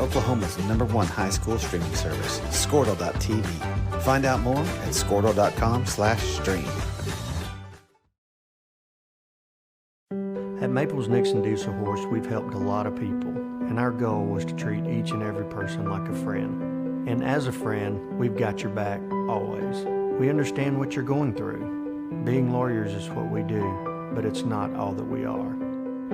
Oklahoma's #1 high school streaming service, Squirtle.tv. Find out more at squirtle.com/stream. At Maples Nixon Diesel Horse, we've helped a lot of people, and our goal was to treat each and every person like a friend. And as a friend, we've got your back, always. We understand what you're going through. Being lawyers is what we do, but it's not all that we are.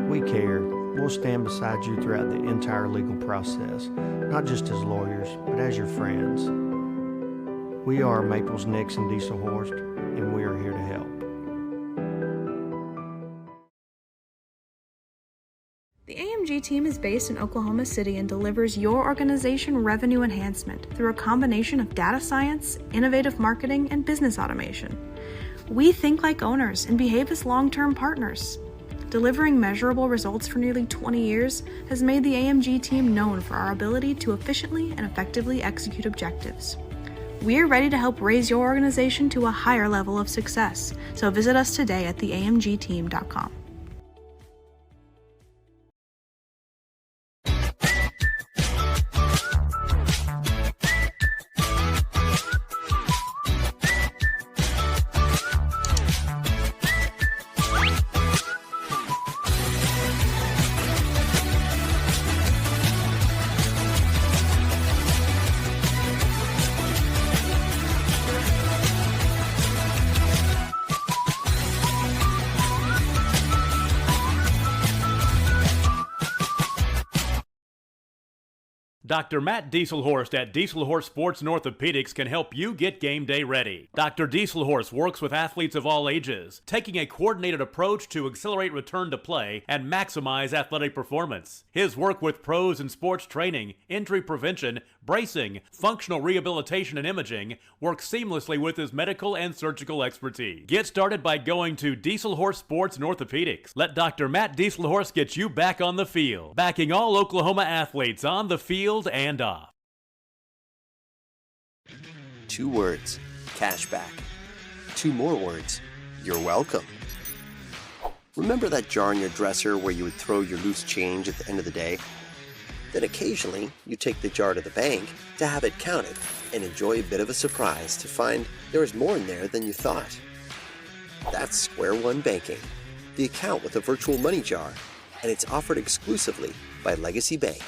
We care. We'll stand beside you throughout the entire legal process, not just as lawyers, but as your friends. We are Maples Nixon Diesel Horse, and we are here to help. The AMG team is based in Oklahoma City and delivers your organization revenue enhancement through a combination of data science, innovative marketing, and business automation. We think like owners and behave as long-term partners. Delivering measurable results for nearly 20 years has made the AMG team known for our ability to efficiently and effectively execute objectives. We're ready to help raise your organization to a higher level of success, so visit us today at theamgteam.com. Dr. Matt Dieselhorst at Dieselhorst Sports and Orthopedics can help you get game day ready. Dr. Dieselhorst works with athletes of all ages, taking a coordinated approach to accelerate return to play and maximize athletic performance. His work with pros in sports training, injury prevention, bracing, functional rehabilitation, and imaging works seamlessly with his medical and surgical expertise. Get started by going to Dieselhorst Sports and Orthopedics. Let Dr. Matt Dieselhorst get you back on the field, backing all Oklahoma athletes on the field and off. 2 words, cashback. 2 more words, you're welcome. Remember that jar in your dresser where you would throw your loose change at the end of the day? Then occasionally, you take the jar to the bank to have it counted and enjoy a bit of a surprise to find there is more in there than you thought. That's Square One Banking, the account with a virtual money jar, and it's offered exclusively by Legacy Bank.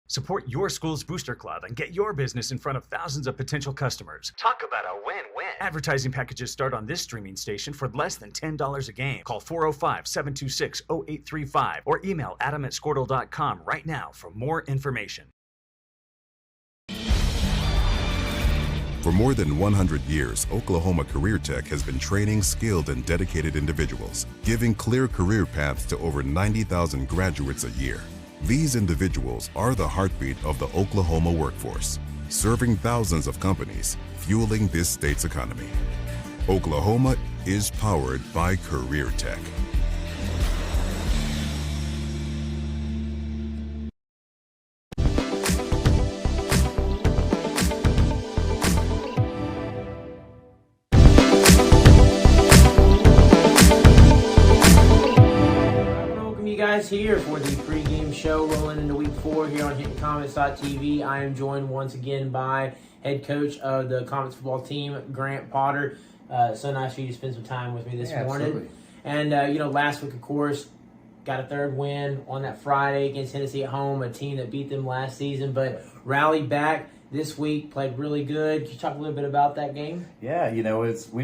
Support your school's booster club and get your business in front of thousands of potential customers. Talk about a win-win. Advertising packages start on this streaming station for less than $10 a game. Call 405-726-0835 or email adam@squirtle.com right now for more information. For more than 100 years, Oklahoma Career Tech has been training skilled and dedicated individuals, giving clear career paths to over 90,000 graduates a year. These individuals are the heartbeat of the Oklahoma workforce, serving thousands of companies, fueling this state's economy. Oklahoma is powered by Career Tech. Here for the pregame show rolling into week 4 here on HintonComets.tv. I am joined once again by head coach of the Comets football team, Grant Potter. So nice for you to spend some time with me this morning. Absolutely. And, last week, of course, got a third win on that Friday against Tennessee at home, a team that beat them last season, but rallied back this week, played really good. Can you talk a little bit about that game? Yeah, we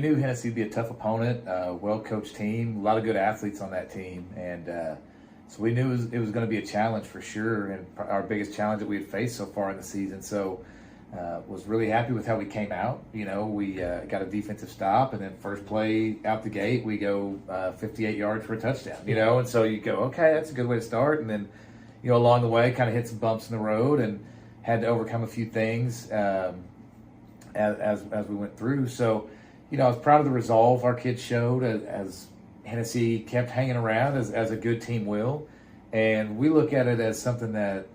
knew Tennessee would be a tough opponent, well-coached team, a lot of good athletes on that team, and so we knew it was going to be a challenge for sure, and our biggest challenge that we had faced so far in the season. So was really happy with how we came out. We got a defensive stop, and then first play out the gate, we go 58 yards for a touchdown, and so you go, okay, that's a good way to start. And then, along the way, kind of hit some bumps in the road and had to overcome a few things as we went through. So, I was proud of the resolve our kids showed as Hennessy kept hanging around as a good team will, and we look at it as something that,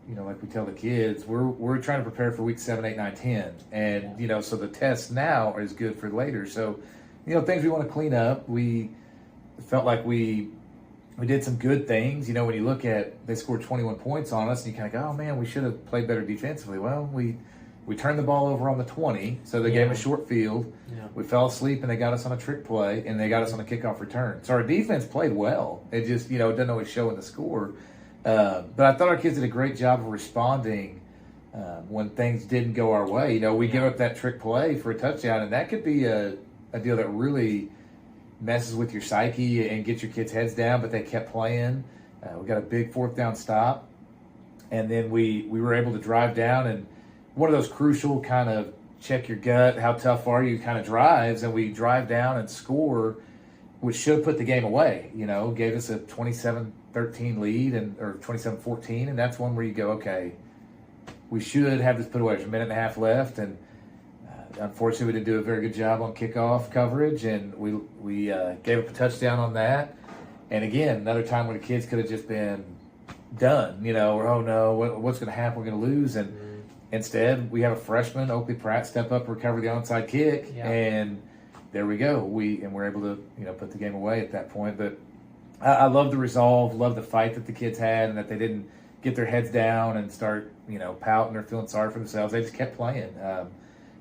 like we tell the kids, we're trying to prepare for week 7, 8, 9, 10, and so the test now is good for later. So, things we want to clean up. We felt like we we did some good things. You know, when you look at, they scored 21 points on us, and you kind of go, oh man, we should have played better defensively. Well, we turned the ball over on the 20, so they gave them a short field. Yeah. We fell asleep, and they got us on a trick play, and they got us on a kickoff return. So our defense played well. It just, it doesn't always show in the score. But I thought our kids did a great job of responding when things didn't go our way. We give up that trick play for a touchdown, and that could be a deal that really messes with your psyche and gets your kids' heads down, but they kept playing. We got a big 4th down stop, and then we were able to drive down, and one of those crucial kind of check your gut, how tough are you kind of drives, and we drive down and score, which should have put the game away, gave us a 27-13 lead or 27-14, and that's one where you go, okay, we should have this put away. There's a minute and a half left, and unfortunately we didn't do a very good job on kickoff coverage, and we gave up a touchdown on that. And again, another time when the kids could have just been done, or oh no, what's going to happen? We're going to lose, and instead, we have a freshman, Oakley Pratt, step up, recover the onside kick, and there we go. We're able to put the game away at that point. But I love the resolve, love the fight that the kids had, and that they didn't get their heads down and start pouting or feeling sorry for themselves. They just kept playing.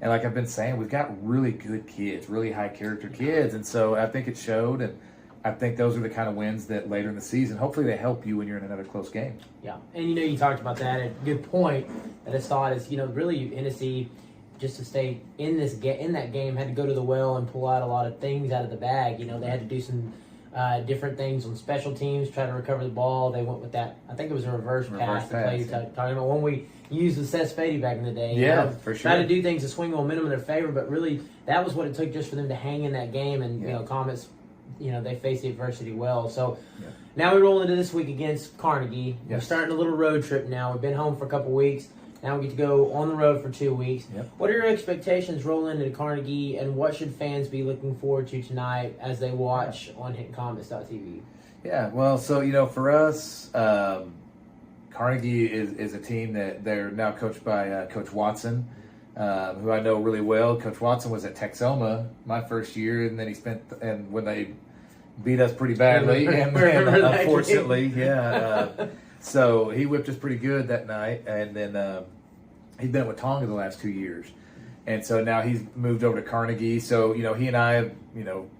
And like I've been saying, we've got really good kids, really high character kids, and so I think it showed. And I think those are the kind of wins that later in the season, hopefully they help you when you're in another close game. Yeah, and you talked about that. A good point that I thought is, really Hennessy, just to stay in that game, had to go to the well and pull out a lot of things out of the bag. They had to do some different things on special teams, try to recover the ball. They went with that. I think it was a reverse pass. The play you're talking about, when we used the Seth Spady back in the day. Yeah, for sure. Try to do things to swing momentum in their favor, but really that was what it took just for them to hang in that game. And Comets, they faced the adversity well. So now we roll into this week against Carnegie. We're starting a little road trip now. We've been home for a couple weeks. Now we get to go on the road for 2 weeks. What are your expectations rolling into Carnegie, and what should fans be looking forward to tonight as they watch on HintonComets.tv? Yeah, well, so, for us, Carnegie is a team that they're now coached by Coach Watson, who I know really well. Coach Watson was at Texoma my first year, and then when they beat us pretty badly, and unfortunately, so he whipped us pretty good that night, and then he's been with Tonga the last 2 years, and so now he's moved over to Carnegie. So he and I have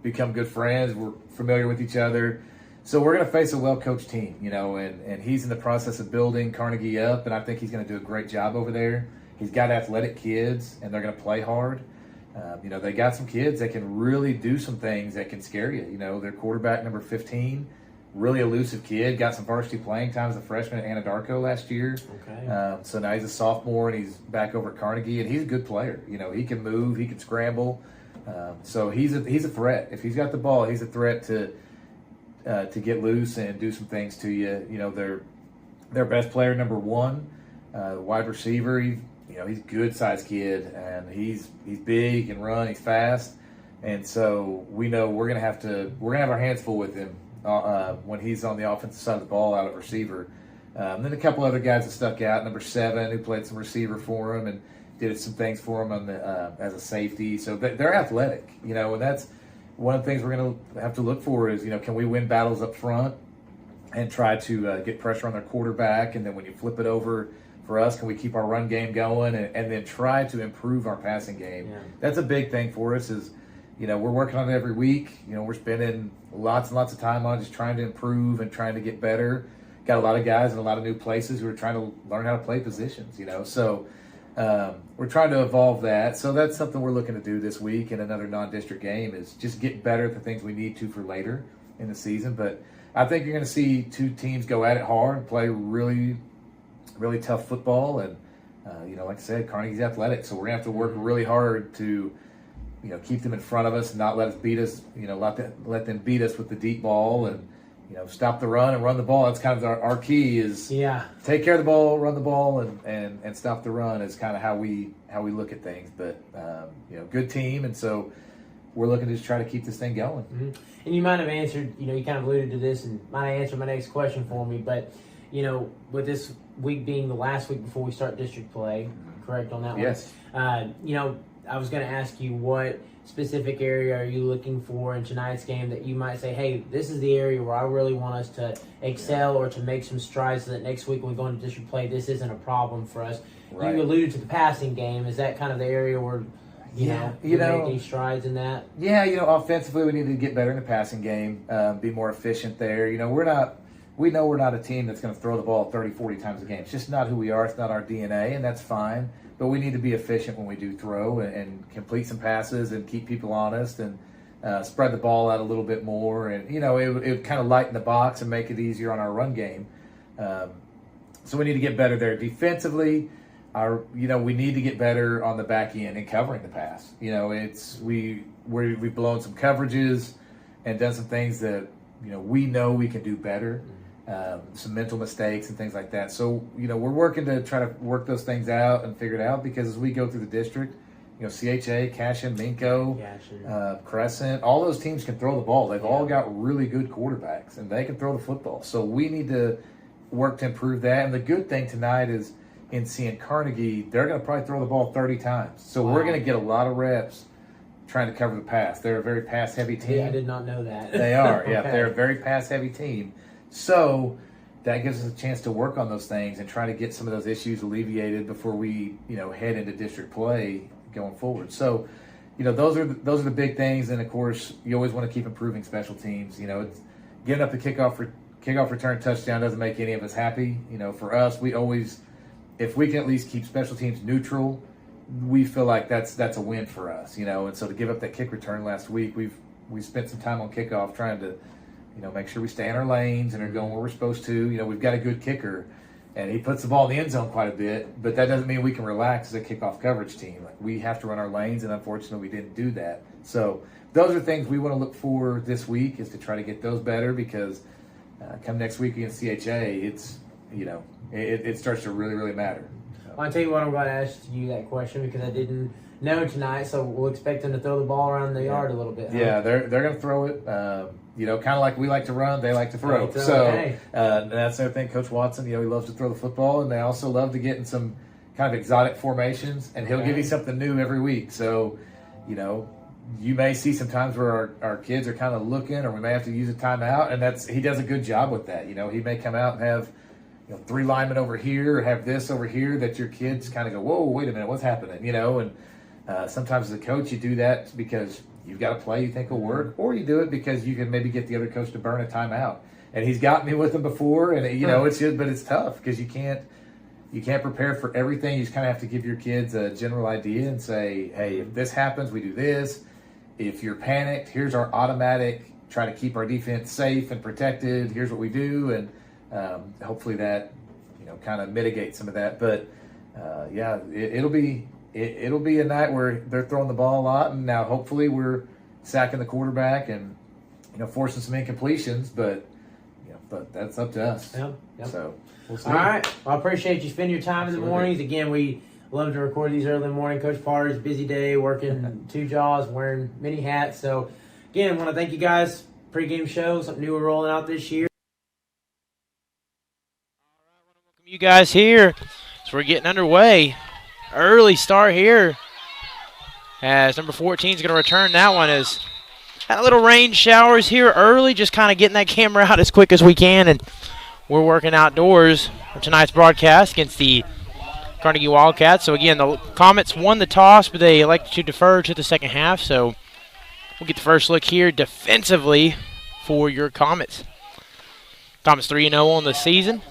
become good friends. We're familiar with each other, so we're going to face a well-coached team, and he's in the process of building Carnegie up, and I think he's going to do a great job over there. He's got athletic kids, and they're going to play hard. They got some kids that can really do some things that can scare you. Their quarterback, number 15, really elusive kid, got some varsity playing time as a freshman at Anadarko last year. Okay. So now he's a sophomore, and he's back over at Carnegie, and he's a good player. He can move, he can scramble. So he's a threat. If he's got the ball, he's a threat to get loose and do some things to you. Their best player, number 1, wide receiver. He's a good sized kid, and he's big, he can run, he's fast, and so we know we're gonna have our hands full with him when he's on the offensive side of the ball out of receiver. Then a couple other guys that stuck out. Number 7, who played some receiver for him and did some things for him as a safety. So they're athletic, and that's one of the things we're going to have to look for is, can we win battles up front and try to get pressure on their quarterback, and then when you flip it over for us, can we keep our run game going and then try to improve our passing game? Yeah. That's a big thing for us is, we're working on it every week. We're spending lots and lots of time on just trying to improve and trying to get better. Got a lot of guys in a lot of new places who are trying to learn how to play positions, So we're trying to evolve that. So that's something we're looking to do this week in another non-district game is just get better at the things we need to for later in the season. But I think you're going to see 2 teams go at it hard, play really, really tough football. And, like I said, Carnegie's athletic. So we're going to have to work really hard to keep them in front of us and not let us beat us, let them beat us with the deep ball and, stop the run and run the ball. That's kind of our key is take care of the ball, run the ball, and stop the run is kind of how we look at things. But, good team. And so we're looking to just try to keep this thing going. Mm-hmm. And you might have answered, you kind of alluded to this and might answer my next question for me. But, with this week being the last week before we start district play, correct on that one? Yes. I was going to ask you, what specific area are you looking for in tonight's game that you might say, hey, this is the area where I really want us to excel or to make some strides so that next week when we go into district play, this isn't a problem for us? Right. You alluded to the passing game. Is that kind of the area where you know, making strides in that? Yeah, offensively we need to get better in the passing game, be more efficient there. We know we're not a team that's going to throw the ball 30, 40 times a game. It's just not who we are. It's not our DNA, and that's fine. But we need to be efficient when we do throw and complete some passes and keep people honest and spread the ball out a little bit more. And, it would kind of lighten the box and make it easier on our run game. So we need to get better there. Defensively, we need to get better on the back end and covering the pass. We've blown some coverages and done some things that, we know we can do better. Some mental mistakes and things like that. So, we're working to try to work those things out and figure it out, because as we go through the district, CHA, Cashin, Minko, Crescent, all those teams can throw the ball. They've all got really good quarterbacks, and they can throw the football. So we need to work to improve that. And the good thing tonight is in seeing Carnegie, they're going to probably throw the ball 30 times. So we're going to get a lot of reps trying to cover the pass. They're a very pass-heavy team. Yeah, I did not know that. They are, yeah. Okay. They're a very pass-heavy team. So that gives us a chance to work on those things and try to get some of those issues alleviated before we, head into district play going forward. So, those are the big things. And of course, you always want to keep improving special teams. It's getting up the kickoff return touchdown doesn't make any of us happy. For us, we always, if we can at least keep special teams neutral, we feel like that's a win for us. And so to give up that kick return last week, we spent some time on kickoff trying to, make sure we stay in our lanes and are going where we're supposed to. We've got a good kicker, and he puts the ball in the end zone quite a bit, but that doesn't mean we can relax as a kickoff coverage team. Like, we have to run our lanes, and unfortunately we didn't do that. So those are things we want to look for this week, is to try to get those better, because come next week against CHA, it's, it starts to really, really matter. Well, I'll tell you what, I'm going to ask you that question because I didn't know tonight, so we'll expect them to throw the ball around the yard a little bit. Huh? Yeah, they're going to throw it. Kind of like we like to run, they like to throw. So that's the other thing. Coach Watson, he loves to throw the football, and they also love to get in some kind of exotic formations, and he'll give you something new every week. So, you may see some times where our kids are kind of looking, or we may have to use a timeout, and he does a good job with that. He may come out and have 3 linemen over here, or have this over here, that your kids kind of go, whoa, wait a minute, what's happening? And sometimes as a coach, you do that because you've got a play you think will work, or you do it because you can maybe get the other coach to burn a timeout. And he's got me with him before, and it's good, but it's tough because you can't prepare for everything. You just kind of have to give your kids a general idea and say, hey, if this happens, we do this. If you're panicked, here's our automatic, try to keep our defense safe and protected. Here's what we do, and hopefully that kind of mitigates some of that. But it'll be a night where they're throwing the ball a lot, and now hopefully we're sacking the quarterback and forcing some incompletions. But that's up to us. Yep. So we'll see. All right. Well, I appreciate you spending your time in the mornings. Again, we love to record these early in the morning. Coach Potter's busy day, working 2 jobs, wearing many hats. So again, I want to thank you guys. Pre-game show, something new we're rolling out this year. All right, I want to welcome you guys here. So we're getting underway. Early start here as number 14 is going to return that one. As had a little rain showers here early, just kind of getting that camera out as quick as we can, and we're working outdoors for tonight's broadcast against the Carnegie Wildcats. So again, the Comets won the toss, but they elected to defer to the second half. So we'll get the first look here defensively for your Comets. Comets 3-0 on the season.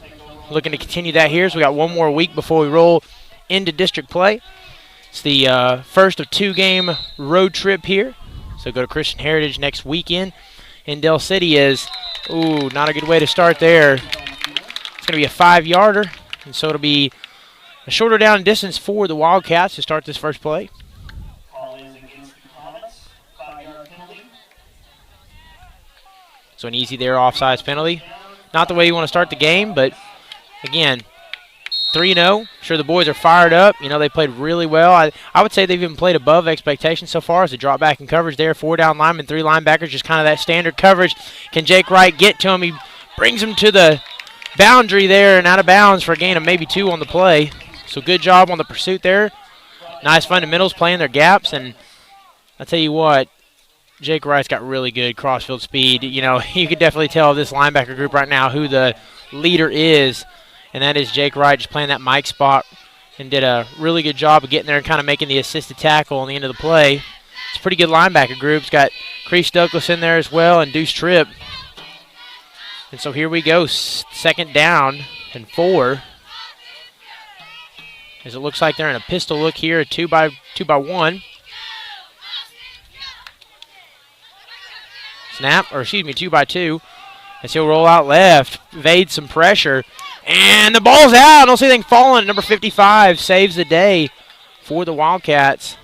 Looking to continue that here, so we got one more week before we roll into district play. It's the first of 2-game road trip here. So go to Christian Heritage next weekend in Del City. Not a good way to start there. It's going to be a 5-yarder, and so it'll be a shorter down distance for the Wildcats to start this first play. So an easy there, offsides penalty. Not the way you want to start the game, but again, 3-0. Sure, the boys are fired up. They played really well. I would say they've even played above expectations so far as a drop back in coverage there. 4 down linemen, 3 linebackers, just kind of that standard coverage. Can Jake Wright get to him? He brings him to the boundary there and out of bounds for a gain of maybe 2 on the play. So good job on the pursuit there. Nice fundamentals, playing their gaps, and I tell you what, Jake Wright's got really good crossfield speed. You know, you could definitely tell this linebacker group right now who the leader is, and that is Jake Wright, just playing that Mike spot, and did a really good job of getting there and kind of making the assisted tackle on the end of the play. It's a pretty good linebacker group. It's got Crease Douglas in there as well and Deuce Tripp. And so here we go, 2nd down and 4. As it looks like they're in a pistol look here, a 2-by-1. Snap, or excuse me, 2-by-2. As he'll roll out left, evade some pressure. And the ball's out. I don't see anything falling. Number 55 saves the day for the Wildcats.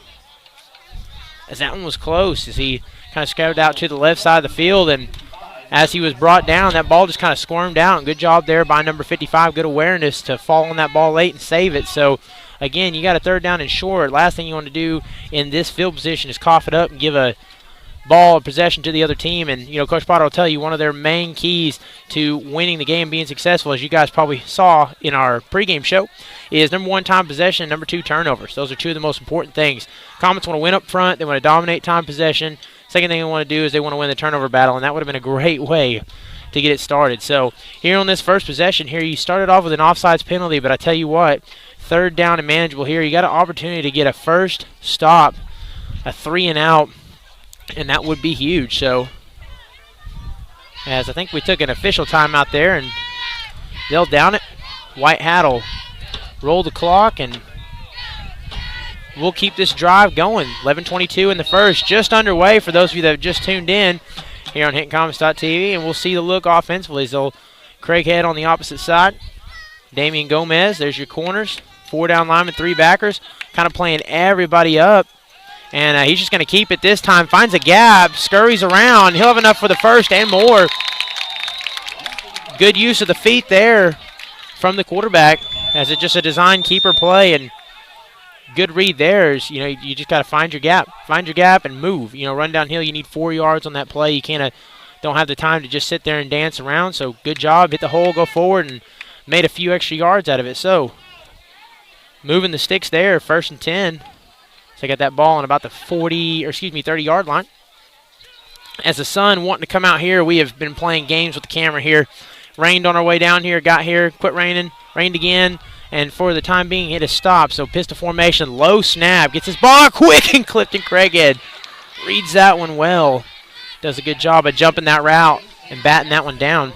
As that one was close, as he kind of scouted out to the left side of the field, and as he was brought down, that ball just kind of squirmed out. Good job there by number 55. Good awareness to fall on that ball late and save it. So, again, you got a 3rd down and short. Last thing you want to do in this field position is cough it up and give a ball of possession to the other team. And, you know, Coach Potter will tell you one of their main keys to winning the game, being successful, as you guys probably saw in our pregame show, is number 1, time possession, and number 2, turnovers. Those are 2 of the most important things. Comets want to win up front. They want to dominate time possession. Second thing they want to do is they want to win the turnover battle, and that would have been a great way to get it started. So here on this first possession here, you started off with an offsides penalty, but I tell you what, 3rd down and manageable here. You got an opportunity to get a first stop, a 3-and-out, and that would be huge. So as I think we took an official timeout there, and they'll down it. White Hat will roll the clock, and we'll keep this drive going. 11:22 in the first, just underway for those of you that have just tuned in here on HintonComets.tv, and we'll see the look offensively. So Craig Head on the opposite side. Damian Gomez, there's your corners. 4 down linemen, 3 backers, kind of playing everybody up. And he's just going to keep it this time. Finds a gap, scurries around. He'll have enough for the first and more. Good use of the feet there from the quarterback, as it's just a design keeper play, and good read there. Is, you know, you just got to find your gap and move. You know, run downhill. You need 4 yards on that play. You don't have the time to just sit there and dance around. So good job, hit the hole, go forward, and made a few extra yards out of it. So moving the sticks there, 1st and 10. So they got that ball on about the 30-yard line. As the sun wanting to come out here, we have been playing games with the camera here. Rained on our way down here, got here, quit raining, rained again, and for the time being hit a stop. So pistol formation, low snap, gets his ball quick, and Clifton Craighead reads that one well. Does a good job of jumping that route and batting that one down.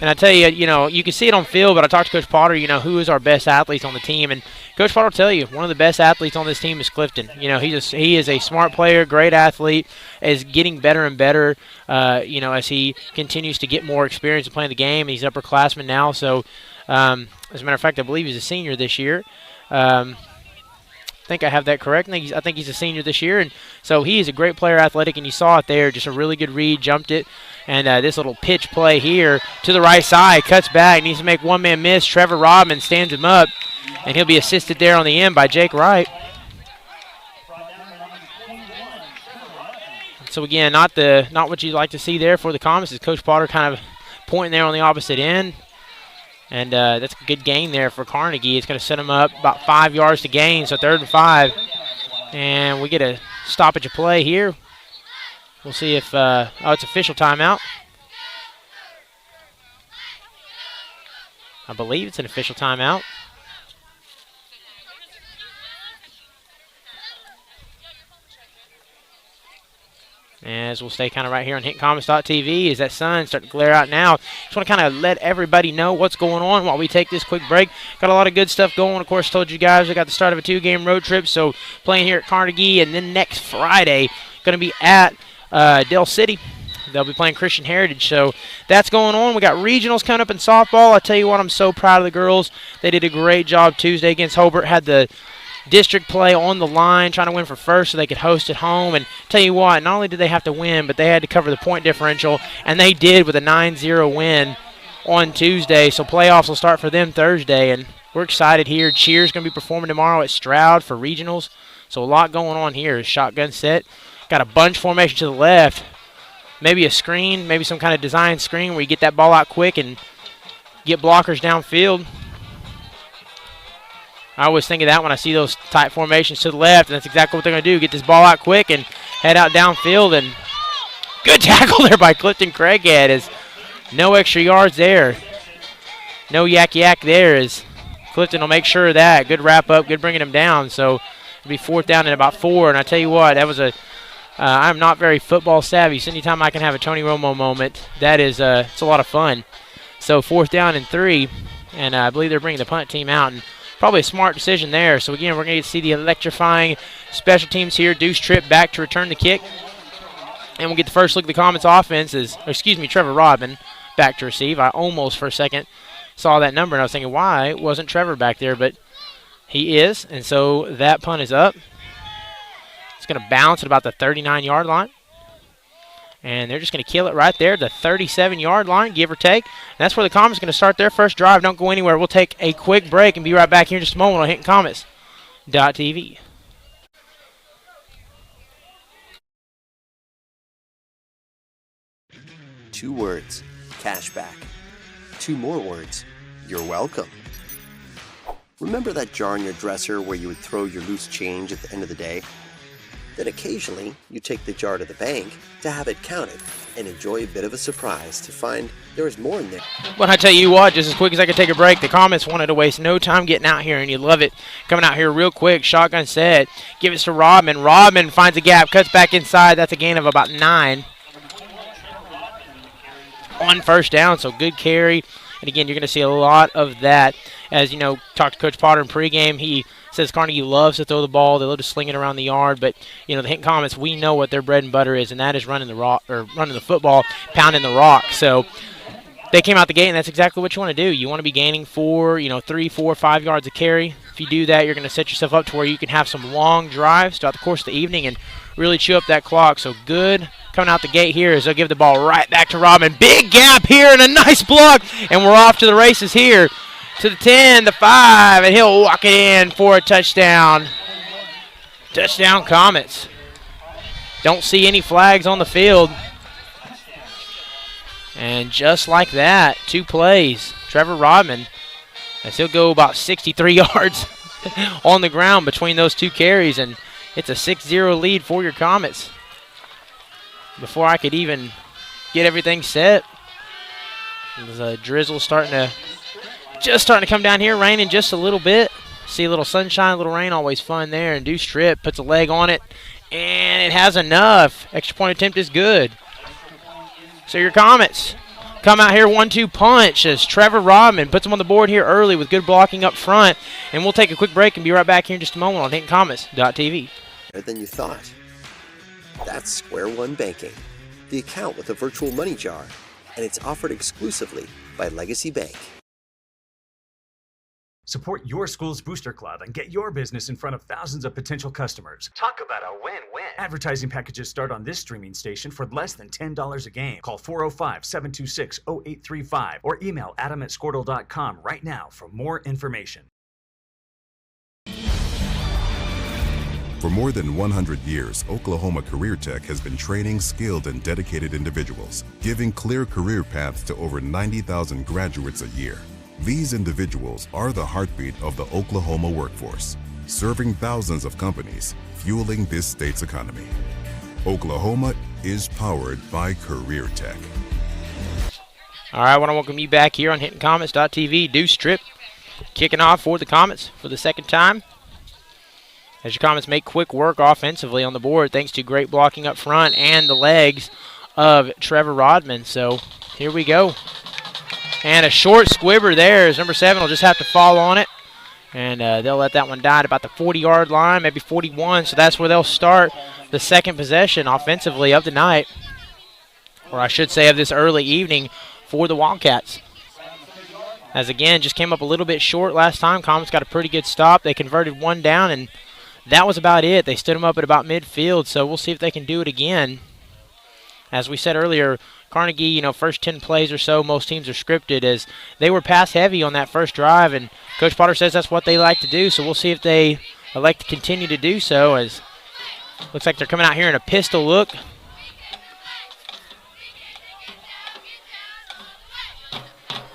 And I tell you, you know, you can see it on field, but I talked to Coach Potter, you know, who is our best athletes on the team. And Coach Potter will tell you, one of the best athletes on this team is Clifton. You know, he is a smart player, great athlete, is getting better and better, you know, as he continues to get more experience in playing the game. He's upperclassman now, so as a matter of fact, I believe he's a senior this year. I think I have that correct. I think he's a senior this year, and so he is a great player, athletic, and you saw it there, just a really good read, jumped it, and this little pitch play here to the right side, cuts back, needs to make one-man miss. Trevor Rodman stands him up, and he'll be assisted there on the end by Jake Wright. So again, not what you'd like to see there for the Comets, is Coach Potter kind of pointing there on the opposite end. And that's a good gain there for Carnegie. It's going to set them up about 5 yards to gain, so 3rd and 5. And we get a stoppage of play here. We'll see if it's official timeout. I believe it's an official timeout. As we'll stay kind of right here on HintonComets.tv as that sun starting to glare out now. Just want to kind of let everybody know what's going on while we take this quick break. Got a lot of good stuff going. Of course, told you guys we got the start of a 2-game road trip. So playing here at Carnegie, and then next Friday going to be at Dell City. They'll be playing Christian Heritage. So that's going on. We got regionals coming up in softball. I tell you what, I'm so proud of the girls. They did a great job Tuesday against Hobart. Had the district play on the line, trying to win for first so they could host at home. And tell you what, not only did they have to win, but they had to cover the point differential, and they did with a 9-0 win on Tuesday. So playoffs will start for them Thursday, and we're excited here. Cheer's going to be performing tomorrow at Stroud for regionals. So a lot going on here. Shotgun set. Got a bunch formation to the left. Maybe a screen, maybe some kind of design screen where you get that ball out quick and get blockers downfield. I always think of that when I see those tight formations to the left, and that's exactly what they're going to do, get this ball out quick and head out downfield. And good tackle there by Clifton Craighead. Is no extra yards there. No yak there as Clifton will make sure of that. Good wrap up, good bringing him down. So it'll be 4th down and about 4. And I tell you what, that was I'm not very football savvy, so anytime I can have a Tony Romo moment, that is it's a lot of fun. So 4th down and 3, and I believe they're bringing the punt team out. And probably a smart decision there. So again, we're going to see the electrifying special teams here. Deuce Tripp back to return the kick. And we'll get the first look at the Comets offense Trevor Rodman back to receive. I almost for a second saw that number and I was thinking, why wasn't Trevor back there? But he is, and so that punt is up. It's going to bounce at about the 39-yard line. And they're just going to kill it right there, the 37-yard line, give or take. And that's where the Comets are going to start their first drive. Don't go anywhere. We'll take a quick break and be right back here in just a moment on HintonComets.tv. Two words, cashback. Two more words, you're welcome. Remember that jar in your dresser where you would throw your loose change at the end of the day? Then occasionally, you take the jar to the bank to have it counted and enjoy a bit of a surprise to find there is more in there. But I tell you what, just as quick as I could take a break, the Comets wanted to waste no time getting out here, and you love it. Coming out here real quick, shotgun set, give it to Rodman. Rodman finds a gap, cuts back inside. That's a gain of about 9. On 1st down, so good carry. And again, you're going to see a lot of that. As you know, talked to Coach Potter in pregame. He says Carnegie loves to throw the ball. They love to sling it around the yard. But you know, the Hinton Comets, we know what their bread and butter is, and that is running the football, pounding the rock. So they came out the gate, and that's exactly what you want to do. You want to be gaining 3, 4, 5 yards a carry. If you do that, you're going to set yourself up to where you can have some long drives throughout the course of the evening and really chew up that clock. So good coming out the gate here as they'll give the ball right back to Rodman. Big gap here and a nice block, and we're off to the races here. To the 10, the 5, and he'll walk it in for a touchdown. Touchdown Comets. Don't see any flags on the field. And just like that, 2 plays. Trevor Rodman, as he'll go about 63 yards on the ground between those 2 carries, and it's a 6-0 lead for your Comets. Before I could even get everything set, there's a drizzle starting to come down here, raining just a little bit. See a little sunshine, a little rain, always fun there. And Deuce Tripp puts a leg on it, and it has enough. Extra point attempt is good. So your Comets come out here 1-2 punch as Trevor Rodman puts them on the board here early with good blocking up front. And we'll take a quick break and be right back here in just a moment on HintonComets.tv. Better than you thought. That's Square One Banking, the account with a virtual money jar, and it's offered exclusively by Legacy Bank. Support your school's booster club and get your business in front of thousands of potential customers. Talk about a win-win. Advertising packages start on this streaming station for less than $10 a game. Call 405-726-0835 or email adam@squirtle.com right now for more information. For more than 100 years, Oklahoma Career Tech has been training skilled and dedicated individuals, giving clear career paths to over 90,000 graduates a year. These individuals are the heartbeat of the Oklahoma workforce, serving thousands of companies, fueling this state's economy. Oklahoma is powered by Career Tech. All right, I want to welcome you back here on HintonComets.tv. Deuce Tripp kicking off for the Comets for the 2nd time. As your Comets make quick work offensively on the board thanks to great blocking up front and the legs of Trevor Rodman. So here we go. And a short squibber there as number 7 will just have to fall on it. And they'll let that one die at about the 40-yard line, maybe 41. So that's where they'll start the 2nd possession offensively of the night. Or I should say of this early evening for the Wildcats. As again, just came up a little bit short last time. Comets got a pretty good stop. They converted 1 down, and that was about it. They stood them up at about midfield, so we'll see if they can do it again. As we said earlier, Carnegie, first 10 plays or so, most teams are scripted as they were pass heavy on that first drive, and Coach Potter says that's what they like to do, so we'll see if they elect to continue to do so, as looks like they're coming out here in a pistol look.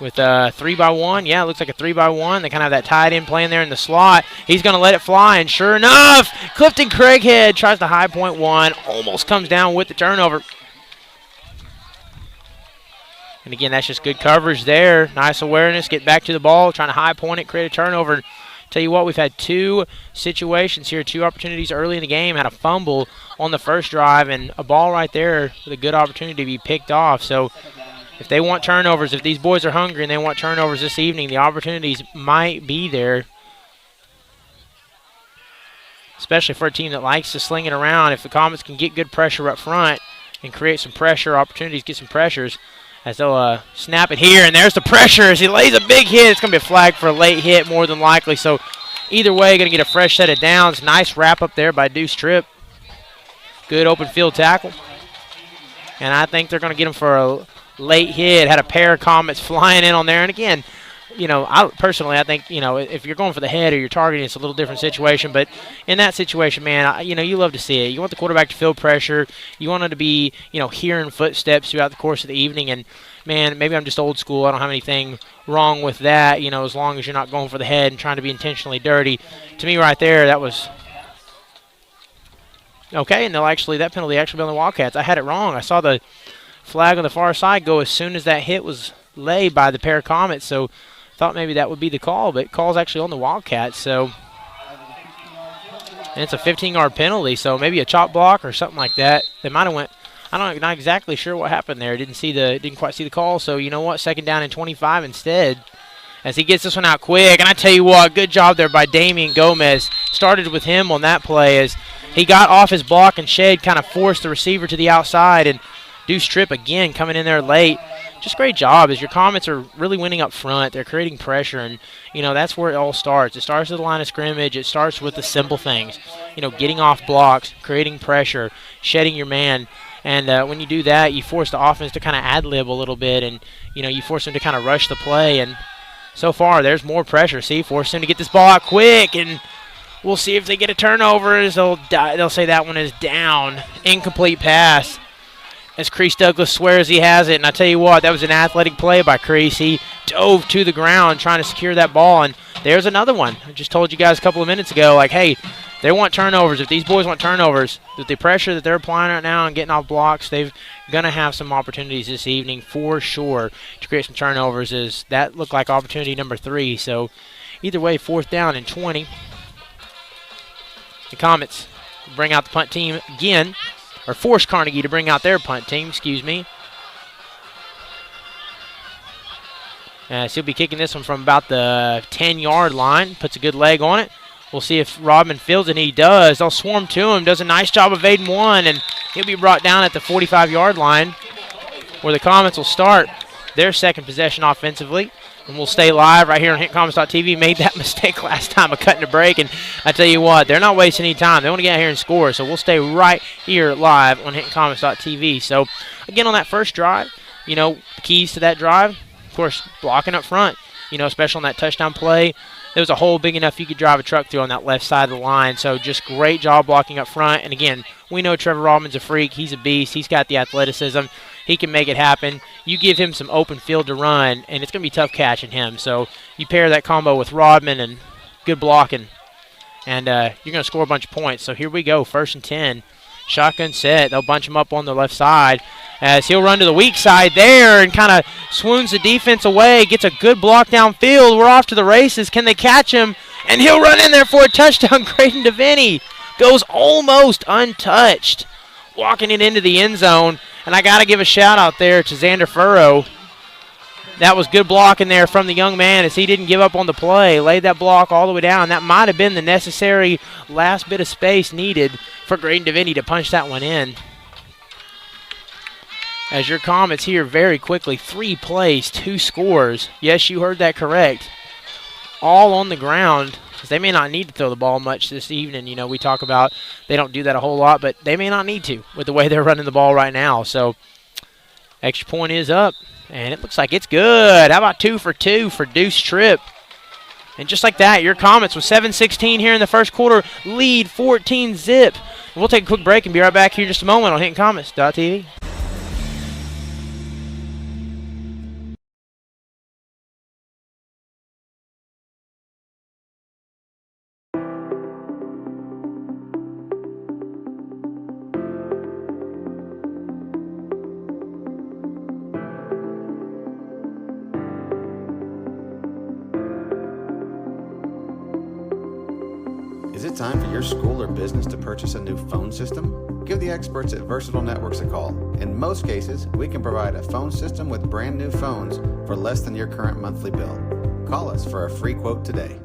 with a 3x1. Yeah, it looks like a 3x1. They kind of have that tight end playing there in the slot. He's going to let it fly, and sure enough, Clifton Craighead tries the high point one, almost comes down with the turnover. And again, that's just good coverage there. Nice awareness, get back to the ball, trying to high point it, create a turnover. Tell you what, we've had 2 situations here, 2 opportunities early in the game. Had a fumble on the first drive and a ball right there with a good opportunity to be picked off. So if they want turnovers, if these boys are hungry and they want turnovers this evening, the opportunities might be there, especially for a team that likes to sling it around. If the Comets can get good pressure up front and create some pressure opportunities, get some pressures, as they'll snap it here, and there's the pressure as he lays a big hit. It's going to be a flag for a late hit more than likely. So either way, going to get a fresh set of downs. Nice wrap up there by Deuce Tripp. Good open field tackle. And I think they're going to get him for a late hit. Had a pair of Comets flying in on there. And again, you know, I think, you know, if you're going for the head or you're targeting, it's a little different situation. But in that situation, man, you know, you love to see it. You want the quarterback to feel pressure. You want him to be, you know, hearing footsteps throughout the course of the evening. And, man, maybe I'm just old school. I don't have anything wrong with that, you know, as long as you're not going for the head and trying to be intentionally dirty. To me right there, that was okay. And that penalty actually be on the Wildcats. I had it wrong. I saw the flag on the far side go as soon as that hit was laid by the pair of Comets. So thought maybe that would be the call, but call's actually on the Wildcats. So, and it's a 15-yard penalty, so maybe a chop block or something like that. They might have went. Not exactly sure what happened there. Didn't quite see the call. So you know what? 2nd down and 25 instead, as he gets this one out quick. And I tell you what, good job there by Damian Gomez. Started with him on that play as he got off his block and Shade kind of forced the receiver to the outside, and Deuce Tripp again coming in there late. Just great job as your Comets are really winning up front. They're creating pressure, and, you know, that's where it all starts. It starts at the line of scrimmage. It starts with the simple things, you know, getting off blocks, creating pressure, shedding your man. And when you do that, you force the offense to kind of ad-lib a little bit, and, you know, you force them to kind of rush the play. And so far, there's more pressure. See, force them to get this ball out quick, and we'll see if they get a turnover. They'll say that one is down. Incomplete pass. As Crease Douglas swears he has it. And I tell you what, that was an athletic play by Crease. He dove to the ground trying to secure that ball. And there's another one. I just told you guys a couple of minutes ago, like, hey, they want turnovers. If these boys want turnovers, with the pressure that they're applying right now and getting off blocks, they're going to have some opportunities this evening for sure to create some turnovers. As that looked like opportunity number 3. So either way, 4th down and 20. The Comets bring out the punt team again. Or force Carnegie to bring out their punt team, excuse me. So he'll be kicking this one from about the 10-yard line. Puts a good leg on it. We'll see if Rodman fields it, and he does. They'll swarm to him. Does a nice job evading one, and he'll be brought down at the 45-yard line, where the Comets will start their second possession offensively. And we'll stay live right here on HintonComets.tv. Made that mistake last time of cutting a break, and I tell you what, they're not wasting any time. They want to get out here and score, so we'll stay right here live on HintonComets.tv. So, again, on that first drive, you know, the keys to that drive, of course, blocking up front, you know, especially on that touchdown play. There was a hole big enough you could drive a truck through on that left side of the line. So just great job blocking up front. And, again, we know Trevor Rodman's a freak. He's a beast. He's got the athleticism. He can make it happen. You give him some open field to run, and it's going to be tough catching him. So you pair that combo with Rodman and good blocking, and you're going to score a bunch of points. So here we go, 1st and 10. Shotgun set. They'll bunch him up on the left side as he'll run to the weak side there and kind of swoons the defense away. Gets a good block downfield. We're off to the races. Can they catch him? And he'll run in there for a touchdown. Graydon DeVinny goes almost untouched, walking it into the end zone. And I got to give a shout-out there to Xander Furrow. That was good blocking there from the young man as he didn't give up on the play. Laid that block all the way down. That might have been the necessary last bit of space needed for Graydon DeVinny to punch that one in. As your Comets here very quickly, 3 plays, 2 scores. Yes, you heard that correct. All on the ground. They may not need to throw the ball much this evening. You know, we talk about they don't do that a whole lot, but they may not need to with the way they're running the ball right now. So, extra point is up, and it looks like it's good. How about 2 for 2 for Deuce Tripp? And just like that, your Comets with 7:16 here in the first quarter, lead 14-zip. We'll take a quick break and be right back here in just a moment on HintonComets.tv. it time for your school or business to purchase a new phone system? Give the experts at Versatile Networks a call. In most cases, we can provide a phone system with brand new phones for less than your current monthly bill. Call us for a free quote today.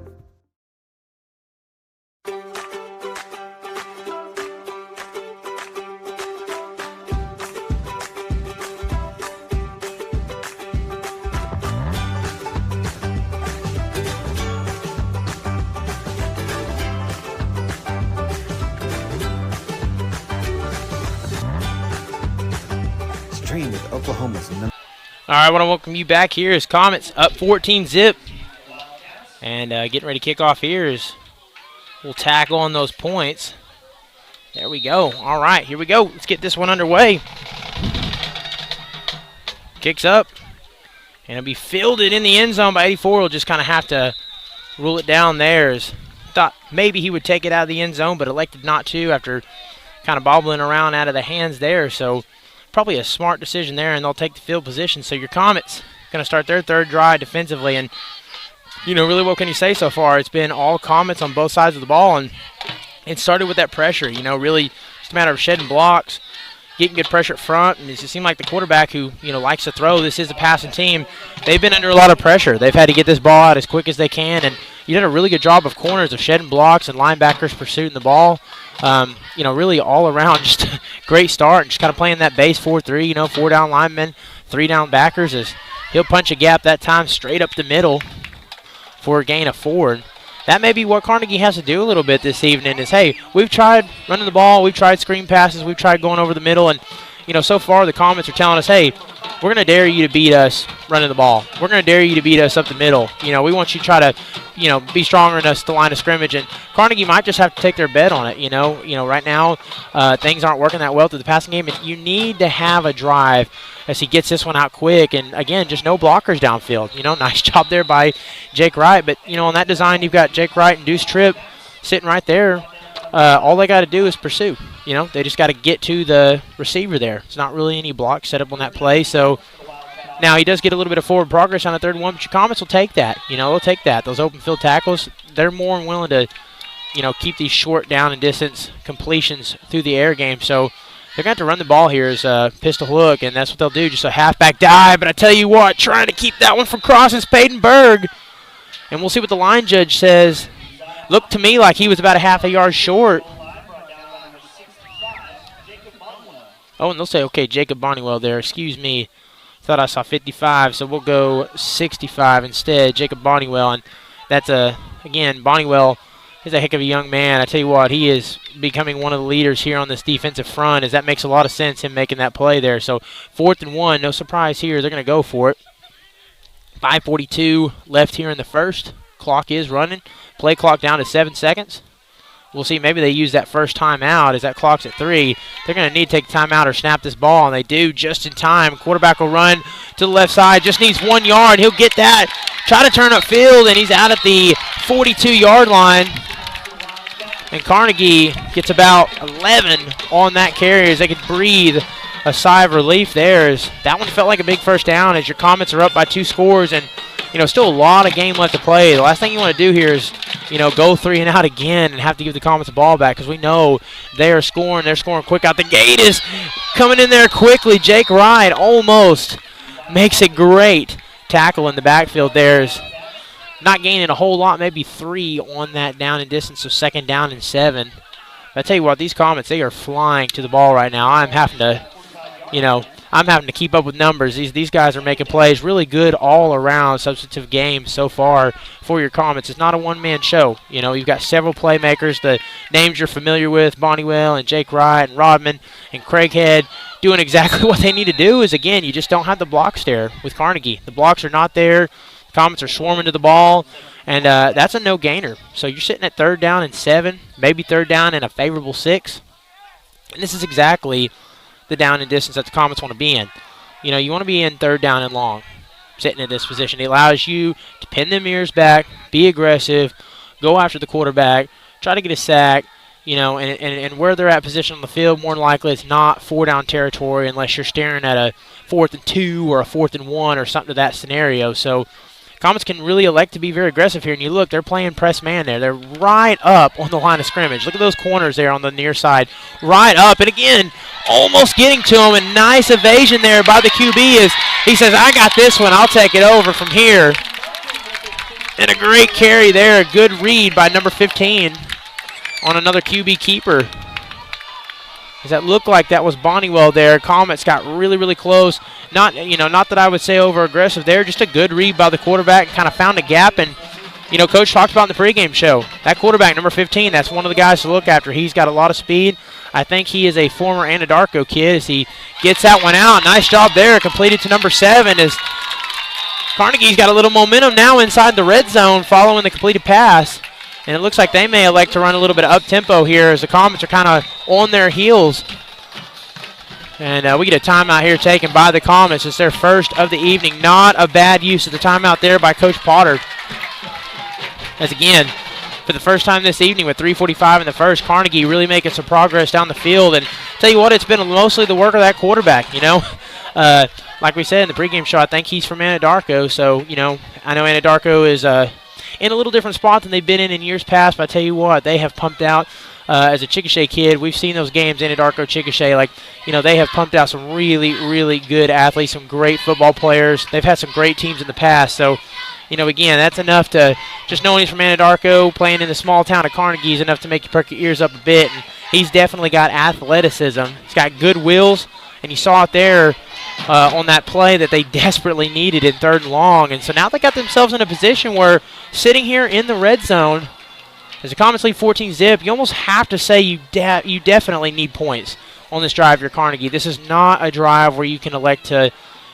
With Oklahoma's All right, I want to welcome you back here as Comets up 14-zip. And getting ready to kick off here is we'll tackle on those points. There we go. All right, here we go. Let's get this one underway. Kicks up. And it'll be fielded in the end zone by 84. We'll just kind of have to rule it down there. As thought maybe he would take it out of the end zone, but elected not to after kind of bobbling around out of the hands there. So probably a smart decision there, and they'll take the field position. So your Comets going to start their third drive defensively. And, really what can you say so far? It's been all Comets on both sides of the ball, and it started with that pressure. Really just a matter of shedding blocks, getting good pressure up front. And it just seemed like the quarterback who, likes to throw, this is a passing team, they've been under a lot of pressure. They've had to get this ball out as quick as they can, and you did a really good job of corners of shedding blocks and linebackers pursuing the ball. Really all around just a great start. Just kind of playing that base 4-3, 4 down linemen, 3 down backers. As he'll punch a gap that time straight up the middle for a gain of 4. That may be what Carnegie has to do a little bit this evening is, hey, we've tried running the ball, we've tried screen passes, we've tried going over the middle, and, so far the Comets are telling us, hey, we're going to dare you to beat us running the ball. We're going to dare you to beat us up the middle. We want you to try to, be stronger than us at the line of scrimmage. And Carnegie might just have to take their bet on it. Right now things aren't working that well through the passing game. And you need to have a drive as he gets this one out quick. And, again, just no blockers downfield. Nice job there by Jake Wright. But, on that design, you've got Jake Wright and Deuce Tripp sitting right there. All they got to do is pursue. They just got to get to the receiver there. It's not really any block set up on that play. So now he does get a little bit of forward progress on the third one, but your Comets will take that. They'll take that. Those open field tackles, they're more than willing to, keep these short down and distance completions through the air game. So they're going to have to run the ball here as a pistol hook, and that's what they'll do, just a halfback dive. But I tell you what, trying to keep that one from crossing Spaden Berg. And we'll see what the line judge says. Looked to me like he was about a half a yard short. Oh, and they'll say, okay, Jacob Bonniwell there. Excuse me. Thought I saw 55, so we'll go 65 instead. Jacob Bonniwell, and that's again, Bonniwell is a heck of a young man. I tell you what, he is becoming one of the leaders here on this defensive front, as that makes a lot of sense, him making that play there. So 4th and 1, no surprise here. They're going to go for it. 5:42 left here in the first. Clock is running. Play clock down to 7 seconds. We'll see. Maybe they use that first timeout as that clock's at 3. They're going to need to take the timeout or snap this ball, and they do just in time. Quarterback will run to the left side. Just needs 1 yard. He'll get that. Try to turn upfield, and he's out at the 42-yard line. And Carnegie gets about 11 on that carry as they could breathe a sigh of relief there. As that one felt like a big first down as your Comets are up by 2 scores, and still a lot of game left to play. The last thing you want to do here is, go 3 and out again and have to give the Comets the ball back, because we know they are scoring. They're scoring quick out the gate. Is coming in there quickly. Jake Wright almost makes a great tackle in the backfield. There's not gaining a whole lot, maybe 3 on that down and distance, so 2nd down and 7. But I tell you what, these Comets, they are flying to the ball right now. I'm having to keep up with numbers. These guys are making plays. Really good all-around substantive game so far for your Comets. It's not a one-man show. You've got several playmakers. The names you're familiar with, Bonniwell and Jake Wright and Rodman and Craighead, doing exactly what they need to do. Is, again, you just don't have the blocks there with Carnegie. The blocks are not there. The Comets are swarming to the ball, and that's a no-gainer. So you're sitting at 3rd down and 7, maybe 3rd down and a favorable 6. And this is exactly the down and distance that the Comets want to be in. You want to be in 3rd down and long, sitting in this position. It allows you to pin them ears back, be aggressive, go after the quarterback, try to get a sack, and where they're at position on the field, more than likely it's not 4-down territory unless you're staring at a 4th and 2 or a 4th and 1 or something to that scenario. So Comets can really elect to be very aggressive here. And you look, they're playing press man there. They're right up on the line of scrimmage. Look at those corners there on the near side. Right up. And again, almost getting to him. And nice evasion there by the QB as he says, I got this one. I'll take it over from here. And a great carry there. A good read by number 15 on another QB keeper. Does that look like that was Bonniwell there? Comets got really, really close. Not that I would say over aggressive there. Just a good read by the quarterback. Kind of found a gap. And, Coach talked about in the pregame show, that quarterback, number 15, that's one of the guys to look after. He's got a lot of speed. I think he is a former Anadarko kid as he gets that one out. Nice job there. Completed to number 7 as Carnegie's got a little momentum now inside the red zone following the completed pass. And it looks like they may elect to run a little bit of up-tempo here as the Comets are kind of on their heels. And we get a timeout here taken by the Comets. It's their first of the evening. Not a bad use of the timeout there by Coach Potter. As again, for the first time this evening with 3:45 in the first, Carnegie really making some progress down the field. And tell you what, it's been mostly the work of that quarterback, Like we said in the pregame show, I think he's from Anadarko. So, I know Anadarko is in a little different spot than they've been in years past, but I tell you what, they have pumped out, as a Chickasha kid, we've seen those games, Anadarko, Chickasha, they have pumped out some really, really good athletes, some great football players. They've had some great teams in the past, so, again, that's enough to, just knowing he's from Anadarko, playing in the small town of Carnegie is enough to make you perk your ears up a bit, and he's definitely got athleticism. He's got good wheels, and you saw it there, on that play that they desperately needed in 3rd and long. And so now they got themselves in a position where sitting here in the red zone, as the Comets lead 14-zip, you almost have to say you definitely need points on this drive for Carnegie. This is not a drive where you can elect to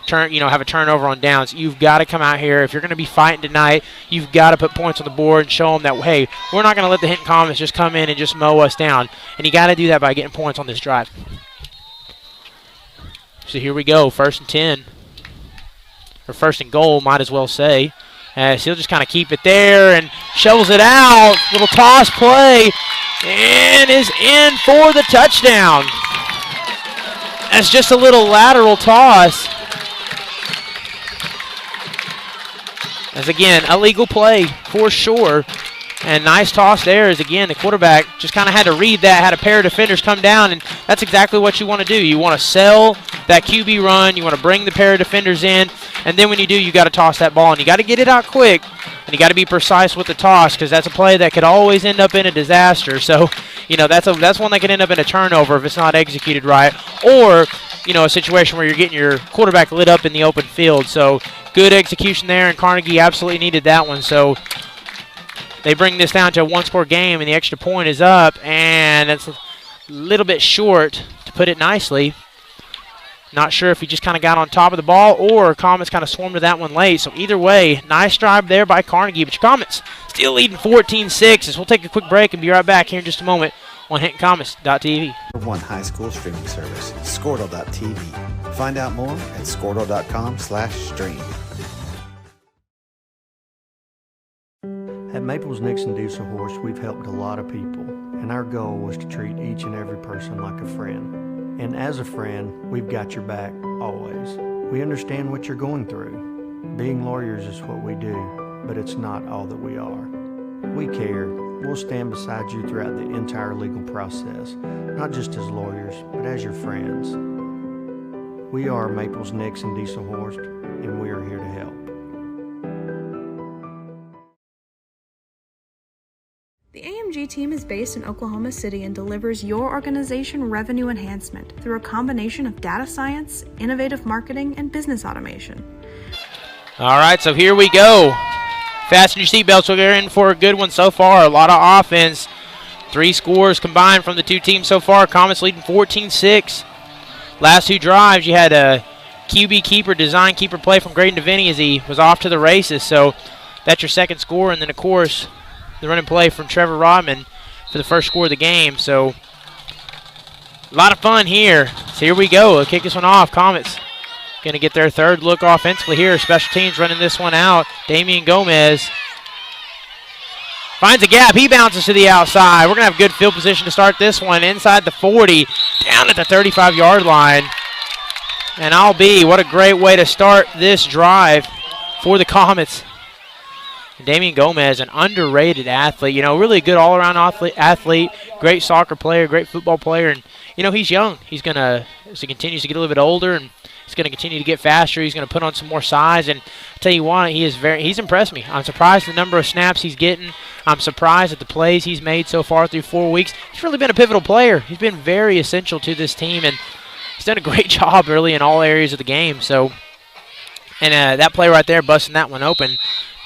have a turnover on downs. You've got to come out here. If you're going to be fighting tonight, you've got to put points on the board and show them that, hey, we're not going to let the Hinton Comets just come in and just mow us down. And you got to do that by getting points on this drive. So here we go, 1st and 10. Or 1st and goal, might as well say. As he'll just kind of keep it there and shovels it out. Little toss play. And is in for the touchdown. That's just a little lateral toss. As again, a legal play for sure. And nice toss there as, again, the quarterback just kind of had to read that, had a pair of defenders come down, and that's exactly what you want to do. You want to sell that QB run. You want to bring the pair of defenders in, and then when you do, you got to toss that ball, and you got to get it out quick, and you got to be precise with the toss because that's a play that could always end up in a disaster. So, that's one that could end up in a turnover if it's not executed right, or, a situation where you're getting your quarterback lit up in the open field. So, good execution there, and Carnegie absolutely needed that one. So, they bring this down to a 1-score game, and the extra point is up, and it's a little bit short, to put it nicely. Not sure if he just kind of got on top of the ball or Comets kind of swarmed to that one late. So either way, nice drive there by Carnegie. But your Comets still leading 14-6. As we'll take a quick break and be right back here in just a moment on HintonComets.tv. One high school streaming service, Squirtle.tv. Find out more at Squirtle.com/stream. At Maples Nixon Diesel Horse, we've helped a lot of people, and our goal was to treat each and every person like a friend. And as a friend, we've got your back, always. We understand what you're going through. Being lawyers is what we do, but it's not all that we are. We care. We'll stand beside you throughout the entire legal process, not just as lawyers, but as your friends. We are Maples Nixon Diesel Horse, and we are here to help. The AMG team is based in Oklahoma City and delivers your organization revenue enhancement through a combination of data science, innovative marketing, and business automation. All right, so here we go. Fasten your seatbelts. We're in for a good one so far. A lot of offense. 3 scores combined from the two teams so far. Comets leading 14-6. Last 2 drives, you had a QB keeper, design keeper play from Graydon DeVinny as he was off to the races. So that's your second score. And then, of course, the running play from Trevor Rodman for the first score of the game. So a lot of fun here. So here we go. We'll kick this one off. Comets going to get their 3rd look offensively here. Special teams running this one out. Damian Gomez finds a gap. He bounces to the outside. We're going to have good field position to start this one. Inside the 40, down at the 35-yard line. And what a great way to start this drive for the Comets. And Damian Gomez, an underrated athlete, really a good all-around athlete, great soccer player, great football player. And, he's young. He's going to, as he continues to get a little bit older, and he's going to continue to get faster. He's going to put on some more size. And I'll tell you what, he's impressed me. I'm surprised at the number of snaps he's getting. I'm surprised at the plays he's made so far through 4 weeks. He's really been a pivotal player. He's been very essential to this team, and he's done a great job really in all areas of the game. So, and that play right there, busting that one open,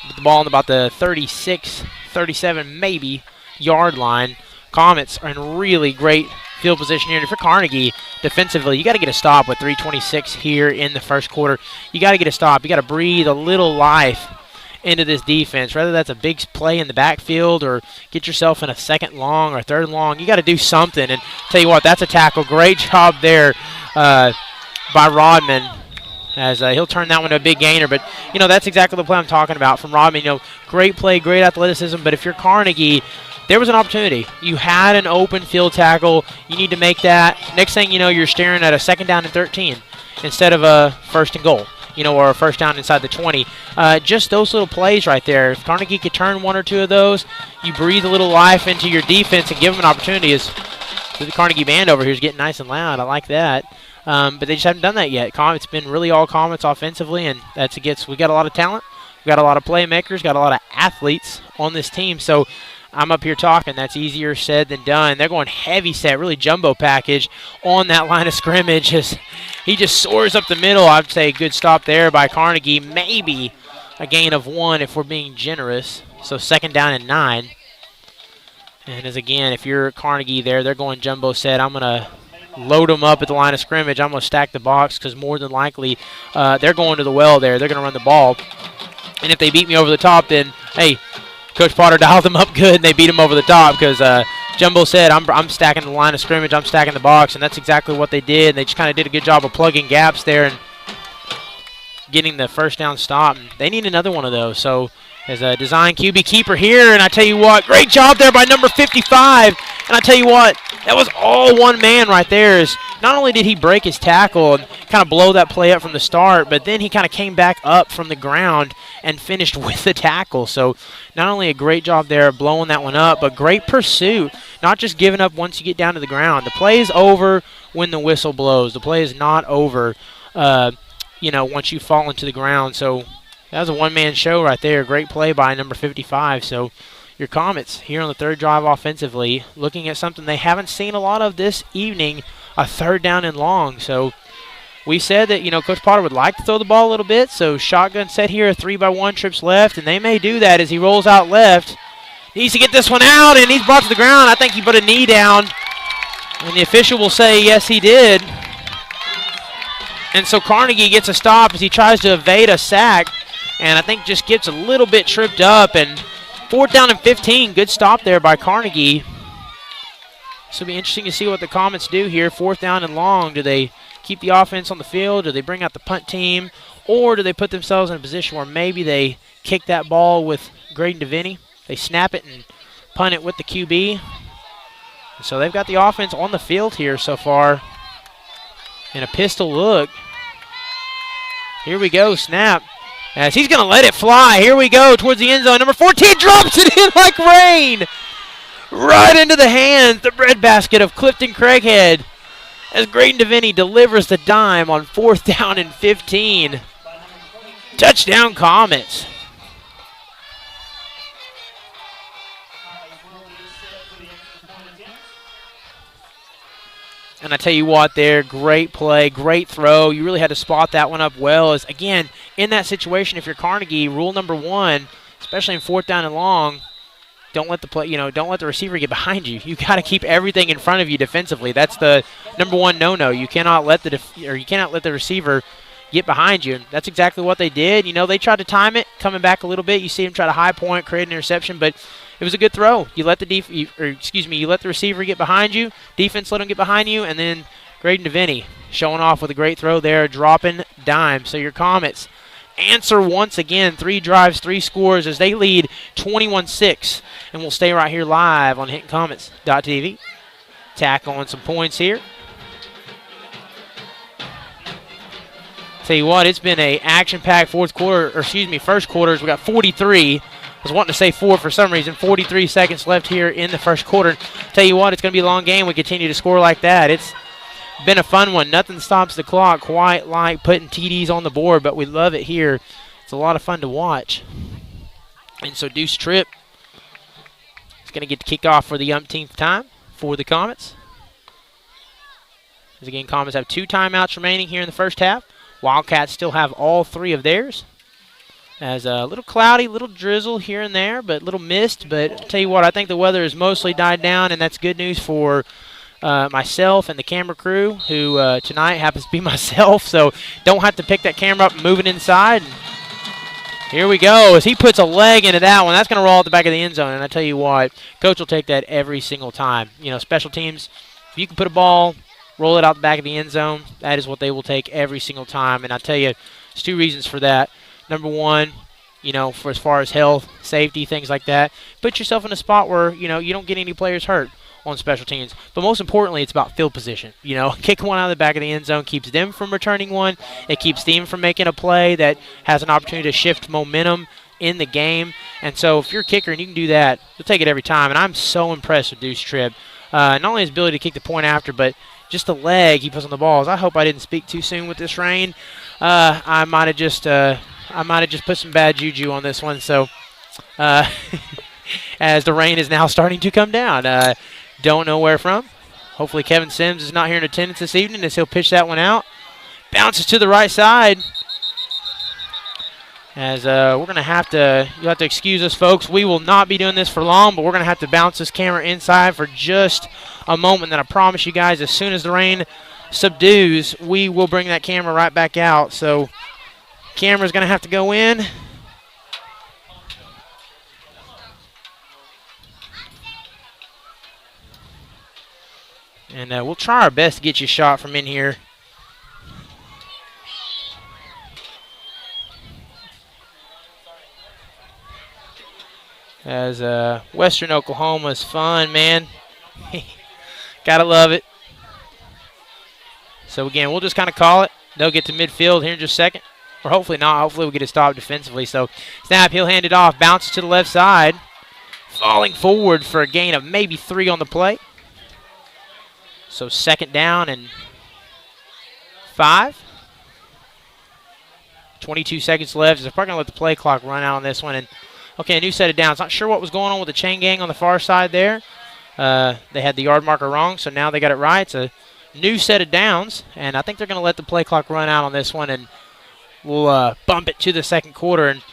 with the ball on about the 36, 37 maybe yard line. Comets are in really great field position here. And for Carnegie, defensively, you got to get a stop with 3:26 here in the first quarter. You got to get a stop. You got to breathe a little life into this defense, whether that's a big play in the backfield or get yourself in a second long or third long. You got to do something. And tell you what, that's a tackle. Great job there by Rodman, as he'll turn that one to a big gainer. But, that's exactly the play I'm talking about from Rodman. Great play, great athleticism. But if you're Carnegie, there was an opportunity. You had an open field tackle. You need to make that. Next thing you know, you're staring at a 2nd down and 13 instead of a 1st and goal, or a 1st down inside the 20. Just those little plays right there. If Carnegie could turn 1 or 2 of those, you breathe a little life into your defense and give them an opportunity. As the Carnegie band over here is getting nice and loud. I like that. But they just haven't done that yet. It's been really all Comets offensively, and we got a lot of talent. We got a lot of playmakers, got a lot of athletes on this team. So I'm up here talking. That's easier said than done. They're going heavy set, really jumbo package on that line of scrimmage. He just soars up the middle. I'd say a good stop there by Carnegie. Maybe a gain of 1 if we're being generous. So 2nd down and 9. And again, if you're Carnegie there, they're going jumbo set. I'm going to load them up at the line of scrimmage. I'm going to stack the box because more than likely they're going to the well there. They're going to run the ball. And if they beat me over the top, then, hey, Coach Potter dialed them up good, and they beat them over the top because Jumbo said, I'm stacking the line of scrimmage, I'm stacking the box, and that's exactly what they did. And they just kind of did a good job of plugging gaps there and getting the 1st down stop. And they need another one of those. So as a design QB keeper here, and I tell you what, great job there by number 55. And I tell you what, that was all one man right there. Is not only did he break his tackle and kind of blow that play up from the start, but then he kind of came back up from the ground and finished with the tackle. So not only a great job there blowing that one up, but great pursuit, not just giving up once you get down to the ground. The play is over when the whistle blows. The play is not over, once you fall into the ground. So that was a one-man show right there. Great play by number 55. So your Comets here on the 3rd drive offensively, looking at something they haven't seen a lot of this evening, a 3rd down and long. So we said that, Coach Potter would like to throw the ball a little bit, so shotgun set here, 3-by-1 trips left, and they may do that as he rolls out left. He needs to get this one out, and he's brought to the ground. I think he put a knee down, and the official will say, yes, he did. And so Carnegie gets a stop as he tries to evade a sack, and I think just gets a little bit tripped up, and 4th down and 15, good stop there by Carnegie. This will be interesting to see what the Comets do here. 4th down and long. Do they keep the offense on the field? Do they bring out the punt team? Or do they put themselves in a position where maybe they kick that ball with Graydon DeVinny? They snap it and punt it with the QB. So they've got the offense on the field here so far. And a pistol look. Here we go, snap. As he's going to let it fly. Here we go towards the end zone. Number 14 drops it in like rain. Right into the hands, the breadbasket of Clifton Craighead. As Graydon DeVinny delivers the dime on 4th down and 15. Touchdown Comets. And I tell you what there, great play, great throw. You really had to spot that one up well. As again, in that situation, if you're Carnegie, rule number 1, especially in 4th down and long, don't let the receiver get behind you. You got to keep everything in front of you defensively. That's the number 1 no-no. You cannot let the receiver get behind you. And that's exactly what they did. They tried to time it, coming back a little bit. You see them try to high point, create an interception, but it was a good throw. You let you let the receiver get behind you. Defense let him get behind you, and then Graydon DeVinny showing off with a great throw there, dropping dime. So your Comets answer once again, 3 drives, 3 scores as they lead 21-6. And we'll stay right here live on HintonComets.tv. Tackle on some points here. Tell you what, it's been a action-packed first quarters. We got 43 was wanting to say 4 for some reason. 43 seconds left here in the first quarter. Tell you what, it's going to be a long game. We continue to score like that. It's been a fun one. Nothing stops the clock quite like putting TDs on the board, but we love it here. It's a lot of fun to watch. And so Deuce Tripp is going to get the kickoff for the umpteenth time for the Comets. As again, Comets have 2 timeouts remaining here in the first half. Wildcats still have all 3 of theirs. As a little cloudy, little drizzle here and there, but little mist. But I'll tell you what, I think the weather has mostly died down, and that's good news for myself and the camera crew, who tonight happens to be myself. So don't have to pick that camera up and move it inside. And here we go. As he puts a leg into that one, that's going to roll at the back of the end zone. And I tell you what, Coach will take that every single time. You know, special teams, if you can put a ball, roll it out the back of the end zone, that is what they will take every single time. And I tell you, there's 2 reasons for that. Number one, you know, for as far as health, safety, things like that, put yourself in a spot where, you know, you don't get any players hurt on special teams. But most importantly, it's about field position. You know, kick one out of the back of the end zone keeps them from returning one. It keeps them from making a play that has an opportunity to shift momentum in the game. And so if you're a kicker and you can do that, you'll take it every time. And I'm so impressed with Deuce Tripp. Not only his ability to kick the point after, but just the leg he puts on the balls. I hope I didn't speak too soon with this rain. I might have just put some bad juju on this one. So as the rain is now starting to come down. Don't know where from. Hopefully Kevin Sims is not here in attendance this evening as he'll pitch that one out. Bounces to the right side. As we're going to have to, you'll have to excuse us, folks. We will not be doing this for long, but we're going to have to bounce this camera inside for just a moment. Then I promise you guys, as soon as the rain subdues, we will bring that camera right back out. So camera's going to have to go in. And we'll try our best to get you a shot from in here. As Western Oklahoma's fun, man. Gotta love it. So again, we'll just kind of call it. They'll get to midfield here in just a second. Or hopefully not. Hopefully we'll get it stopped defensively. So snap, he'll hand it off. Bounces to the left side. Falling forward for a gain of maybe 3 on the play. So 2nd down and 5. 22 seconds left. They're probably going to let the play clock run out on this one. And okay, a new set of downs. Not sure what was going on with the chain gang on the far side there. They had the yard marker wrong, so now they got it right. It's a new set of downs, and I think they're going to let the play clock run out on this one, and we'll bump it to the 2nd quarter. And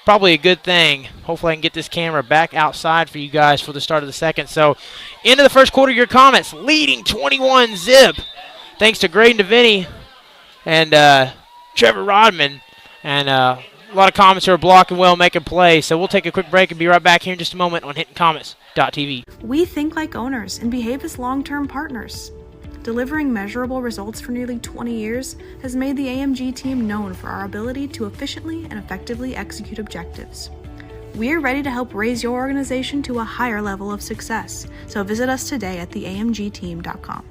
probably a good thing. Hopefully I can get this camera back outside for you guys for the start of the 2nd. So into the 1st quarter, your Comets leading 21-zip. Thanks to Graydon DeVinny and Trevor Rodman. And a lot of Comets who are blocking well, making plays. So we'll take a quick break and be right back here in just a moment on HintonComets.tv. We think like owners and behave as long-term partners. Delivering measurable results for nearly 20 years has made the AMG team known for our ability to efficiently and effectively execute objectives. We're ready to help raise your organization to a higher level of success, so visit us today at theamgteam.com.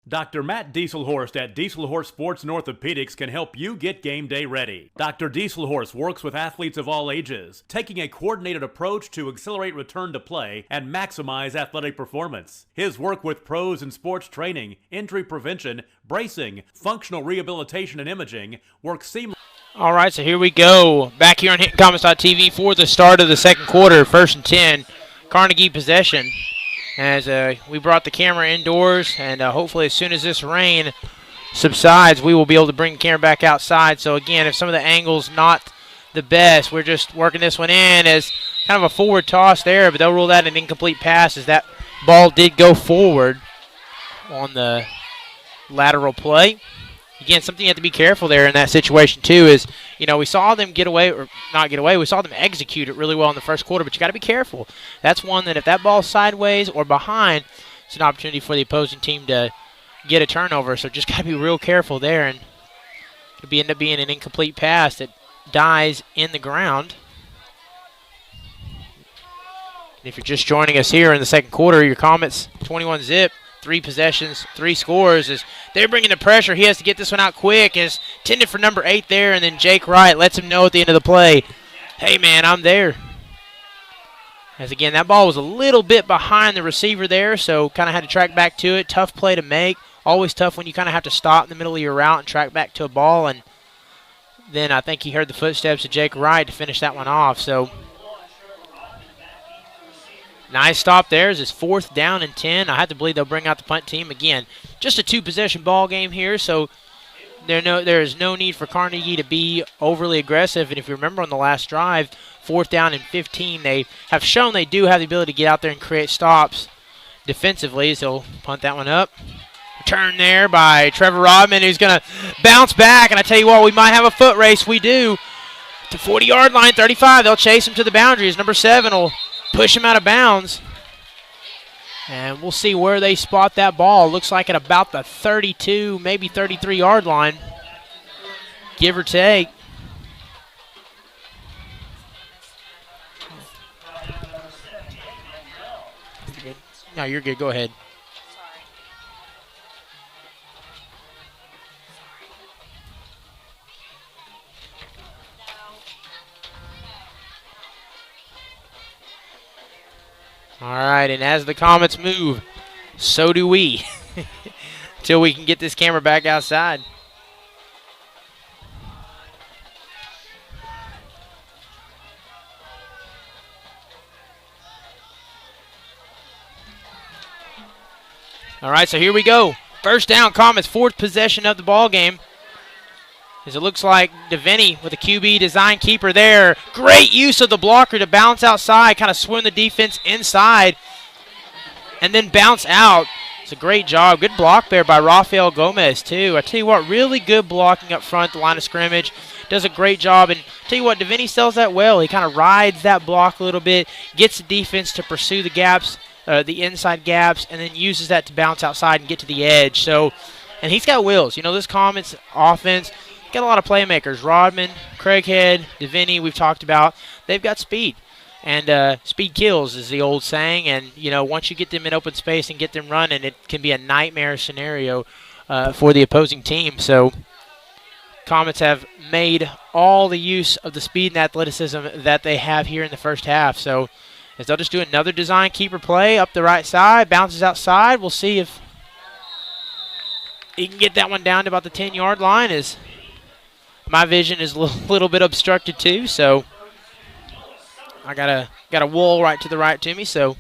Dr. Matt Dieselhorst at Dieselhorst Sports and Orthopedics can help you get game day ready. Dr. Dieselhorst works with athletes of all ages, taking a coordinated approach to accelerate return to play and maximize athletic performance. His work with pros in sports training, injury prevention, bracing, functional rehabilitation, and imaging works seamlessly. All right, so here we go. Back here on HintonComets.tv for the start of the 2nd quarter, 1st and 10. Carnegie possession. As we brought the camera indoors, and hopefully as soon as this rain subsides, we will be able to bring the camera back outside. So again, if some of the angle's not the best, we're just working this one in as kind of a forward toss there, but they'll rule that an incomplete pass as that ball did go forward on the lateral play. You again, something you have to be careful there in that situation too is, we saw them get away, or not get away, we saw them execute it really well in the first quarter, but you got to be careful. That's one that if that ball's sideways or behind, it's an opportunity for the opposing team to get a turnover, so just got to be real careful there, and it'll end up being an incomplete pass that dies in the ground. And if you're just joining us here in the second quarter, your Comets 21-zip. 3 possessions, 3 scores. As they're bringing the pressure, he has to get this one out quick. Is intended for number 8 there, and then Jake Wright lets him know at the end of the play, hey, man, I'm there. As, again, that ball was a little bit behind the receiver there, so kind of had to track back to it. Tough play to make. Always tough when you kind of have to stop in the middle of your route and track back to a ball. And then I think he heard the footsteps of Jake Wright to finish that one off. So nice stop there as it's 4th down and 10. I have to believe they'll bring out the punt team. Again, just a 2-possession ball game here, so there is no need for Carnegie to be overly aggressive. And if you remember on the last drive, 4th down and 15, they have shown they do have the ability to get out there and create stops defensively, so they'll punt that one up. Return there by Trevor Rodman, who's going to bounce back. And I tell you what, we might have a foot race. We do. To 40-yard line, 35. They'll chase him to the boundaries. Number 7 will push him out of bounds. And we'll see where they spot that ball. Looks like at about the 32, maybe 33-yard line, give or take. No, you're good. Go ahead. All right, and as the Comets move, so do we. Until we can get this camera back outside. All right, so here we go. First down, Comets, 4th possession of the ball game. As it looks like DeVinny with a QB design keeper there. Great use of the blocker to bounce outside, kind of swim the defense inside, and then bounce out. It's a great job. Good block there by Rafael Gomez, too. I tell you what, really good blocking up front, the line of scrimmage. Does a great job. And I tell you what, DeVinny sells that well. He kind of rides that block a little bit, gets the defense to pursue the gaps, the inside gaps, and then uses that to bounce outside and get to the edge. So, and he's got wheels. This Comets offense got a lot of playmakers. Rodman, Craighead, DeVinny, we've talked about. They've got speed. And speed kills is the old saying. And, once you get them in open space and get them running, it can be a nightmare scenario for the opposing team. So Comets have made all the use of the speed and athleticism that they have here in the first half. So as they'll just do another design keeper play up the right side, bounces outside. We'll see if he can get that one down to about the 10-yard line. As my vision is a little bit obstructed too, so I got a wall right to the right to me. So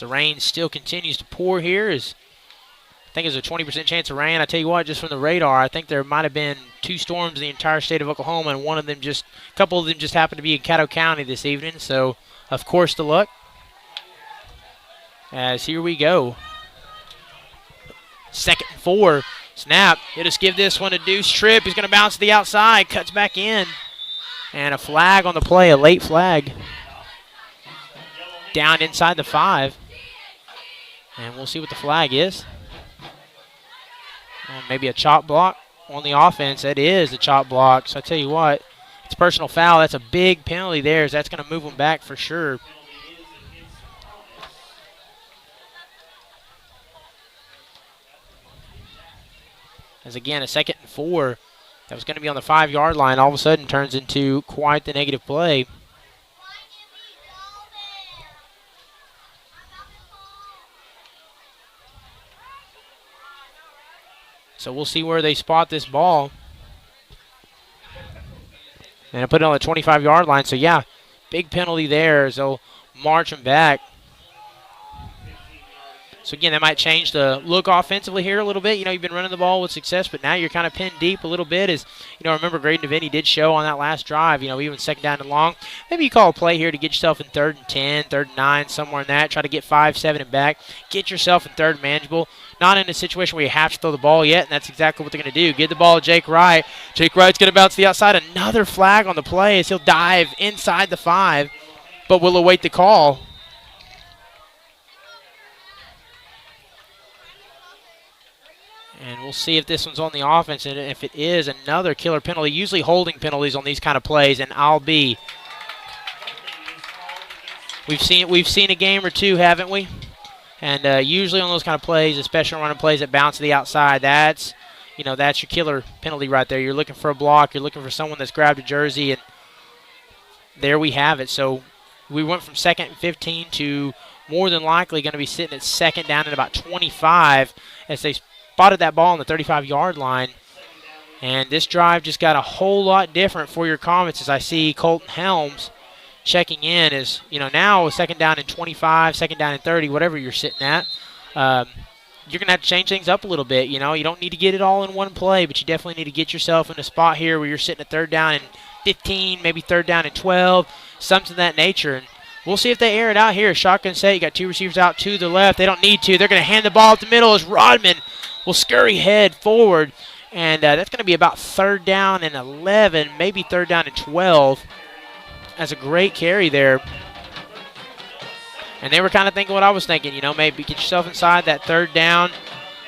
rain still continues to pour here. I think there's a 20% chance of rain. I tell you what, just from the radar, I think there might have been 2 storms in the entire state of Oklahoma, and a couple of them just happened to be in Caddo County this evening. So, of course, the luck. As here we go. 2nd and 4. Snap. He'll just give this one a deuce trip. He's going to bounce to the outside. Cuts back in. And a flag on the play, a late flag. Down inside the 5. And we'll see what the flag is. Maybe a chop block on the offense. That is a chop block. So I tell you what, it's a personal foul. That's a big penalty there. That's going to move them back for sure. As again, a 2nd and 4 that was going to be on the 5-yard line all of a sudden turns into quite the negative play. So we'll see where they spot this ball. And I put it on the 25-yard line. So, yeah, big penalty there as they'll march them back. So, again, that might change the look offensively here a little bit. You've been running the ball with success, but now you're kind of pinned deep a little bit. Remember Graydon DeVinny did show on that last drive, even second down and long. Maybe you call a play here to get yourself in 3rd and 10, 3rd and 9, somewhere in that. Try to get 5, 7 and back. Get yourself in 3rd and manageable. Not in a situation where you have to throw the ball yet, and that's exactly what they're going to do. Give the ball to Jake Wright. Jake Wright's going to bounce to the outside. Another flag on the play as he'll dive inside the 5, but we'll await the call. And we'll see if this one's on the offense, and if it is, another killer penalty. Usually holding penalties on these kind of plays, and we've seen a game or two, haven't we? And usually on those kind of plays, especially running plays that bounce to the outside, that's your killer penalty right there. You're looking for a block. You're looking for someone that's grabbed a jersey, and there we have it. So we went from 2nd and 15 to more than likely going to be sitting at 2nd down and about 25 as they spotted that ball on the 35-yard line. And this drive just got a whole lot different for your Comets as I see Colton Helms checking in as, now 2nd down and 25, 2nd down and 30, whatever you're sitting at. You're going to have to change things up a little bit. You don't need to get it all in one play, but you definitely need to get yourself in a spot here where you're sitting at 3rd down and 15, maybe 3rd down and 12, something of that nature. And we'll see if they air it out here. Shotgun set. You got 2 receivers out to the left. They don't need to. They're going to hand the ball up the middle as Rodman will scurry head forward. And that's going to be about 3rd down and 11, maybe 3rd down and 12. That's a great carry there. And they were kind of thinking what I was thinking, maybe get yourself inside that 3rd down.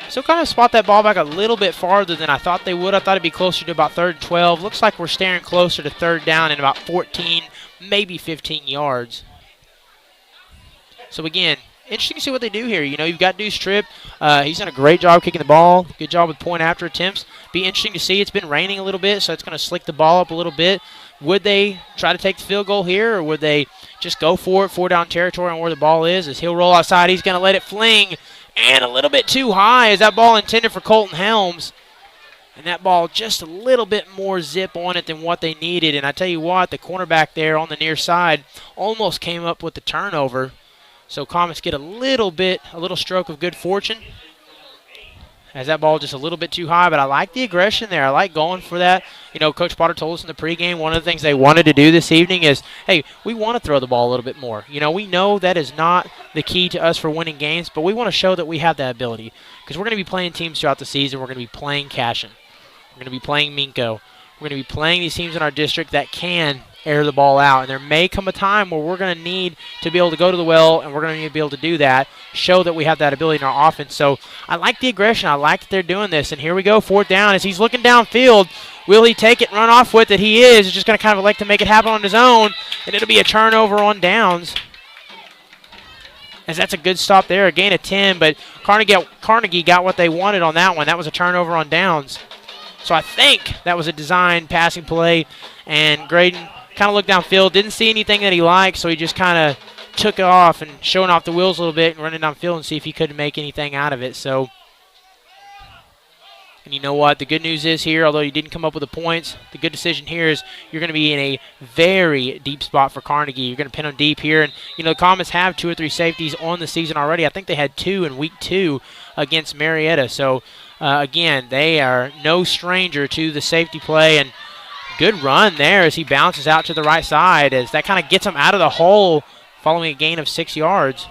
So kind of spot that ball back a little bit farther than I thought they would. I thought it'd be closer to about 3rd and 12. Looks like we're staring closer to 3rd down and about 14, maybe 15 yards. So again, interesting to see what they do here. You've got Deuce Tripp. He's done a great job kicking the ball. Good job with point after attempts. Be interesting to see. It's been raining a little bit, so it's going to slick the ball up a little bit. Would they try to take the field goal here, or would they just go for it, 4-down territory on where the ball is? As he'll roll outside, he's going to let it fling, and a little bit too high. Is that ball intended for Colton Helms? And that ball just a little bit more zip on it than what they needed. And I tell you what, the cornerback there on the near side almost came up with the turnover. So Comets get a little stroke of good fortune. As that ball just a little bit too high, but I like the aggression there. I like going for that. Coach Potter told us in the pregame one of the things they wanted to do this evening is, hey, we want to throw the ball a little bit more. We know that is not the key to us for winning games, but we want to show that we have that ability because we're going to be playing teams throughout the season. We're going to be playing Cashin. We're going to be playing Minko. We're going to be playing these teams in our district that can air the ball out. And there may come a time where we're going to need to be able to go to the well, and we're going to need to be able to do that, show that we have that ability in our offense. So I like the aggression. I like that they're doing this. And here we go, 4th down. As he's looking downfield, will he take it and run off with it? He is. He's just going to kind of elect to make it happen on his own, and it'll be a turnover on downs. As that's a good stop there, a gain of 10, but Carnegie got what they wanted on that one. That was a turnover on downs. So I think that was a designed passing play, and Graydon kind of looked downfield, didn't see anything that he liked, so he just kind of took it off and showing off the wheels a little bit and running downfield and see if he couldn't make anything out of it. So, and you know what? The good news is here, although he didn't come up with the points, the good decision here is you're going to be in a very deep spot for Carnegie. You're going to pin them deep here, and the Comets have 2 or 3 safeties on the season already. I think they had 2 in week 2 against Marietta. So, again, they are no stranger to the safety play, and good run there as he bounces out to the right side as that kind of gets him out of the hole following a gain of 6 yards.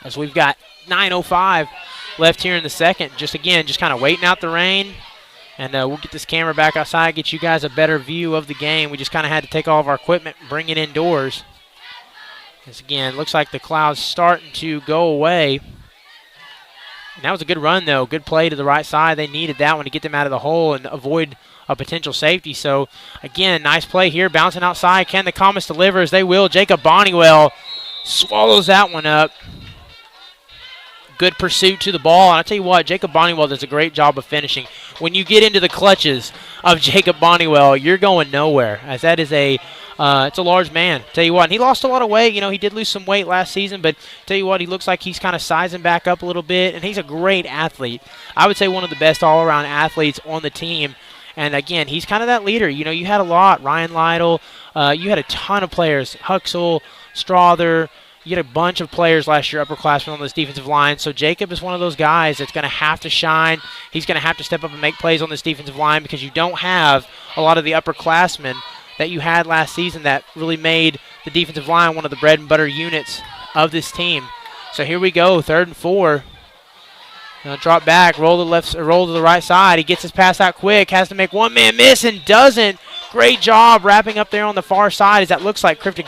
As we've got 9:05 left here in the second. Just kind of waiting out the rain. And we'll get this camera back outside, get you guys a better view of the game. We just kind of had to take all of our equipment and bring it indoors. As again, looks like the clouds starting to go away. And that was a good run, though. Good play to the right side. They needed that one to get them out of the hole and avoid a potential safety. So, again, nice play here. Bouncing outside. Can the Comets deliver? As they will. Jacob Bonnywell swallows that one up. Good pursuit to the ball. And I'll tell you what, Jacob Bonnywell does a great job of finishing. When you get into the clutches of Jacob Bonnywell, you're going nowhere, as that is it's a large man. Tell you what, and he lost a lot of weight. He did lose some weight last season, but tell you what, he looks like he's kind of sizing back up a little bit, and he's a great athlete. I would say one of the best all-around athletes on the team. And, again, he's kind of that leader. You had a lot. Ryan Lytle. You had a ton of players. Huxell, Strother. You had a bunch of players last year, upperclassmen on this defensive line, so Jacob is one of those guys that's going to have to shine. He's going to have to step up and make plays on this defensive line because you don't have a lot of the upperclassmen that you had last season that really made the defensive line one of the bread and butter units of this team. So here we go, 3rd and 4. Drop back, roll to the right side. He gets his pass out quick, has to make one man miss and doesn't. Great job wrapping up there on the far side as that looks like Clifton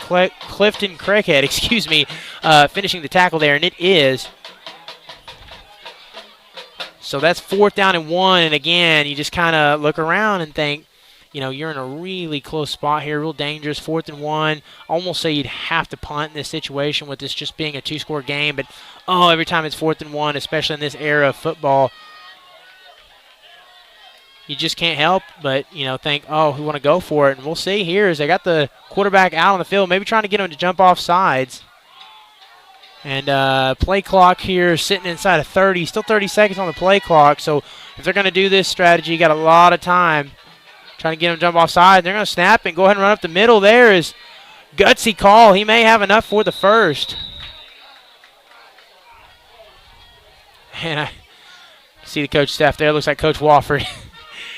Crickhead, finishing the tackle there, and it is. So that's 4th down and 1, and again, you just kind of look around and think, you're in a really close spot here, real dangerous, 4th and 1. Almost say you'd have to punt in this situation with this just being a 2-score game, but every time it's 4th and 1, especially in this era of football, you just can't help but, think, we want to go for it. And we'll see here as they got the quarterback out on the field, maybe trying to get him to jump off sides. And play clock here sitting inside of 30, still 30 seconds on the play clock. So if they're going to do this strategy, you got a lot of time trying to get him to jump off sides. They're going to snap and go ahead and run up the middle. There is gutsy call. He may have enough for the first. And I see the coach staff there. Looks like Coach Wofford.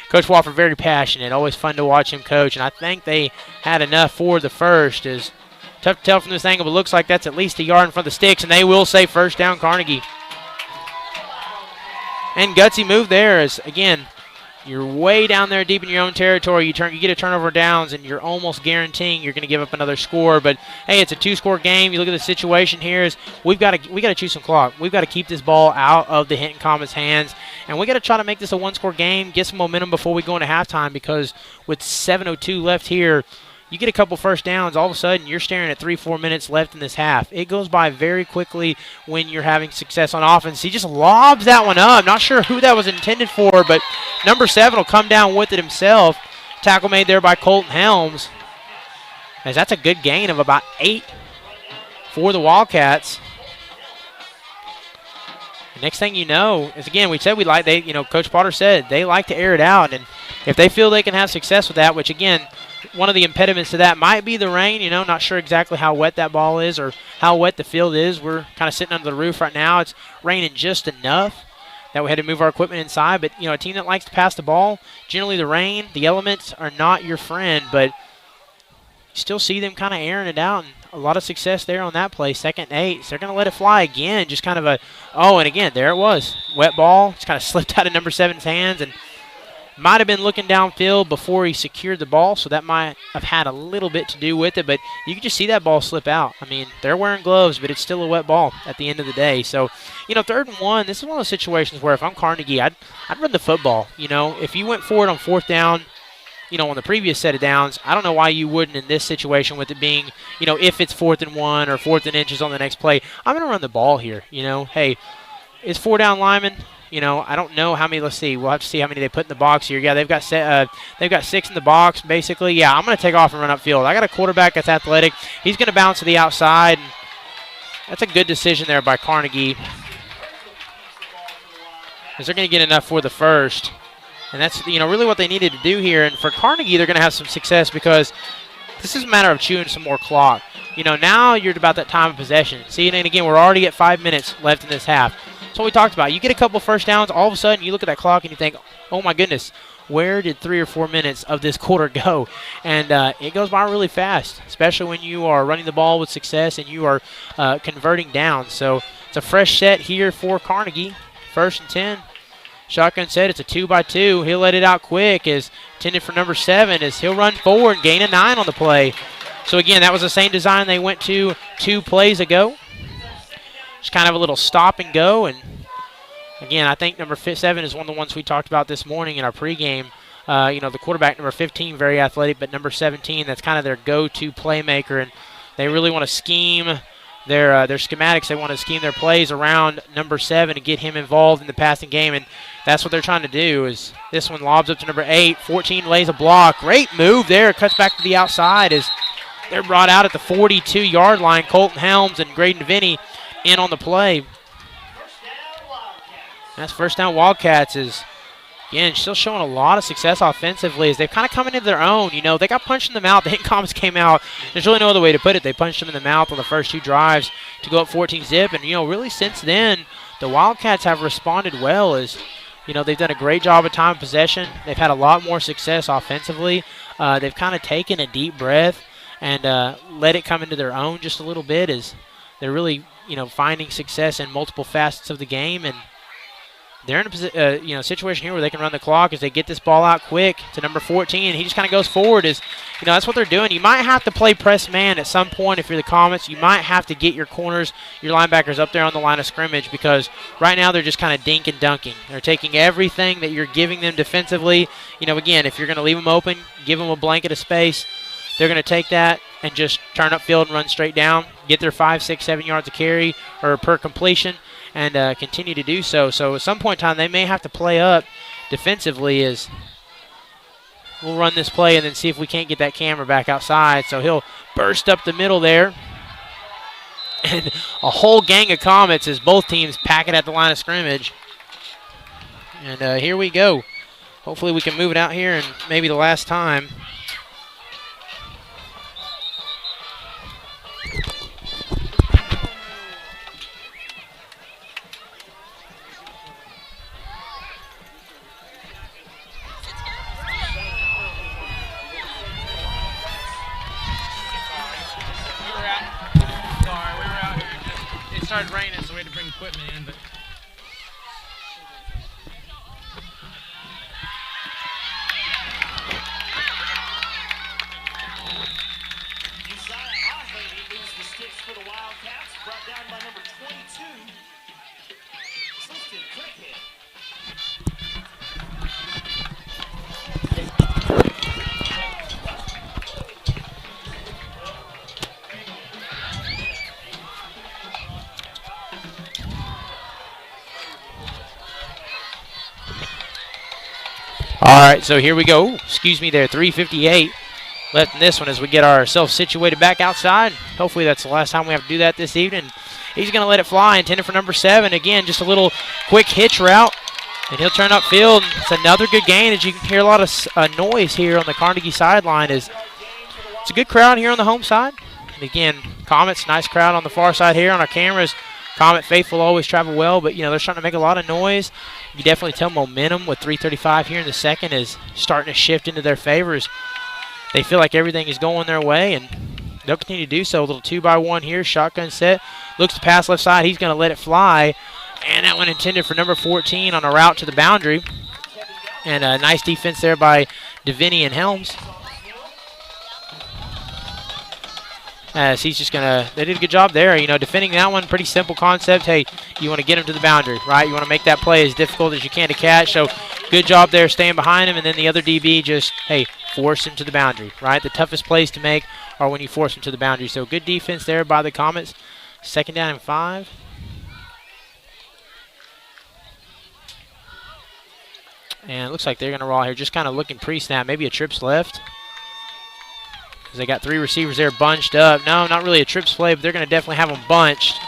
Coach Wofford very passionate. Always fun to watch him coach. And I think they had enough for the first. Is tough to tell from this angle, but looks like that's at least a yard in front of the sticks. And they will say first down Carnegie. And gutsy move there is, again, you're way down there deep in your own territory. You get a turnover downs, and you're almost guaranteeing you're going to give up another score. But, hey, it's a 2-score game. You look at the situation here is we got to choose some clock. We've got to keep this ball out of the Hinton Comets' hands, and we got to try to make this a 1-score game, get some momentum before we go into halftime because with 7:02 left here, you get a couple first downs, all of a sudden you're staring at 3-4 minutes left in this half. It goes by very quickly when you're having success on offense. He just lobs that one up. Not sure who that was intended for, but number 7 will come down with it himself. Tackle made there by Colton Helms. As that's a good gain of about 8 for the Wildcats. The next thing you know is, again, we said Coach Potter said they like to air it out, and if they feel they can have success with that, which, again, one of the impediments to that might be the rain. Not sure exactly how wet that ball is or how wet the field is. We're kind of sitting under the roof right now. It's raining just enough that we had to move our equipment inside. But, a team that likes to pass the ball, generally the rain, the elements are not your friend. But you still see them kind of airing it out. And a lot of success there on that play, 2nd and 8. So they're going to let it fly again. Just kind of and again, there it was. Wet ball. Just kind of slipped out of number 7's hands and might have been looking downfield before he secured the ball, so that might have had a little bit to do with it, but you can just see that ball slip out. I mean, they're wearing gloves, but it's still a wet ball at the end of the day. So, 3rd and 1, this is one of those situations where if I'm Carnegie, I'd run the football. If you went forward on 4th down, on the previous set of downs, I don't know why you wouldn't in this situation with it being, if it's 4th and 1 or 4th and inches on the next play. I'm going to run the ball here, Hey, it's 4 down linemen. I don't know how many. Let's see. We'll have to see how many they put in the box here. Yeah, they've got 6 in the box, basically. Yeah, I'm going to take off and run upfield. I got a quarterback that's athletic. He's going to bounce to the outside. That's a good decision there by Carnegie, because they're going to get enough for the first. And that's, really what they needed to do here. And for Carnegie, they're going to have some success because this is a matter of chewing some more clock. Now you're about that time of possession. See, and again, we're already at 5 minutes left in this half. That's what we talked about. You get a couple first downs, all of a sudden you look at that clock and you think, oh my goodness, where did 3 or 4 minutes of this quarter go? And it goes by really fast, especially when you are running the ball with success and you are converting down. So it's a fresh set here for Carnegie. 1st and 10. Shotgun set, it's a 2-by-2. He'll let it out quick as intended for number 7 as he'll run forward and gain a 9 on the play. So again, that was the same design they went to 2 plays ago. Just kind of a little stop and go. And again, I think number 7 is one of the ones we talked about this morning in our pregame. The quarterback, number 15, very athletic, but number 17, that's kind of their go-to playmaker. And they really want to scheme their schematics. They want to scheme their plays around number 7 to get him involved in the passing game. And that's what they're trying to do. Is this one lobs up to number 8. 14 lays a block. Great move there. Cuts back to the outside as they're brought out at the 42-yard line. Colton Helms and Graydon Vinny in on the play. That's first down Wildcats as again, still showing a lot of success offensively as they've kind of come into their own. You know, they got punched in the mouth. The Hinton Comets came out. There's really no other way to put it. They punched them in the mouth on the first 2 drives to go up 14-zip. And, you know, really since then, the Wildcats have responded well as, you know, they've done a great job of time of possession. They've had a lot more success offensively. They've kind of taken a deep breath and let it come into their own just a little bit as they're really, you know, finding success in multiple facets of the game. And they're in a situation here where they can run the clock as they get this ball out quick to number 14. And he just kind of goes forward. As you know, that's what they're doing. You might have to play press man at some point if you're the Comets. You might have to get your corners, your linebackers up there on the line of scrimmage because right now they're just kind of dink and dunking. They're taking everything that you're giving them defensively. You know, again, if you're going to leave them open, give them a blanket of space, they're going to take that and just turn upfield and run straight down, get their 5, 6, 7 yards of carry or per completion, and continue to do so. So at some point in time, they may have to play up defensively as we'll run this play and then see if we can't get that camera back outside. So he'll burst up the middle there. And a whole gang of Comets as both teams pack it at the line of scrimmage. And here we go. Hopefully we can move it out here and maybe the last time. It started raining, so we had to bring equipment in, but for the Wildcats, brought down by number 22, Tristan Crickhead. All right, so here we go. Excuse me there, 3:58 left in this one as we get ourselves situated back outside. Hopefully that's the last time we have to do that this evening. He's going to let it fly, intended for number 7. Again, just a little quick hitch route, and he'll turn upfield. It's another good gain as you can hear a lot of noise here on the Carnegie sideline. It's a good crowd here on the home side. And again, Comets, nice crowd on the far side here on our cameras. Comet faithful always travel well, but, you know, they're starting to make a lot of noise. You can definitely tell momentum with 3:35 here in the second is starting to shift into their favors. They feel like everything is going their way, and they'll continue to do so. A little 2-by-1 here, shotgun set. Looks to pass left side. He's going to let it fly. And that one intended for number 14 on a route to the boundary. And a nice defense there by Deviney and Helms. As he's just going to, they did a good job there, you know, defending that one. Pretty simple concept. Hey, you want to get him to the boundary, right? You want to make that play as difficult as you can to catch. So good job there staying behind him. And then the other DB just, hey, force him to the boundary, right? The toughest plays to make are when you force him to the boundary. So good defense there by the Comets. 2nd down and 5. And it looks like they're going to roll here, just kind of looking pre-snap. Maybe a trips left. Because they got 3 receivers there bunched up. No, not really a trips play, but they're going to definitely have them bunched.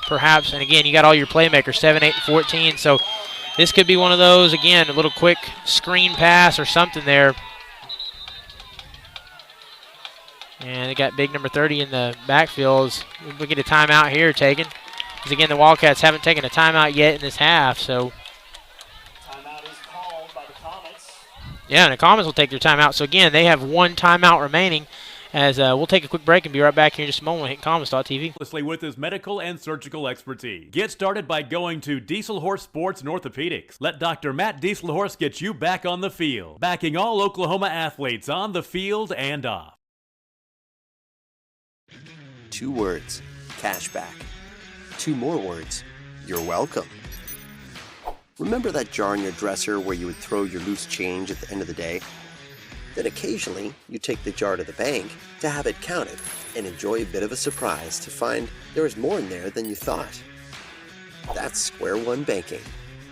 Perhaps, and again, you got all your playmakers, 7, 8, and 14. So this could be one of those, again, a little quick screen pass or something there. And they got big number 30 in the backfield. We get a timeout here taken. Because, again, the Wildcats haven't taken a timeout yet in this half, so. Yeah, and the Comets will take their timeout. So, again, they have 1 timeout remaining as we'll take a quick break and be right back here in just a moment on HintonComets.tv. With his medical and surgical expertise. Get started by going to Diesel Horse Sports and Orthopedics. Let Dr. Matt Diesel Horse get you back on the field. Backing all Oklahoma athletes on the field and off. 2 words, cashback. 2 more words, you're welcome. Remember that jar in your dresser where you would throw your loose change at the end of the day? Then occasionally, you take the jar to the bank to have it counted and enjoy a bit of a surprise to find there is more in there than you thought. That's Square One Banking,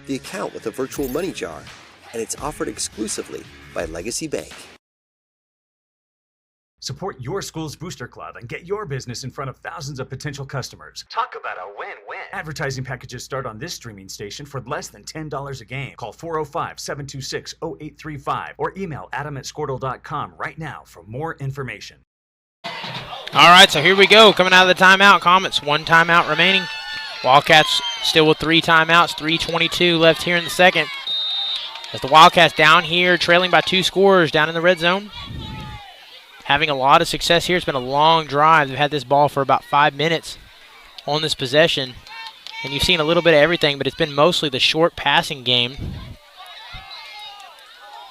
the account with a virtual money jar, and it's offered exclusively by Legacy Bank. Support your school's booster club and get your business in front of thousands of potential customers. Talk about a win-win. Advertising packages start on this streaming station for less than $10 a game. Call 405-726-0835 or email adam@squirtle.com right now for more information. All right, so here we go. Coming out of the timeout, Comets, 1 timeout remaining. Wildcats still with 3 timeouts, 3:22 left here in the second. As the Wildcats down here, trailing by 2 scores down in the red zone. Having a lot of success here. It's been a long drive. They've had this ball for about 5 minutes on this possession. And you've seen a little bit of everything, but it's been mostly the short passing game.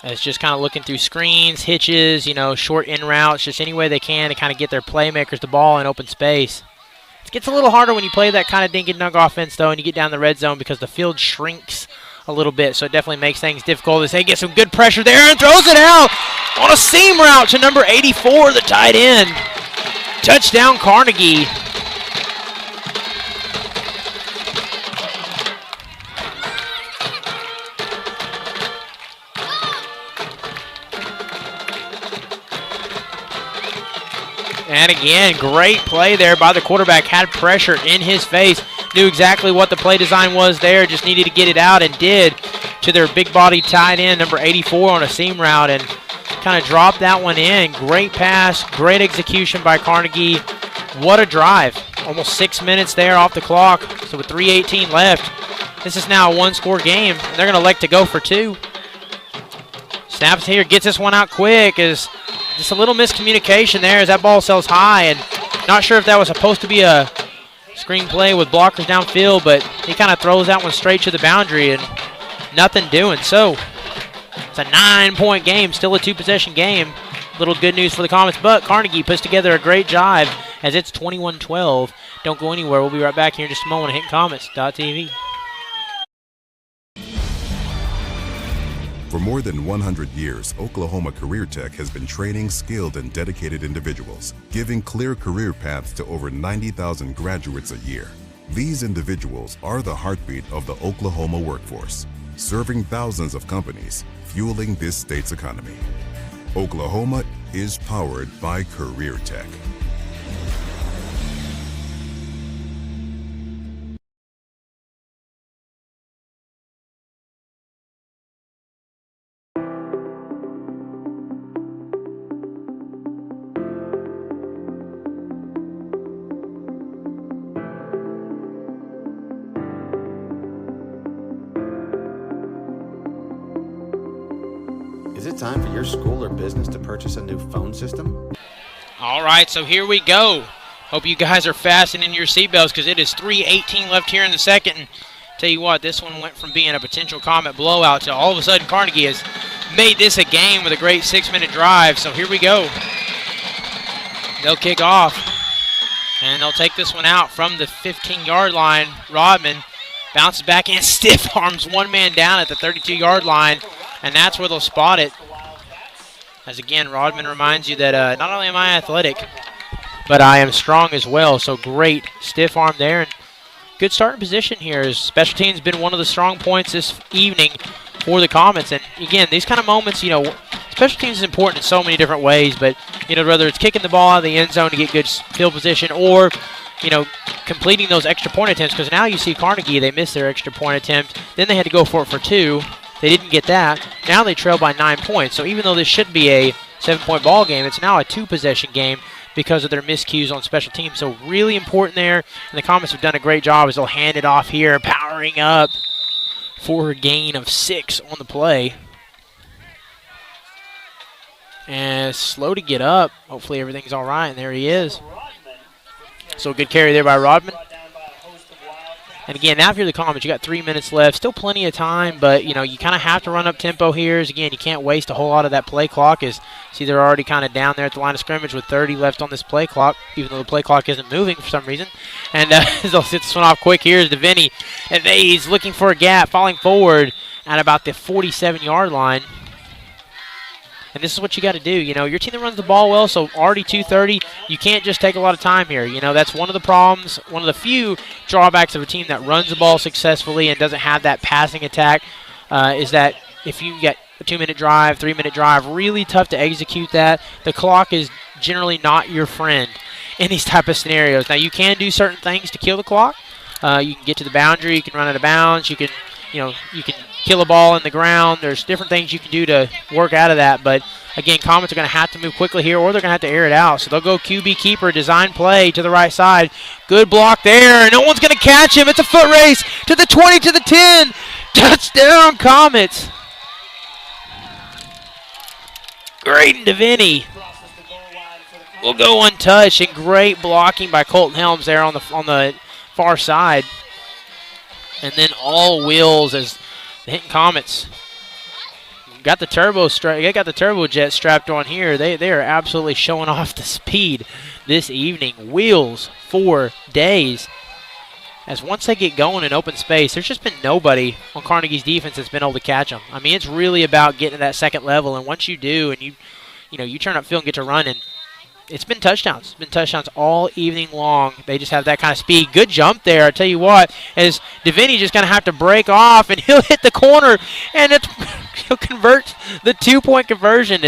It's just kind of looking through screens, hitches, short in routes, just any way they can to kind of get their playmakers the ball in open space. It gets a little harder when you play that kind of dink and dunk offense, though, and you get down the red zone because the field shrinks a little bit, so it definitely makes things difficult as they get some good pressure there and throws it out on a seam route to number 84, the tight end. Touchdown, Carnegie. And again, great play there by the quarterback. Had pressure in his face. Knew exactly what the play design was there. Just needed to get it out and did to their big body tight end, number 84 on a seam route. And kind of dropped that one in. Great pass. Great execution by Carnegie. What a drive. Almost 6 minutes there off the clock. So with 3:18 left, this is now a 1-score game. And they're going to elect to go for 2. Snaps here. Gets this one out quick. Is just a little miscommunication there as that ball sails high, and not sure if that was supposed to be a screen play with blockers downfield, but he kind of throws that one straight to the boundary and nothing doing. So it's a 9-point game, still a 2-possession game. Little good news for the Comets, but Carnegie puts together a great drive as it's 21-12. Don't go anywhere. We'll be right back here in just a moment on HintonComets.tv. For more than 100 years, Oklahoma Career Tech has been training skilled and dedicated individuals, giving clear career paths to over 90,000 graduates a year. These individuals are the heartbeat of the Oklahoma workforce, serving thousands of companies, fueling this state's economy. Oklahoma is powered by Career Tech. Is it time for your school or business to purchase a new phone system? All right, so here we go. Hope you guys are fastening your seatbelts because it is 3:18 left here in the second. And tell you what, this one went from being a potential Comet blowout to all of a sudden Carnegie has made this a game with a great 6-minute drive. So here we go. They'll kick off, and they'll take this one out from the 15-yard line. Rodman bounces back in, stiff arms one man down at the 32-yard line, and that's where they'll spot it. As again, Rodman reminds you that not only am I athletic, but I am strong as well. So great stiff arm there, and good starting position here. As special teams has been one of the strong points this evening for the Comets. And again, these kind of moments, special teams is important in so many different ways, but whether it's kicking the ball out of the end zone to get good field position, or completing those extra point attempts, because now you see Carnegie, they missed their extra point attempt, then they had to go for it for 2. They didn't get that. Now they trail by 9 points. So even though this should be a 7-point ball game, it's now a 2-possession game because of their miscues on special teams. So really important there. And the Comets have done a great job as they'll hand it off here, powering up for a gain of 6 on the play. And slow to get up. Hopefully everything's all right. And there he is. So good carry there by Rodman. And again, now if you're the Comets, you got 3 minutes left. Still plenty of time, but, you kind of have to run up tempo here. As again, you can't waste a whole lot of that play clock. See, they're already kind of down there at the line of scrimmage with 30 left on this play clock, even though the play clock isn't moving for some reason. And they'll sit this one off quick. Here's DeVinny. And he's looking for a gap, falling forward at about the 47-yard line. And this is what you got to do. Your team that runs the ball well, so already 2:30, you can't just take a lot of time here. That's one of the problems, one of the few drawbacks of a team that runs the ball successfully and doesn't have that passing attack, is that if you get a 2-minute drive, 3-minute drive. Really tough to execute that. The clock is generally not your friend in these type of scenarios. Now, you can do certain things to kill the clock. You can get to the boundary. You can run out of bounds. You can kill a ball in the ground. There's different things you can do to work out of that. But, again, Comets are going to have to move quickly here, or they're going to have to air it out. So they'll go QB keeper, design play to the right side. Good block there, and no one's going to catch him. It's a foot race to the 20, to the 10. Touchdown, Comets. Graydon DeVinny will go untouched, and great blocking by Colton Helms there on the far side. And then all wheels as the Hinton Comets got the turbojet strapped on here. They are absolutely showing off the speed this evening. Wheels for days. As once they get going in open space, there's just been nobody on Carnegie's defense that's been able to catch them. I mean, it's really about getting to that second level, and once you do, and you turn upfield and get to running, it's been touchdowns. It's been touchdowns all evening long. They just have that kind of speed. Good jump there. I tell you what, as DeVinny just going to have to break off, and he'll hit the corner, and he'll convert the 2-point conversion.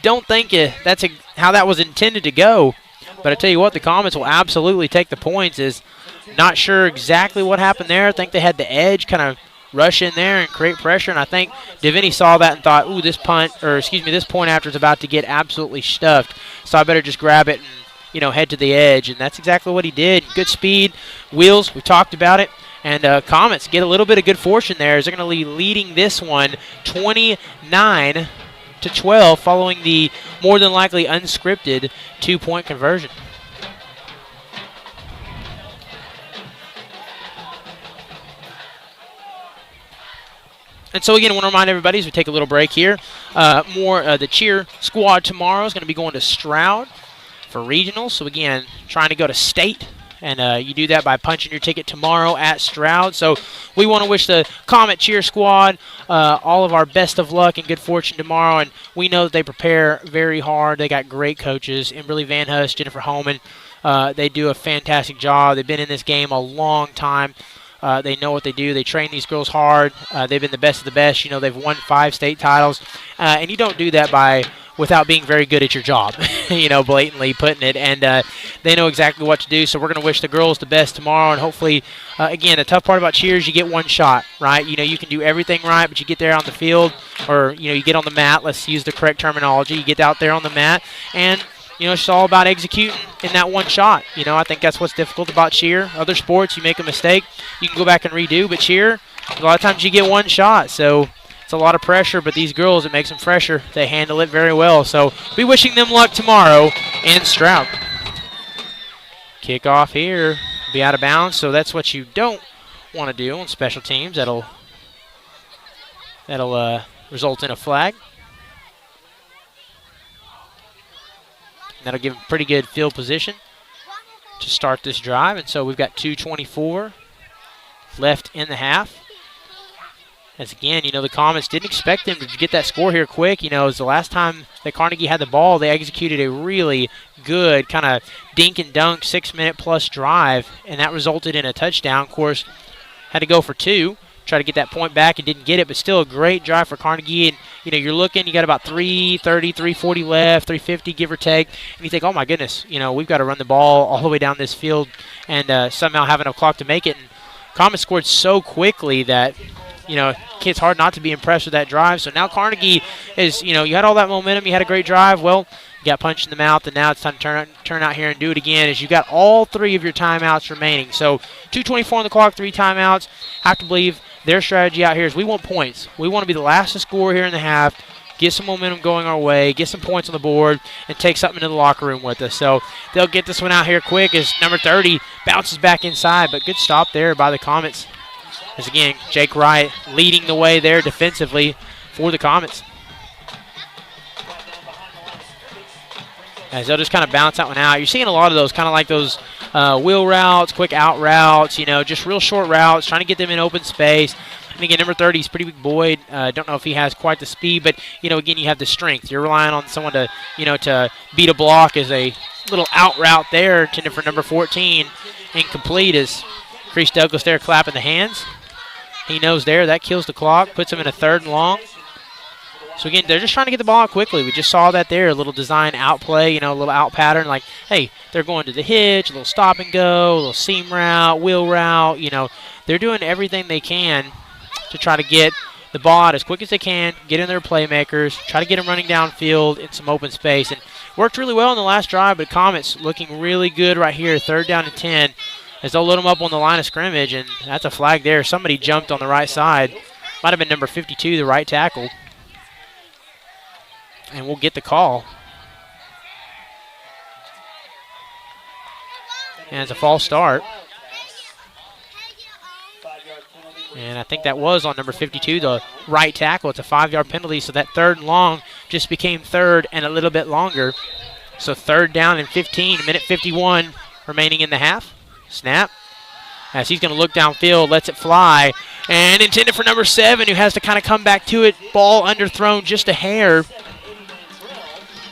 Don't think that's how that was intended to go. But I tell you what, the Comets will absolutely take the points. Not sure exactly what happened there. I think they had the edge kind of rush in there and create pressure, and I think DeVinny saw that and thought, ooh, this point after is about to get absolutely stuffed, so I better just grab it and head to the edge, and that's exactly what he did. Good speed, wheels, we talked about it, and Comets get a little bit of good fortune there as they're going to be leading this one 29-12 following the more than likely unscripted 2-point conversion. And so, again, I want to remind everybody as we take a little break here, the cheer squad tomorrow is going to be going to Stroud for regionals. So, again, trying to go to state, and you do that by punching your ticket tomorrow at Stroud. So we want to wish the Comet cheer squad all of our best of luck and good fortune tomorrow. And we know that they prepare very hard. They got great coaches, Emberly Van Hust, Jennifer Holman. They do a fantastic job. They've been in this game a long time. They know what they do. They train these girls hard. They've been the best of the best. They've won 5 state titles. And you don't do that without being very good at your job, blatantly putting it. And they know exactly what to do. So we're going to wish the girls the best tomorrow. And hopefully, again, the tough part about cheers, you get one shot, right? You can do everything right, but you get there on the field or, you get on the mat. Let's use the correct terminology. You get out there on the mat and it's all about executing in that one shot. I think that's what's difficult about cheer. Other sports, you make a mistake, you can go back and redo, but cheer, a lot of times you get one shot. So it's a lot of pressure, but these girls, it makes them fresher. They handle it very well. So be wishing them luck tomorrow in Stroud. Kickoff here, be out of bounds, so that's what you don't want to do on special teams. That'll result in a flag. That'll give them pretty good field position to start this drive. And so we've got 2:24 left in the half. As again, the Comets didn't expect them to get that score here quick. It was the last time that Carnegie had the ball, they executed a really good kind of dink and dunk 6-minute plus drive, and that resulted in a touchdown. Of course, had to go for 2. Try to get that point back and didn't get it, but still a great drive for Carnegie. And, you're looking, you got about 3:30, 3:40 left, 3:50 give or take. And you think, oh, my goodness, we've got to run the ball all the way down this field and somehow have enough clock to make it. And Comets scored so quickly that, it's hard not to be impressed with that drive. So now Carnegie is, you had all that momentum. You had a great drive. Well, you got punched in the mouth, and now it's time to turn out here and do it again as you got all 3 of your timeouts remaining. So 2:24 on the clock, 3 timeouts. Have to believe their strategy out here is we want points. We want to be the last to score here in the half, get some momentum going our way, get some points on the board, and take something to the locker room with us. So they'll get this one out here quick as number 30 bounces back inside, but good stop there by the Comets. As again, Jake Wright leading the way there defensively for the Comets. As they'll just kind of bounce that one out. You're seeing a lot of those, kind of like those wheel routes, quick out routes, just real short routes, trying to get them in open space. And again, number 30 is a pretty big boy. Don't know if he has quite the speed, but, again, you have the strength. You're relying on someone to, to beat a block as a little out route there for number 14. Incomplete as Chris Douglas there clapping the hands. He knows there that kills the clock, puts him in a 3rd and long. So, again, they're just trying to get the ball out quickly. We just saw that there, a little design out play, a little out pattern. Like, hey, they're going to the hitch, a little stop and go, a little seam route, wheel route. They're doing everything they can to try to get the ball out as quick as they can, get in their playmakers, try to get them running downfield in some open space. And worked really well in the last drive, but Comets looking really good right here, 3rd down and 10, as they'll load them up on the line of scrimmage, and that's a flag there. Somebody jumped on the right side. Might have been number 52, the right tackle. And we'll get the call. And it's a false start. And I think that was on number 52, the right tackle. It's a 5-yard penalty, so that 3rd and long just became 3rd and a little bit longer. So 3rd down and 15, minute 51 remaining in the half. Snap. As he's going to look downfield, lets it fly. And intended for number 7, who has to kind of come back to it. Ball underthrown just a hair.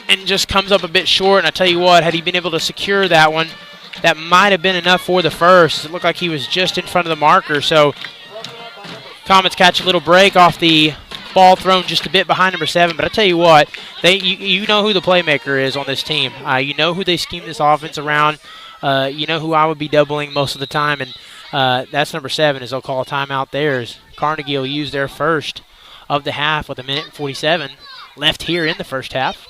And just comes up a bit short. And I tell you what, had he been able to secure that one, that might have been enough for the first. It looked like he was just in front of the marker. So Comets catch a little break off the ball thrown just a bit behind number 7. But I tell you what, you know who the playmaker is on this team. You know who they scheme this offense around. You know who I would be doubling most of the time. And that's number 7, as they'll call a timeout there. As Carnegie will use their first of the half with a minute and 47 left here in the first half.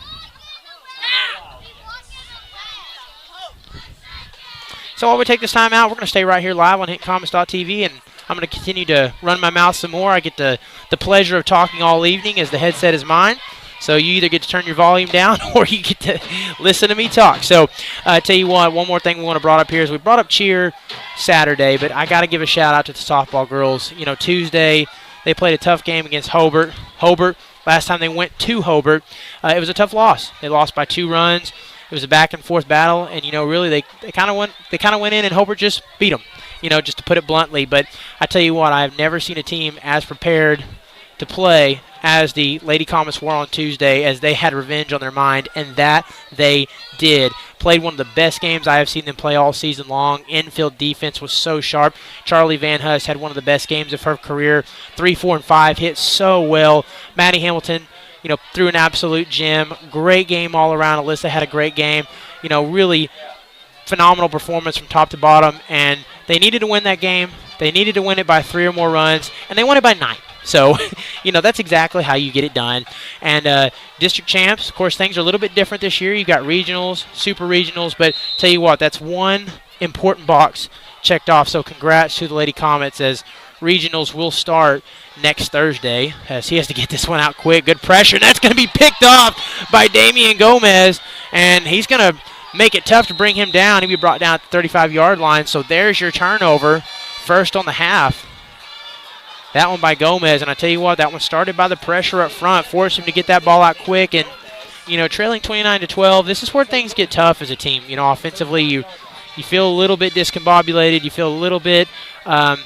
So while we take this time out, we're going to stay right here live on HintonComets.tv, and I'm going to continue to run my mouth some more. I get the pleasure of talking all evening as the headset is mine. So you either get to turn your volume down or you get to listen to me talk. So I tell you what, one more thing we want to brought up here is we brought up cheer Saturday, but I got to give a shout out to the softball girls. Tuesday they played a tough game against Hobart. Last time they went to Hobart, it was a tough loss. They lost by 2 runs. It was a back-and-forth battle, and, really they kind of went in and Hobart just beat them, just to put it bluntly. But I tell you what, I've never seen a team as prepared to play as the Lady Comets were on Tuesday, as they had revenge on their mind, and that they did. Played one of the best games I have seen them play all season long. Infield defense was so sharp. Charlie Van Hust had one of the best games of her career. 3, 4, and 5 hit so well. Maddie Hamilton, threw an absolute gem. Great game all around. Alyssa had a great game. Really phenomenal performance from top to bottom, and they needed to win that game. They needed to win it by 3 or more runs, and they won it by 9. So, that's exactly how you get it done. And district champs, of course, things are a little bit different this year. You've got regionals, super regionals, but tell you what, that's one important box checked off. So congrats to the Lady Comets, as regionals will start next Thursday, as he has to get this one out quick. Good pressure, and that's going to be picked off by Damian Gomez, and he's going to make it tough to bring him down. He'll be brought down at the 35-yard line. So there's your turnover, first on the half. That one by Gomez, and I tell you what, that one started by the pressure up front, forced him to get that ball out quick, and, trailing 29-12, this is where things get tough as a team. Offensively, you feel a little bit discombobulated, you feel a little bit, don't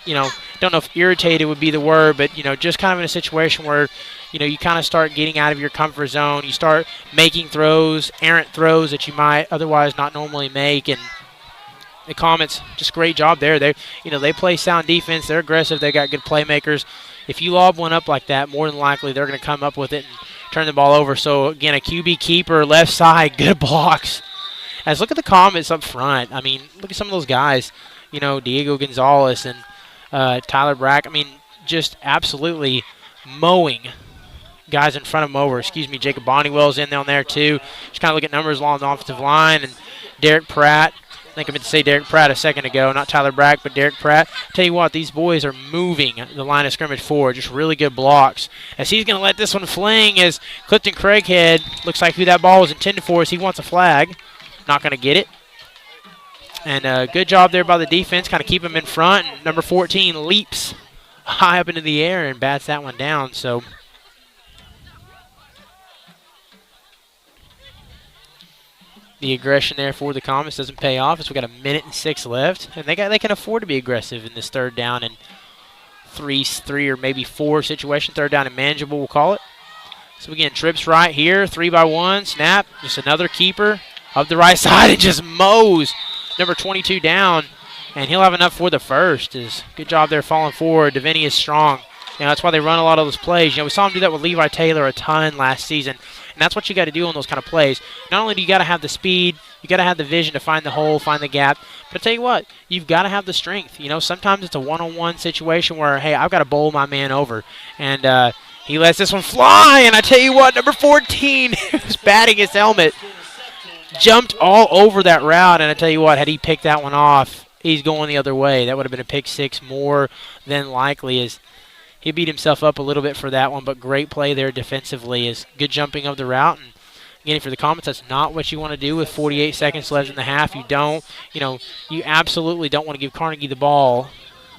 know if irritated would be the word, but, just kind of in a situation where, you kind of start getting out of your comfort zone, you start making throws, errant throws that you might otherwise not normally make, and the Comets, just great job there. They play sound defense. They're aggressive. They got good playmakers. If you lob one up like that, more than likely they're going to come up with it and turn the ball over. So, again, a QB keeper, left side, good blocks. As look at the Comets up front. I mean, look at some of those guys. Diego Gonzalez and Tyler Brack. I mean, just absolutely mowing guys in front of them over. Jacob Bonnewell's in down there too. Just kind of look at numbers along the offensive line. And Derek Pratt. I think I meant to say Derek Pratt a second ago, not Tyler Brack, but Derek Pratt. Tell you what, these boys are moving the line of scrimmage forward, just really good blocks. As he's going to let this one fling, as Clifton Craighead, looks like who that ball was intended for, as he wants a flag. Not going to get it. And good job there by the defense, kind of keep him in front. And number 14 leaps high up into the air and bats that one down. So the aggression there for the Comets doesn't pay off, as we got a minute and 6 left, and they can afford to be aggressive in this 3rd down and 3 or maybe 4 situation. 3rd down and manageable, we'll call it. So again, trips right here, 3-by-1 snap, just another keeper of the right side, and just mows number 22 down, and he'll have enough for the first. Good job there falling forward. Davini is strong. that's why they run a lot of those plays. We saw him do that with Levi Taylor a ton last season, and that's what you got to do on those kind of plays. Not only do you got to have the speed, you got to have the vision to find the hole, find the gap, but I tell you what, you've got to have the strength. Sometimes it's a one-on-one situation where, hey, I've got to bowl my man over, and he lets this one fly, and I tell you what, number 14 was batting his helmet, jumped all over that route, and I tell you what, had he picked that one off, he's going the other way. That would have been a pick six more than likely, as he beat himself up a little bit for that one, but great play there defensively, is good jumping of the route. And again, for the Comets, that's not what you want to do with 48 seconds left in the half. You don't, you absolutely don't want to give Carnegie the ball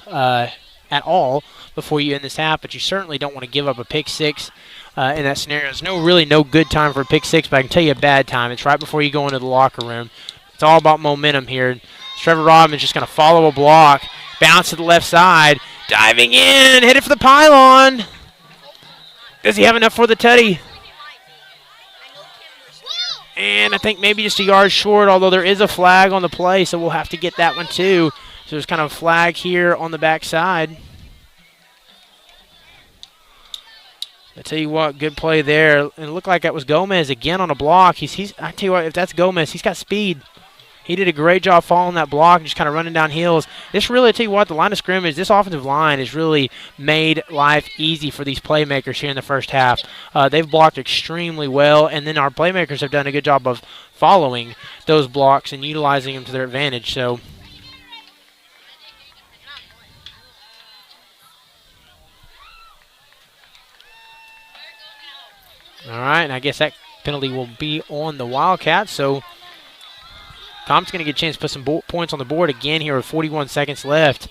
at all before you end this half, but you certainly don't want to give up a pick six in that scenario. There's really no good time for a pick six, but I can tell you a bad time. It's right before you go into the locker room. It's all about momentum here. Trevor Rodman's just going to follow a block, bounce to the left side, diving in, hit it for the pylon. Does he have enough for the tutty? And I think maybe just a yard short, although there is a flag on the play, so we'll have to get that one too. So there's kind of a flag here on the backside. I tell you what, good play there. And it looked like that was Gomez again on a block. I tell you what, if that's Gomez, he's got speed. He did a great job following that block and just kind of running down hills. This really, I tell you what, the line of scrimmage, this offensive line has really made life easy for these playmakers here in the first half. They've blocked extremely well, and then our playmakers have done a good job of following those blocks and utilizing them to their advantage. So, all right, and I guess that penalty will be on the Wildcats. So Com's going to get a chance to put some points on the board again here with 41 seconds left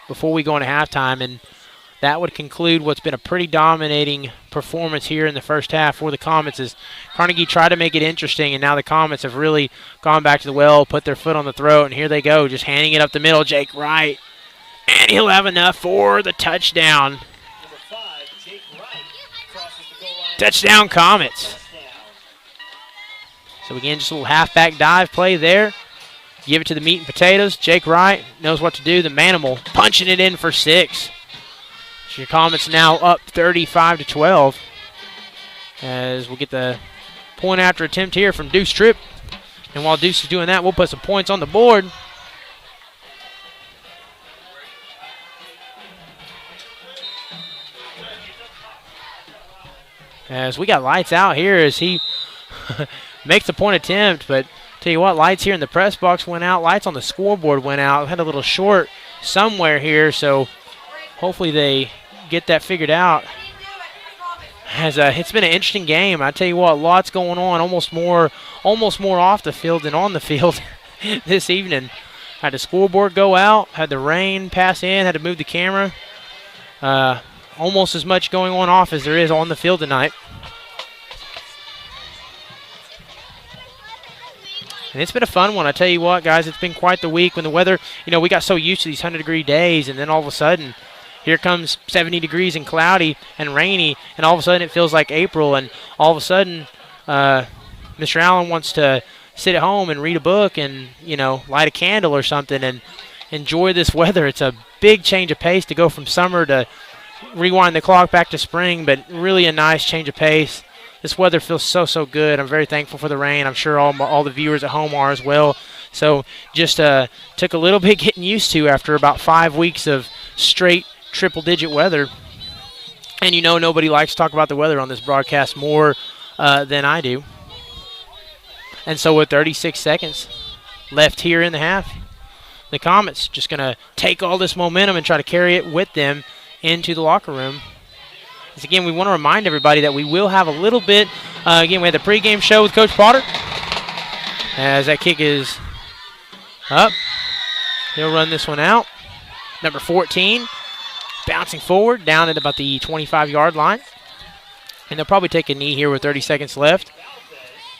before we go into halftime. And that would conclude what's been a pretty dominating performance here in the first half for the Comets, as Carnegie tried to make it interesting, and now the Comets have really gone back to the well, put their foot on the throat, and here they go, just handing it up the middle. Jake Wright, and he'll have enough for the touchdown. Number 5, Jake Wright, crosses the goal line. Touchdown, Comets. So again, just a little halfback dive play there. Give it to the meat and potatoes. Jake Wright knows what to do. The Manimal punching it in for 6. So your Comets now up 35-12. As we'll get the point after attempt here from Deuce Tripp. And while Deuce is doing that, we'll put some points on the board. As we got lights out here as he makes a point attempt, but tell you what, lights here in the press box went out. Lights on the scoreboard went out. Had a little short somewhere here, so hopefully they get that figured out. As it's been an interesting game. I tell you what, lots going on. Almost more off the field than on the field this evening. Had the scoreboard go out. Had the rain pass in. Had to move the camera. Almost as much going on off as there is on the field tonight. And it's been a fun one. I tell you what, guys, it's been quite the week when the weather, we got so used to these 100-degree days, and then all of a sudden, here comes 70 degrees and cloudy and rainy, and all of a sudden it feels like April, and all of a sudden Mr. Allen wants to sit at home and read a book and, light a candle or something and enjoy this weather. It's a big change of pace to go from summer to rewind the clock back to spring, but really a nice change of pace. This weather feels so good. I'm very thankful for the rain. I'm sure all the viewers at home are as well. So just took a little bit getting used to after about 5 weeks of straight triple-digit weather. And nobody likes to talk about the weather on this broadcast more than I do. And so with 36 seconds left here in the half, the Comets just going to take all this momentum and try to carry it with them into the locker room. Again, we want to remind everybody that we will have a little bit. Again, we had the pregame show with Coach Potter. As that kick is up, he'll run this one out. Number 14, bouncing forward, down at about the 25-yard line. And they'll probably take a knee here with 30 seconds left.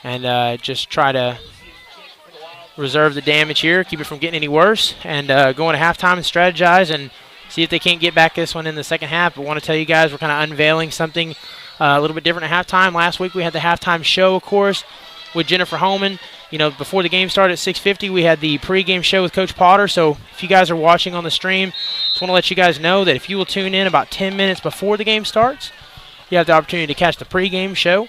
And just try to reserve the damage here, keep it from getting any worse. And go into halftime and strategize and see if they can't get back this one in the second half. But I want to tell you guys we're kind of unveiling something a little bit different at halftime. Last week we had the halftime show, of course, with Jennifer Holman. Before the game started at 6:50, we had the pregame show with Coach Potter. So if you guys are watching on the stream, Just want to let you guys know that if you will tune in about 10 minutes before the game starts, you have the opportunity to catch the pregame show.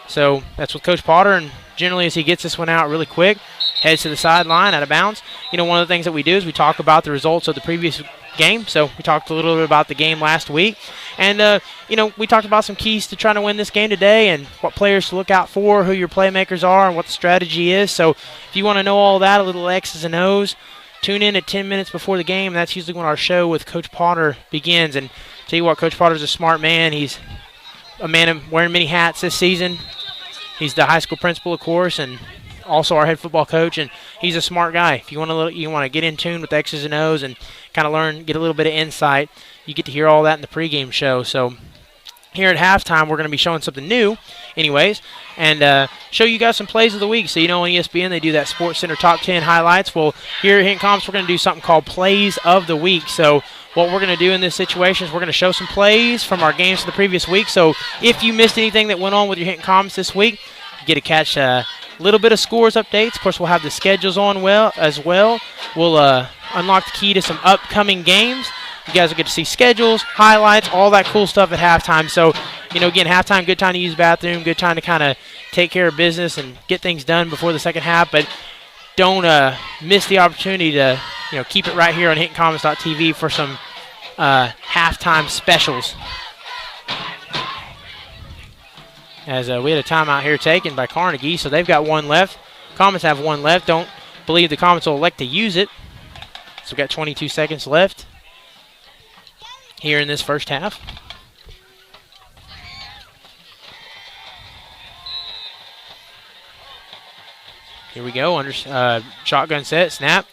So that's with Coach Potter, and generally as he gets this one out really quick, heads to the sideline, out of bounds. One of the things that we do is we talk about the results of the previous game. So we talked a little bit about the game last week. And, we talked about some keys to trying to win this game today and what players to look out for, who your playmakers are, and what the strategy is. So if you want to know all that, a little X's and O's, tune in at 10 minutes before the game. That's usually when our show with Coach Potter begins. And tell you what, Coach Potter's a smart man. He's a man wearing many hats this season. He's the high school principal, of course, and also our head football coach, and he's a smart guy. If you want to get in tune with X's and O's and kind of learn, get a little bit of insight, you get to hear all that in the pregame show. So here at halftime, we're going to be showing something new anyways, and show you guys some plays of the week. So on ESPN, they do that Sports Center Top 10 highlights. Well, here at Hinton Comps, we're going to do something called Plays of the Week. So what we're going to do in this situation is we're going to show some plays from our games from the previous week. So if you missed anything that went on with your Hinton Comps this week, you get to catch a little bit of scores updates. Of course, we'll have the schedules on as well. We'll unlock the key to some upcoming games. You guys will get to see schedules, highlights, all that cool stuff at halftime. So, again, halftime, good time to use the bathroom, good time to kind of take care of business and get things done before the second half. But don't miss the opportunity to, keep it right here on HintonCommons.tv for some halftime specials. As we had a timeout here taken by Carnegie, so they've got one left. Comets have one left. Don't believe the Comets will elect to use it. So we've got 22 seconds left here in this first half. Here we go, under shotgun set, snap.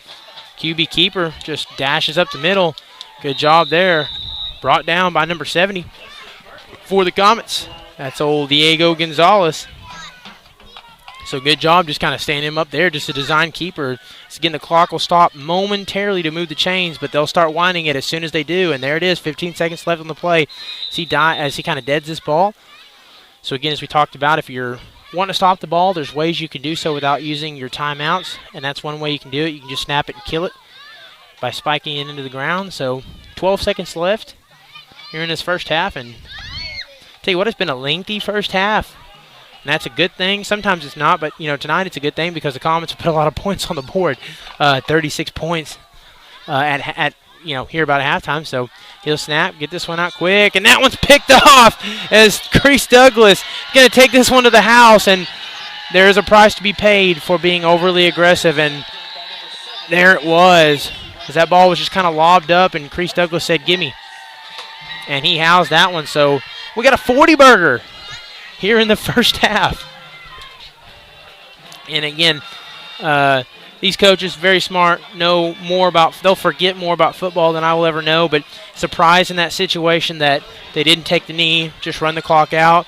QB keeper just dashes up the middle. Good job there. Brought down by number 70 for the Comets. That's old Diego Gonzalez. So good job just kind of standing him up there, just a design keeper. So again, the clock will stop momentarily to move the chains, but they'll start winding it as soon as they do. And there it is, 15 seconds left on the play as he kind of deads this ball. So again, as we talked about, if you're wanting to stop the ball, there's ways you can do so without using your timeouts, and that's one way you can do it. You can just snap it and kill it by spiking it into the ground. So 12 seconds left here in this first half, and tell you what, it's been a lengthy first half, and that's a good thing. Sometimes it's not, but tonight it's a good thing because the Comets put a lot of points on the board, 36 points at here about halftime. So he'll snap, get this one out quick, and that one's picked off as Crease Douglas going to take this one to the house, and there is a price to be paid for being overly aggressive, and there it was, as that ball was just kind of lobbed up, and Crease Douglas said, "Gimme," and he housed that one. So we got a 40-burger here in the first half. And again, these coaches, very smart, they'll forget more about football than I will ever know, but surprised in that situation that they didn't take the knee, just run the clock out,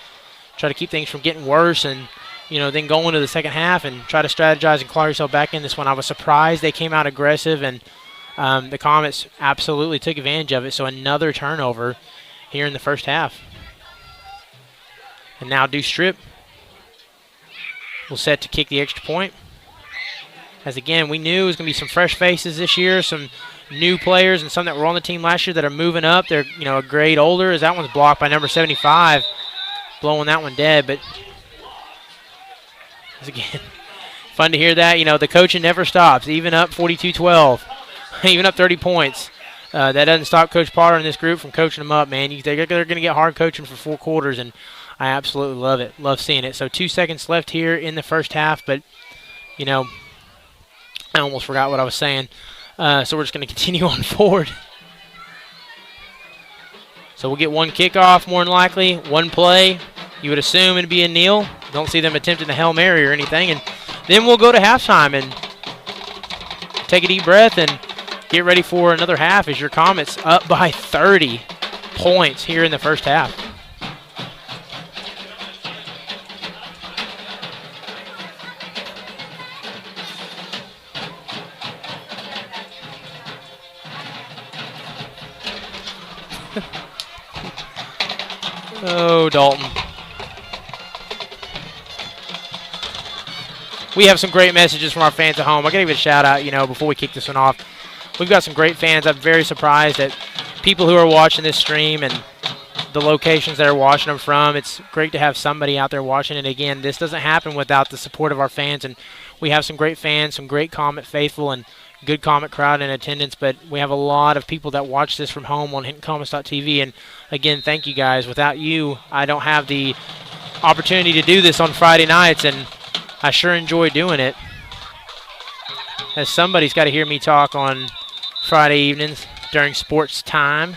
try to keep things from getting worse, and then go into the second half and try to strategize and claw yourself back in this one. I was surprised they came out aggressive, and the Comets absolutely took advantage of it. So another turnover here in the first half. And now Deuce Strip will set to kick the extra point. As again, we knew it was going to be some fresh faces this year, some new players, and some that were on the team last year that are moving up. They're a grade older, as that one's blocked by number 75, blowing that one dead. But as again, fun to hear that. The coaching never stops, even up 42-12, even up 30 points. That doesn't stop Coach Potter and this group from coaching them up, man. They're going to get hard coaching for 4 quarters, and I absolutely love it. Love seeing it. So 2 seconds left here in the first half, but, I almost forgot what I was saying. So we're just going to continue on forward. So we'll get one kickoff, more than likely, one play. You would assume it'd be a kneel. Don't see them attempting a Hail Mary or anything. And then we'll go to halftime and take a deep breath and get ready for another half as your Comets up by 30 points here in the first half. Oh, Dalton. We have some great messages from our fans at home. I got to give it a shout out, before we kick this one off. We've got some great fans. I'm very surprised at people who are watching this stream and the locations that are watching them from. It's great to have somebody out there watching it. Again, this doesn't happen without the support of our fans, and we have some great fans, some great Comet faithful, and good Comet crowd in attendance, but we have a lot of people that watch this from home on HintonComets.tv, and again, thank you guys. Without you, I don't have the opportunity to do this on Friday nights, and I sure enjoy doing it, as somebody's got to hear me talk on Friday evenings during sports time.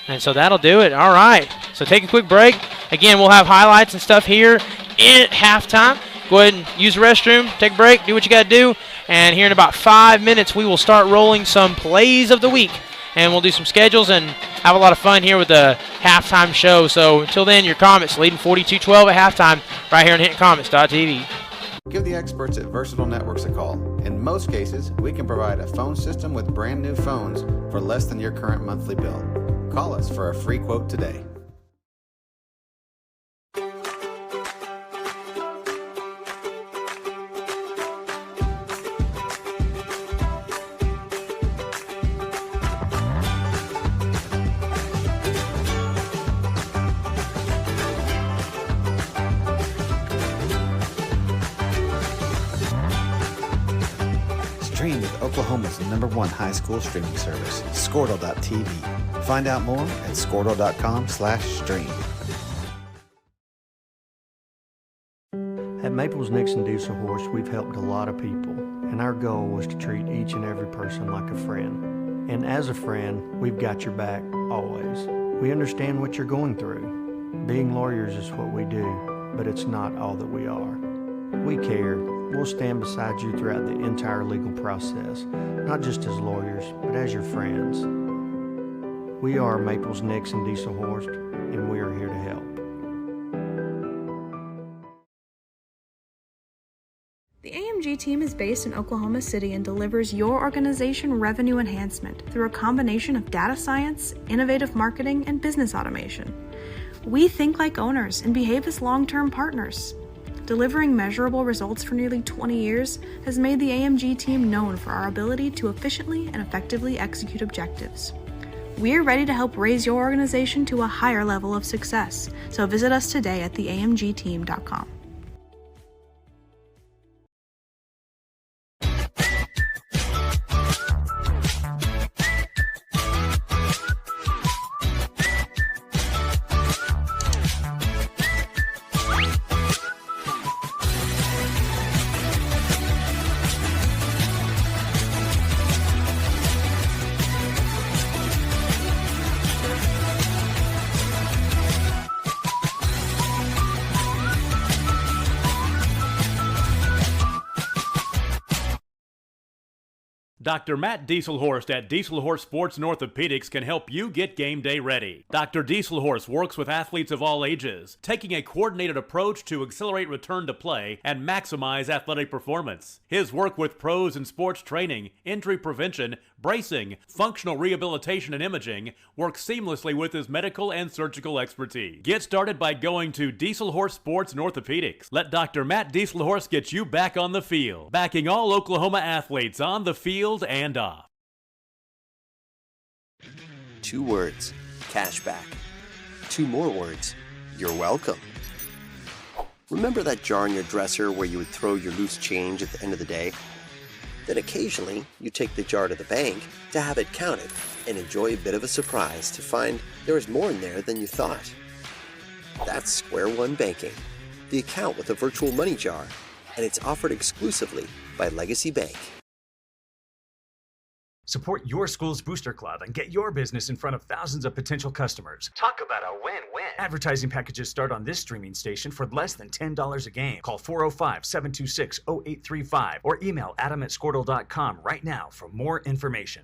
And so that'll do it. All right. So take a quick break. Again, we'll have highlights and stuff here at halftime. Go ahead and use the restroom, take a break, do what you got to do. And here in about 5 minutes, we will start rolling some plays of the week. And we'll do some schedules and have a lot of fun here with the halftime show. So until then, your Comets leading 42-12 at halftime right here on HintonComets.tv. Give the experts at Versatile Networks a call. In most cases, we can provide a phone system with brand new phones for less than your current monthly bill. Call us for a free quote today. Stream with Oklahoma's #1 high school streaming service, Squirtle.tv. Find out more at squirtle.com/stream. At Maples Nixon Diesel Horse, we've helped a lot of people, and our goal was to treat each and every person like a friend. And as a friend, we've got your back always. We understand what you're going through. Being lawyers is what we do, but it's not all that we are. We care. We'll stand beside you throughout the entire legal process, not just as lawyers, but as your friends. We are Maples Nixon Diesel Horse, and we are here to help. The AMG team is based in Oklahoma City and delivers your organization revenue enhancement through a combination of data science, innovative marketing, and business automation. We think like owners and behave as long-term partners. Delivering measurable results for nearly 20 years has made the AMG team known for our ability to efficiently and effectively execute objectives. We're ready to help raise your organization to a higher level of success, so visit us today at theamgteam.com. Dr. Matt Dieselhorst at Dieselhorst Sports and Orthopedics can help you get game day ready. Dr. Dieselhorst works with athletes of all ages, taking a coordinated approach to accelerate return to play and maximize athletic performance. His work with pros in sports training, injury prevention, bracing, functional rehabilitation, and imaging works seamlessly with his medical and surgical expertise. Get started by going to Dieselhorst Sports and Orthopedics. Let Dr. Matt Dieselhorst get you back on the field, backing all Oklahoma athletes on the field and off. 2 words, cashback. 2 more words, you're welcome. Remember that jar in your dresser where you would throw your loose change at the end of the day? Then occasionally, you take the jar to the bank to have it counted and enjoy a bit of a surprise to find there is more in there than you thought. That's Square One Banking, the account with a virtual money jar, and it's offered exclusively by Legacy Bank. Support your school's booster club and get your business in front of thousands of potential customers. Talk about a win-win. Advertising packages start on this streaming station for less than $10 a game. Call 405-726-0835 or email adam@squirtle.com right now for more information.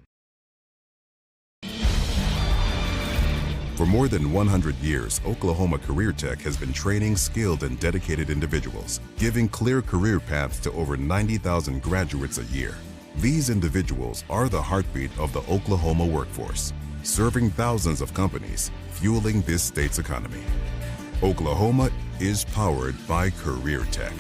For more than 100 years, Oklahoma Career Tech has been training skilled and dedicated individuals, giving clear career paths to over 90,000 graduates a year. These individuals are the heartbeat of the Oklahoma workforce, serving thousands of companies, fueling this state's economy. Oklahoma is powered by Career Tech.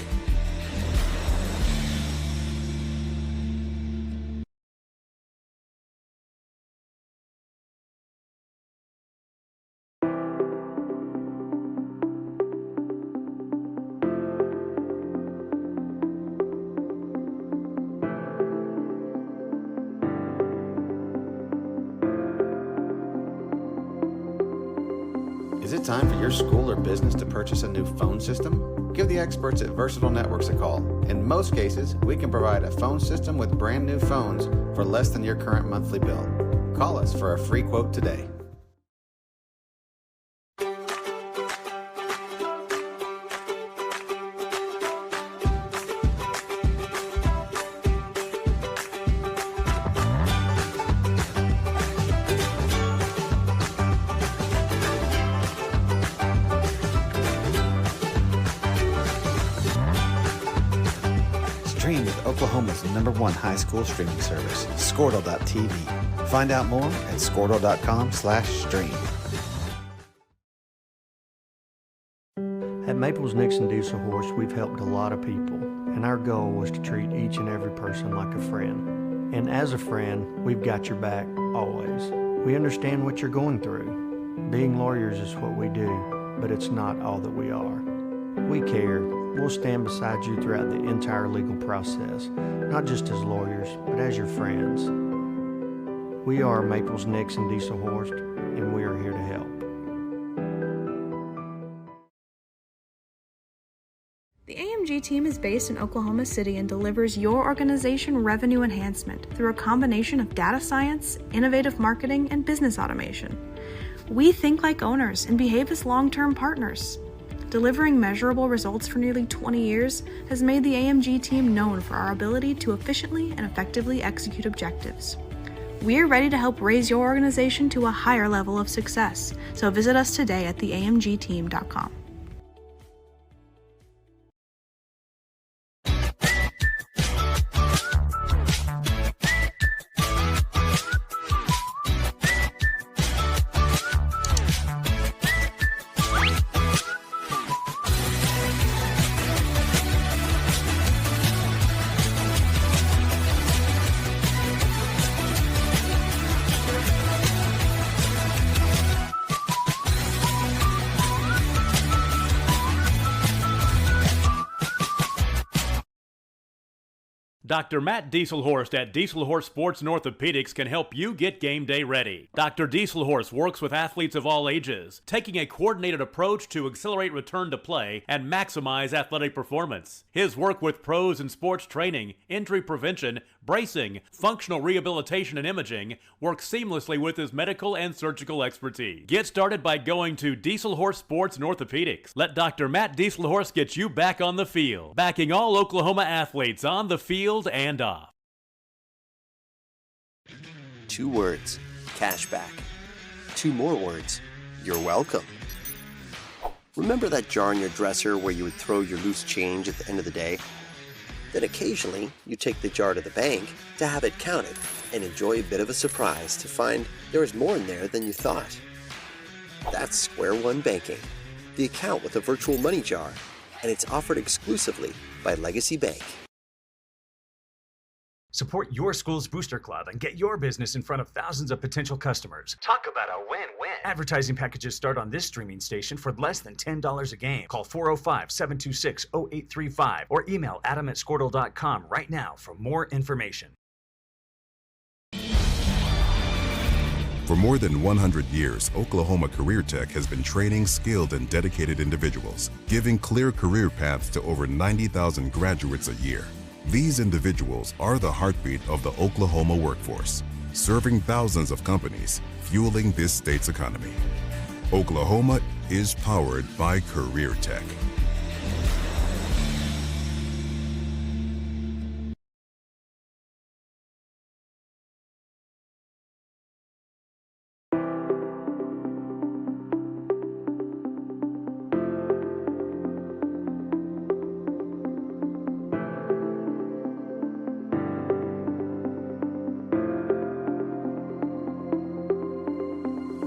Is it time for your school or business to purchase a new phone system? Give the experts at Versatile Networks a call. In most cases, we can provide a phone system with brand new phones for less than your current monthly bill. Call us for a free quote today. Stream with Oklahoma's #1 high school streaming service, Squirtle.tv. Find out more at squirtle.com/stream. At Maples Nixon Diesel Horse, we've helped a lot of people, and our goal was to treat each and every person like a friend. And as a friend, we've got your back always. We understand what you're going through. Being lawyers is what we do, but it's not all that we are. We care. We'll stand beside you throughout the entire legal process, not just as lawyers, but as your friends. We are Maples Nixon Diesel Horse, and we are here to help. The AMG team is based in Oklahoma City and delivers your organization revenue enhancement through a combination of data science, innovative marketing, and business automation. We think like owners and behave as long-term partners. Delivering measurable results for nearly 20 years has made the AMG team known for our ability to efficiently and effectively execute objectives. We are ready to help raise your organization to a higher level of success, so visit us today at theamgteam.com. Dr. Matt Dieselhorst at Dieselhorst Sports and Orthopedics can help you get game day ready. Dr. Dieselhorst works with athletes of all ages, taking a coordinated approach to accelerate return to play and maximize athletic performance. His work with pros in sports training, injury prevention, bracing, functional rehabilitation, and imaging works seamlessly with his medical and surgical expertise. Get started by going to Dieselhorst Sports and Orthopedics. Let Dr. Matt Dieselhorst get you back on the field, backing all Oklahoma athletes on the field and off. 2 words, cashback. 2 more words, you're welcome. Remember that jar in your dresser where you would throw your loose change at the end of the day? Then occasionally, you take the jar to the bank to have it counted and enjoy a bit of a surprise to find there is more in there than you thought. That's Square One Banking, the account with a virtual money jar, and it's offered exclusively by Legacy Bank. Support your school's booster club and get your business in front of thousands of potential customers. Talk about a win-win. Advertising packages start on this streaming station for less than $10 a game. Call 405-726-0835 or email adam@squirtle.com right now for more information. For more than 100 years, Oklahoma Career Tech has been training skilled and dedicated individuals, giving clear career paths to over 90,000 graduates a year. These individuals are the heartbeat of the Oklahoma workforce, serving thousands of companies, fueling this state's economy. Oklahoma is powered by Career Tech.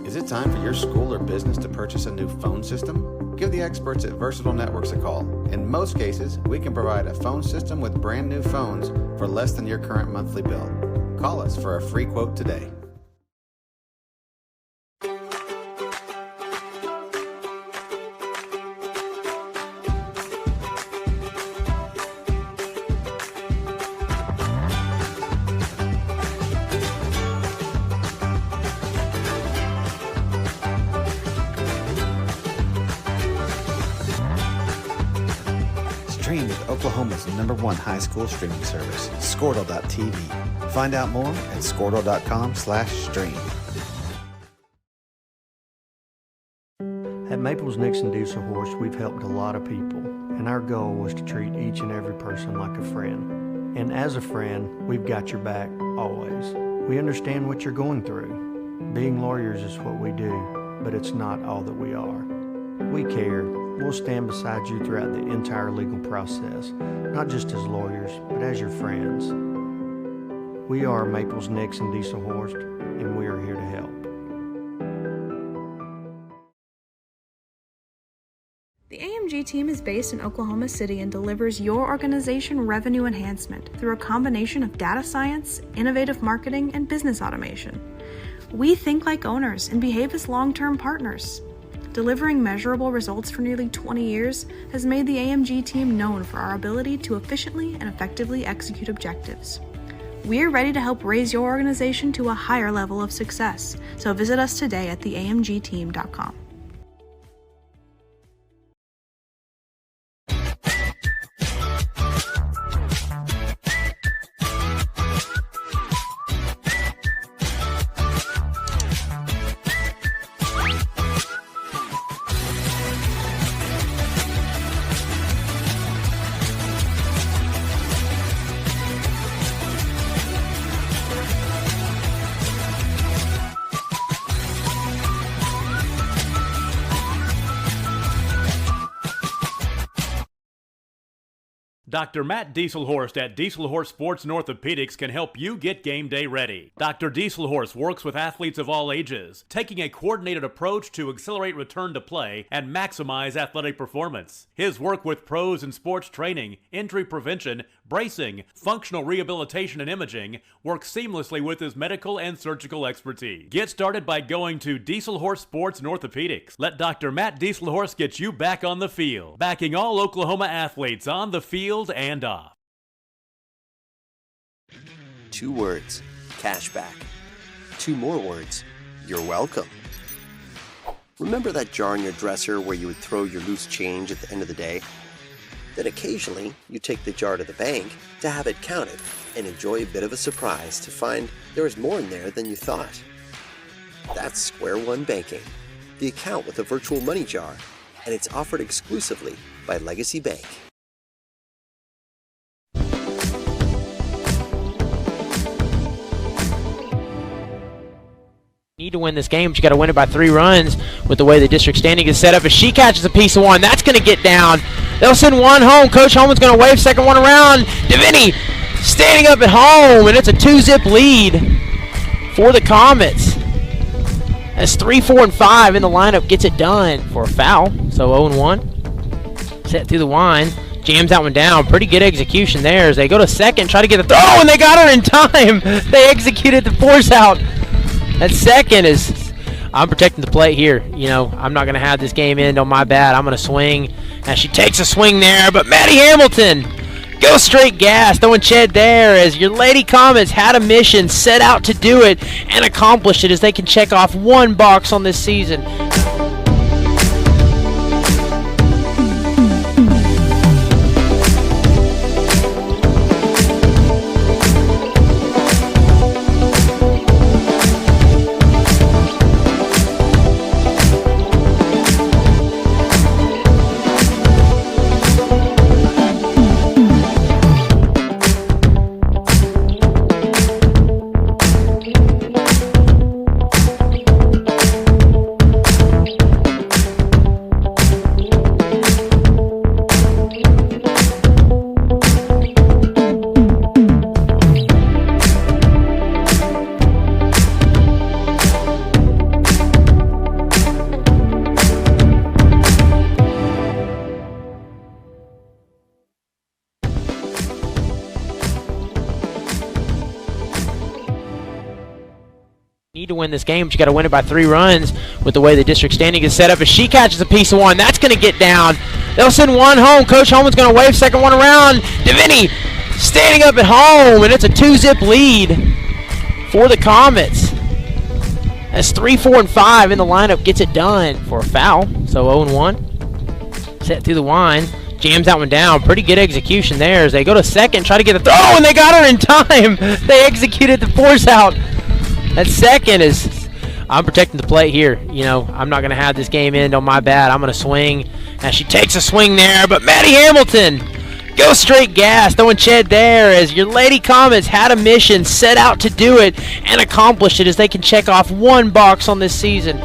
Is it time for your school or business to purchase a new phone system? Give the experts at Versatile Networks a call. In most cases, we can provide a phone system with brand new phones for less than your current monthly bill. Call us for a free quote today. Stream with Oklahoma's #1 high school streaming service, Squirtle.tv. Find out more at Squirtle.com/stream. At Maples Nixon Diesel Horse, we've helped a lot of people, and our goal was to treat each and every person like a friend. And as a friend, we've got your back always. We understand what you're going through. Being lawyers is what we do, but it's not all that we are. We care. We'll stand beside you throughout the entire legal process, not just as lawyers, but as your friends. We are Maples Nixon Diesel Horse, and we are here to help. The AMG team is based in Oklahoma City and delivers your organization revenue enhancement through a combination of data science, innovative marketing, and business automation. We think like owners and behave as long-term partners. Delivering measurable results for nearly 20 years has made the AMG team known for our ability to efficiently and effectively execute objectives. We're ready to help raise your organization to a higher level of success, so visit us today at theamgteam.com. Dr. Matt Dieselhorst at Dieselhorst Sports and Orthopedics can help you get game day ready. Dr. Dieselhorst works with athletes of all ages, taking a coordinated approach to accelerate return to play and maximize athletic performance. His work with pros in sports training, injury prevention, bracing, functional rehabilitation, and imaging works seamlessly with his medical and surgical expertise. Get started by going to Dieselhorst Sports and Orthopedics. Let Dr. Matt Dieselhorst get you back on the field, backing all Oklahoma athletes on the field and off. 2 words, cashback. 2 more words, you're welcome. Remember that jar in your dresser where you would throw your loose change at the end of the day? Then occasionally, you take the jar to the bank to have it counted and enjoy a bit of a surprise to find there is more in there than you thought. That's Square One Banking, the account with a virtual money jar, and it's offered exclusively by Legacy Bank. Need to win this game, but you got to win it by 3 runs with the way the district standing is set up. As she catches a piece of one, that's going to get down. They'll send one home. Coach Holman's going to wave second one around. Deviney standing up at home, and it's a 2-zip lead for the Comets. As 3, 4, and 5 in the lineup gets it done for a foul. So 0-1. Set through the wine. Jams that one down. Pretty good execution there as they go to second, try to get the throw, and they got her in time. They executed the force out. That second is, I'm protecting the plate here. You know, I'm not going to have this game end on my bat. I'm going to swing. And she takes a swing there, but Maddie Hamilton goes straight gas. Throwing Ched there as your Lady Comets had a mission, set out to do it, and accomplished it as they can check off 1 box on this season. Need to win this game, but you got to win it by 3 runs with the way the district standing is set up. As she catches a piece of one, that's going to get down. They'll send one home. Coach Holman's going to wave second one around. Deviney standing up at home, and it's a 2-zip lead for the Comets. As 3, 4, and 5 in the lineup gets it done for a foul. So 0-1. Set through the wine. Jams that one down. Pretty good execution there as they go to second, try to get a throw, and they got her in time. They executed the force out. That second is, I'm protecting the plate here. You know, I'm not going to have this game end on my bat. I'm going to swing. And she takes a swing there, but Maddie Hamilton goes straight gas, throwing Ched there as your Lady Comets had a mission, set out to do it, and accomplished it as they can check off one box on this season.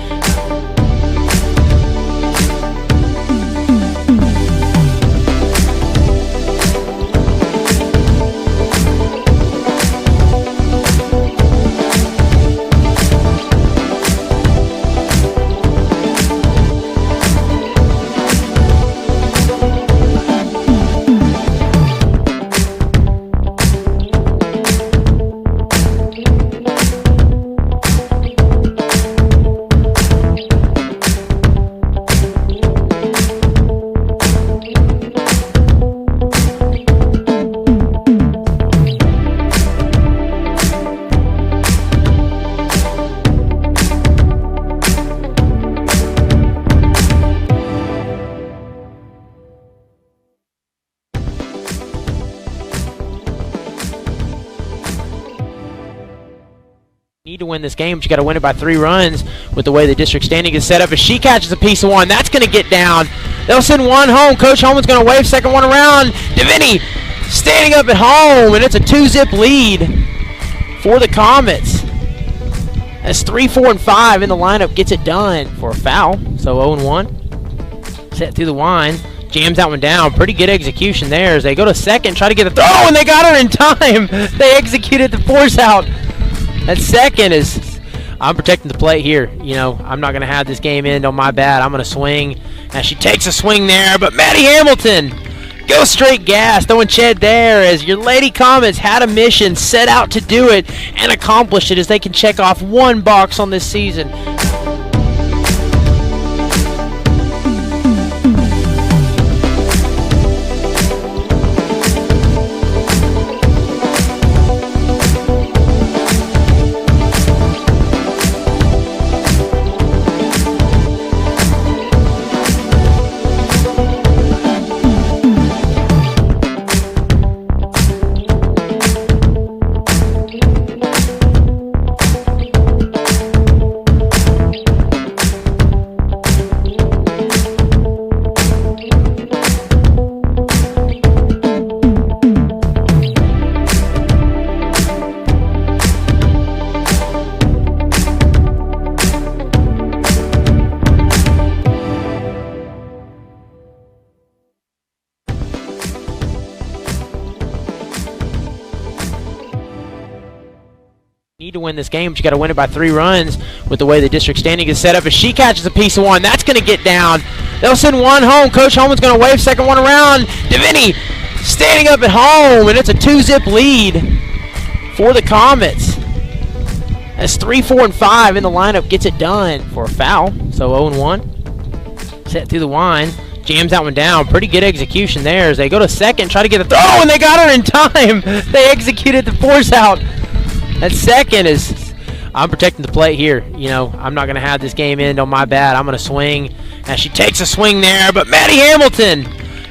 Need to win this game, but you got to win it by 3 runs with the way the district standing is set up. As she catches a piece of one, that's going to get down. They'll send one home. Coach Holman's going to wave second one around. Deviney standing up at home, and it's a 2-zip lead for the Comets. As 3, 4, and 5 in the lineup gets it done for a foul. So 0-1. Set through the line. Jams that one down. Pretty good execution there as they go to second, try to get a throw, and they got her in time. They executed the force out. That second is, I'm protecting the plate here. You know, I'm not going to have this game end on my bat. I'm going to swing. And she takes a swing there, but Maddie Hamilton goes straight gas, throwing Ched there as your Lady Comets had a mission, set out to do it, and accomplished it as they can check off one box on this season. Need to win this game, but you got to win it by 3 runs with the way the district standing is set up. As she catches a piece of one, that's going to get down. They'll send one home. Coach Holman's going to wave second one around. Deviney standing up at home, and it's a 2-zip lead for the Comets. As 3, 4, and 5 in the lineup gets it done for a foul. So 0-1. Set through the line. Jams that one down. Pretty good execution there as they go to second, try to get a throw, and they got her in time. They executed the force out. That second is, I'm protecting the plate here. You know, I'm not going to have this game end on my bat. I'm going to swing. And she takes a swing there, but Maddie Hamilton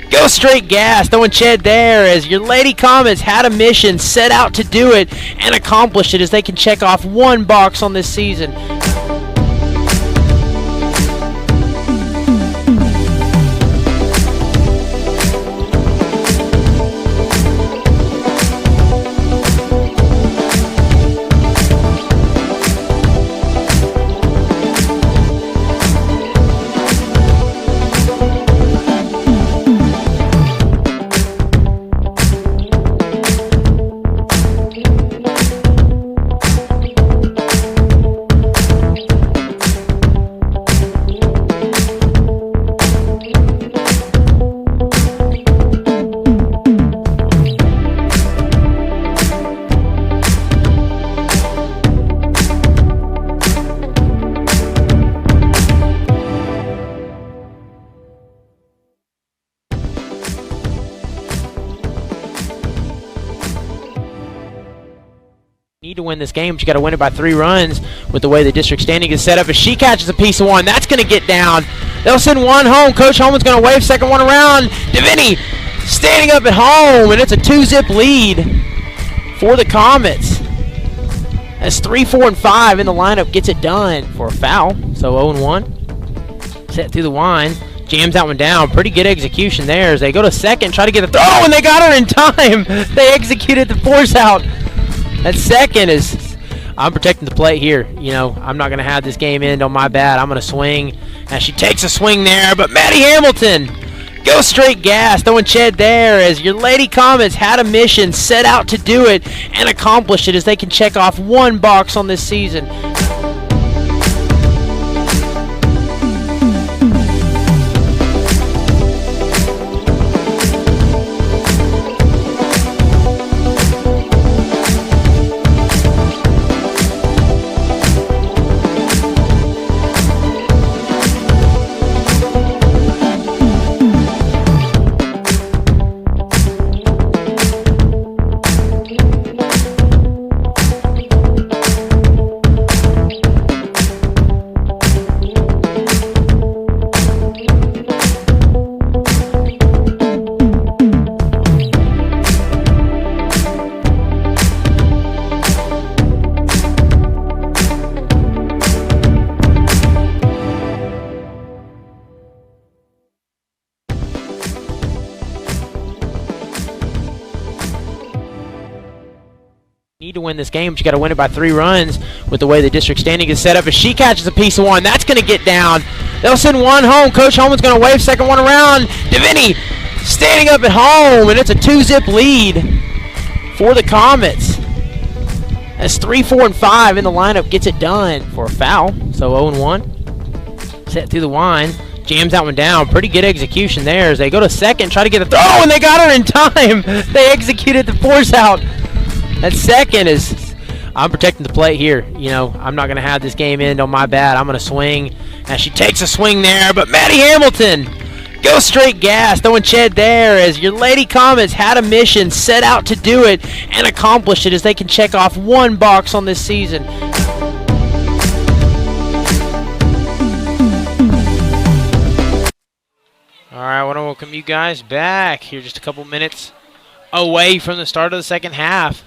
goes straight gas, throwing Ched there as your Lady Comets had a mission, set out to do it, and accomplished it as they can check off one box on this season. Need to win this game, but you got to win it by 3 runs with the way the district standing is set up. As she catches a piece of one, that's going to get down. They'll send one home. Coach Holman's going to wave second one around. DeVinny standing up at home, and it's a 2-zip lead for the Comets. That's 3, 4, and 5 in the lineup. Gets it done for a foul. So 0-1. Set through the wine. Jams that one down. Pretty good execution there as they go to second, try to get a throw, and they got her in time. They executed the force out. That second is, I'm protecting the plate here. You know, I'm not going to have this game end on my bat. I'm going to swing. And she takes a swing there, but Maddie Hamilton goes straight gas. Throwing Ched there as your Lady Comets had a mission, set out to do it, and accomplished it as they can check off one box on this season. Need to win this game, but you got to win it by 3 runs with the way the district standing is set up. As she catches a piece of one, that's going to get down. They'll send one home. Coach Holman's going to wave second one around. DeVinny standing up at home, and it's a 2-zip lead for the Comets. That's 3, 4, and 5 in the lineup. Gets it done for a foul. So 0-1. Set through the wine. Jams that one down. Pretty good execution there as they go to second, try to get a throw, and they got her in time. They executed the force out. That second is, I'm protecting the plate here. You know, I'm not going to have this game end on my bat. I'm going to swing. And she takes a swing there, but Maddie Hamilton goes straight gas. Throwing Ched there as your Lady Comets had a mission, set out to do it, and accomplished it as they can check off one box on this season. All right, I want to welcome you guys back here just a couple minutes away from the start of the second half.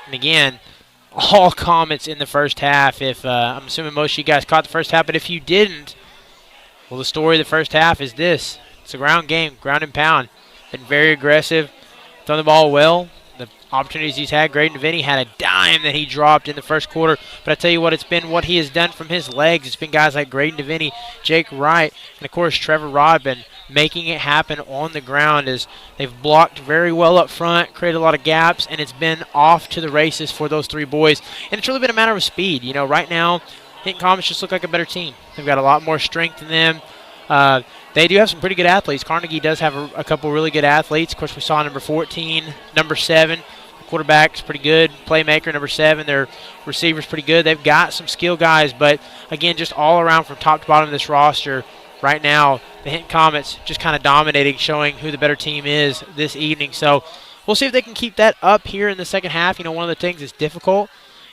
And again, all Comets in the first half. If I'm assuming most of you guys caught the first half, but if you didn't, well, the story of the first half is this. It's a ground game, ground and pound. Been very aggressive, thrown the ball well. The opportunities he's had, Graydon DeVinny had a dime that he dropped in the first quarter. But I tell you what, it's been what he has done from his legs. It's been guys like Graydon DeVinny, Jake Wright, and, of course, Trevor Rodman making it happen on the ground as they've blocked very well up front, created a lot of gaps, and it's been off to the races for those 3 boys. And it's really been a matter of speed. You know, right now, Hinton Comets just look like a better team. They've got a lot more strength in them. They do have some pretty good athletes. Carnegie does have a couple really good athletes. Of course, we saw number 14, number 7. Quarterback's pretty good. Playmaker, number 7. Their receiver's pretty good. They've got some skill guys, but, again, just all around from top to bottom of this roster, right now, the Hinton Comets just kind of dominating, showing who the better team is this evening. So we'll see if they can keep that up here in the second half. You know, one of the things that's difficult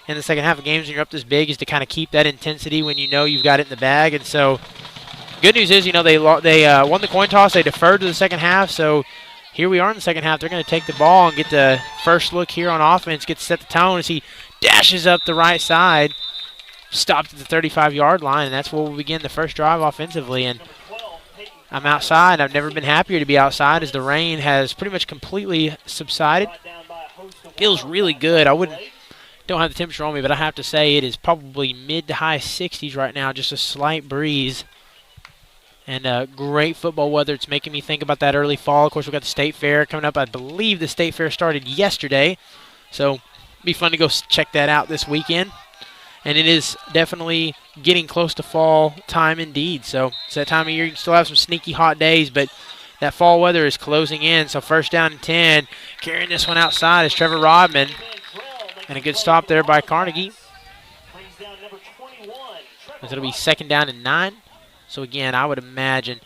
in the second half of games when you're up this big is to kind of keep that intensity when you know you've got it in the bag. And so good news is, you know, they won the coin toss. They deferred to the second half. So here we are in the second half. They're going to take the ball and get the first look here on offense, get to set the tone as he dashes up the right side. Stopped at the 35-yard line, and that's where we'll begin the first drive offensively. And I'm outside. I've never been happier to be outside as the rain has pretty much completely subsided. Feels really good. Don't have the temperature on me, but I have to say it is probably mid to high 60s right now, just a slight breeze. And great football weather. It's making me think about that early fall. Of course, we've got the State Fair coming up. I believe the State Fair started yesterday, so it'll be fun to go check that out this weekend. And it is definitely getting close to fall time indeed. So it's that time of year. You can still have some sneaky hot days, but that fall weather is closing in. So first down and 10. Carrying this one outside is Trevor Rodman. And a good stop there by Carnegie. As it'll be second down and 9. So again, I would imagine,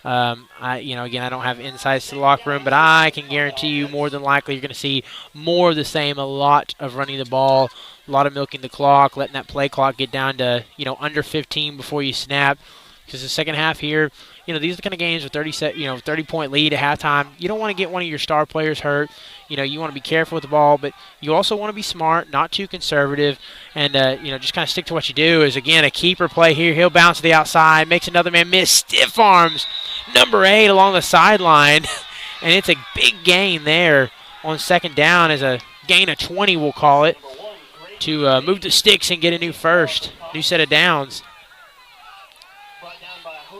again, I don't have insights to the locker room, but I can guarantee you more than likely you're going to see more of the same, a lot of running the ball, a lot of milking the clock, letting that play clock get down to, under 15 before you snap. because the second half here, these are the kind of games with 30-point lead at halftime. You don't want to get one of your star players hurt. You want to be careful with the ball, but you also want to be smart, not too conservative, and just kind of stick to what you do. Is again a keeper play here. He'll bounce to the outside, makes another man miss. Stiff arms, number 8 along the sideline, and it's a big gain there on second down, as a gain of 20, we'll call it, to move the sticks and get a new set of downs.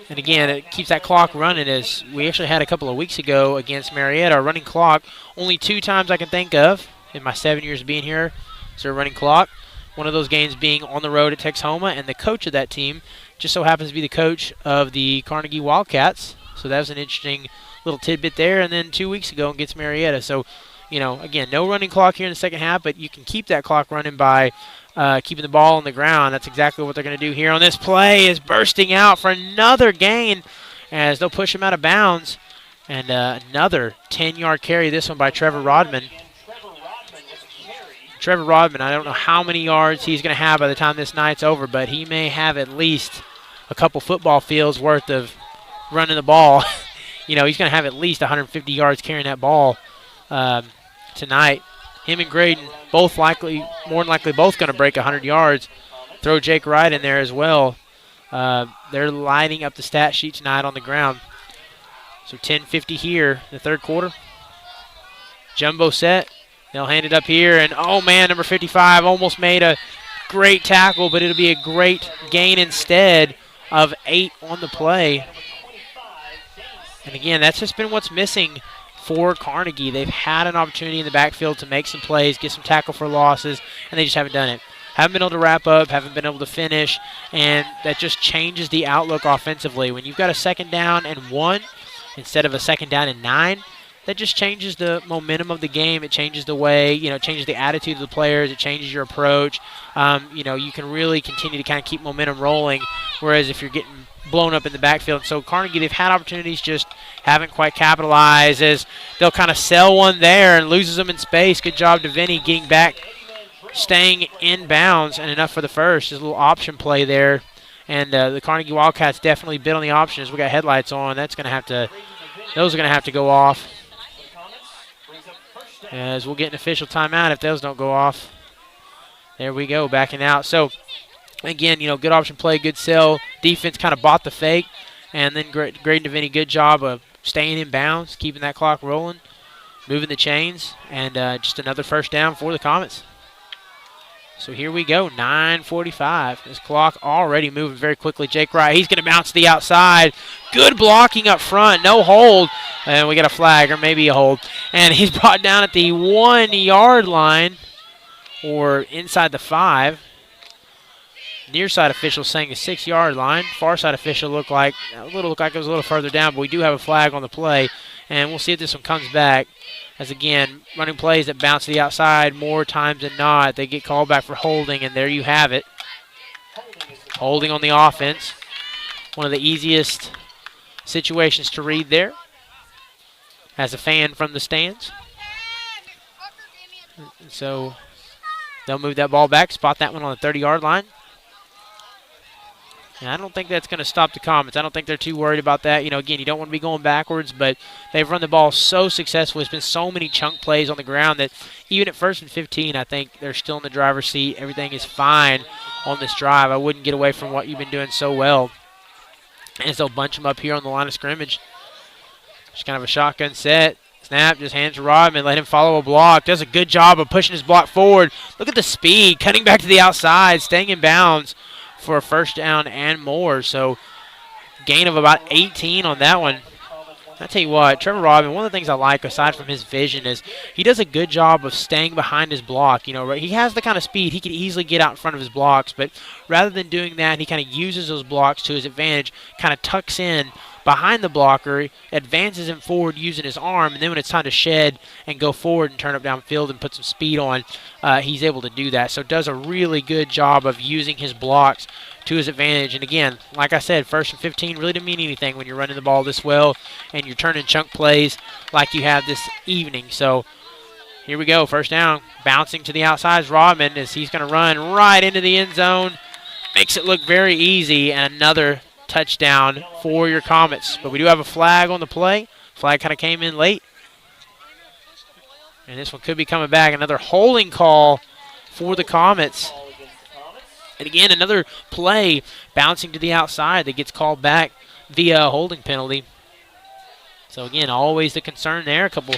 And again, it keeps that clock running, as we actually had a couple of weeks ago against Marietta. Our running clock, only 2 times I can think of in my 7 years of being here, is our running clock. One of those games being on the road at Texhoma, and the coach of that team just so happens to be the coach of the Carnegie Wildcats. So that was an interesting little tidbit there. And then 2 weeks ago against Marietta. So, again, no running clock here in the second half, but you can keep that clock running by keeping the ball on the ground. That's exactly what they're going to do here on this play, is bursting out for another gain as they'll push him out of bounds. And another 10-yard carry, this one by Trevor Rodman. Trevor Rodman, I don't know how many yards he's going to have by the time this night's over, but he may have at least a couple football fields worth of running the ball. He's going to have at least 150 yards carrying that ball tonight. Him and Graydon more than likely both going to break 100 yards. Throw Jake Wright in there as well. They're lighting up the stat sheet tonight on the ground. So 10:50 here in the third quarter. Jumbo set. They'll hand it up here, and oh man, number 55 almost made a great tackle, but it'll be a great gain instead of 8 on the play. And again, that's just been what's missing for Carnegie. They've had an opportunity in the backfield to make some plays, get some tackle for losses, and they just haven't done it. Haven't been able to wrap up, haven't been able to finish, and that just changes the outlook offensively. When you've got a 2nd down and 1 instead of a 2nd down and 9, that just changes the momentum of the game. It changes the way, it changes the attitude of the players. It changes your approach. You can really continue to kind of keep momentum rolling, whereas if you're getting blown up in the backfield. So Carnegie, they've had opportunities, just haven't quite capitalized, as they'll kind of sell one there and loses them in space. Good job to Vinny getting back, staying in bounds, and enough for the first. There's a little option play there, and the Carnegie Wildcats definitely bid on the options. We got headlights on. Those are going to have to go off, as we'll get an official timeout if those don't go off. There we go, backing out. So again, good option play, good sell. Defense kind of bought the fake, and then Graydon DeVinny, good job of staying in bounds, keeping that clock rolling, moving the chains, and just another first down for the Comets. So here we go, 9:45. This clock already moving very quickly. Jake Wright, he's going to bounce to the outside. Good blocking up front, no hold. And we got a flag, or maybe a hold. And he's brought down at the 1-yard line, or inside the 5. Near side official saying the 6-yard line. Far side official looked like it was a little further down, but we do have a flag on the play. And we'll see if this one comes back. As again, running plays that bounce to the outside more times than not, they get called back for holding, and there you have it. Holding on the offense. One of the easiest situations to read there as a fan from the stands. So they'll move that ball back, spot that one on the 30-yard line. And I don't think that's going to stop the Comets. I don't think they're too worried about that. Again, you don't want to be going backwards, but they've run the ball so successfully. It's been so many chunk plays on the ground that even at 1st and 15, I think they're still in the driver's seat. Everything is fine on this drive. I wouldn't get away from what you've been doing so well. As they'll bunch them up here on the line of scrimmage. Just kind of a shotgun set. Snap, just hands to Rodman, let him follow a block. Does a good job of pushing his block forward. Look at the speed, cutting back to the outside, staying in bounds for a first down and more. So gain of about 18 on that one. I tell you what, Trevor Rodman, one of the things I like aside from his vision is he does a good job of staying behind his block. He has the kind of speed, he could easily get out in front of his blocks, but rather than doing that, he kind of uses those blocks to his advantage, kind of tucks in behind the blocker, advances him forward using his arm, and then when it's time to shed and go forward and turn up downfield and put some speed on, he's able to do that. So does a really good job of using his blocks to his advantage. And again, like I said, 1st and 15 really didn't mean anything when you're running the ball this well and you're turning chunk plays like you have this evening. So here we go, first down, bouncing to the outside is Rodman as he's going to run right into the end zone. Makes it look very easy, and another touchdown for your Comets. But we do have a flag on the play. Flag kind of came in late. And this one could be coming back. Another holding call for the Comets. And again, another play bouncing to the outside that gets called back via a holding penalty. So again, always the concern there. A couple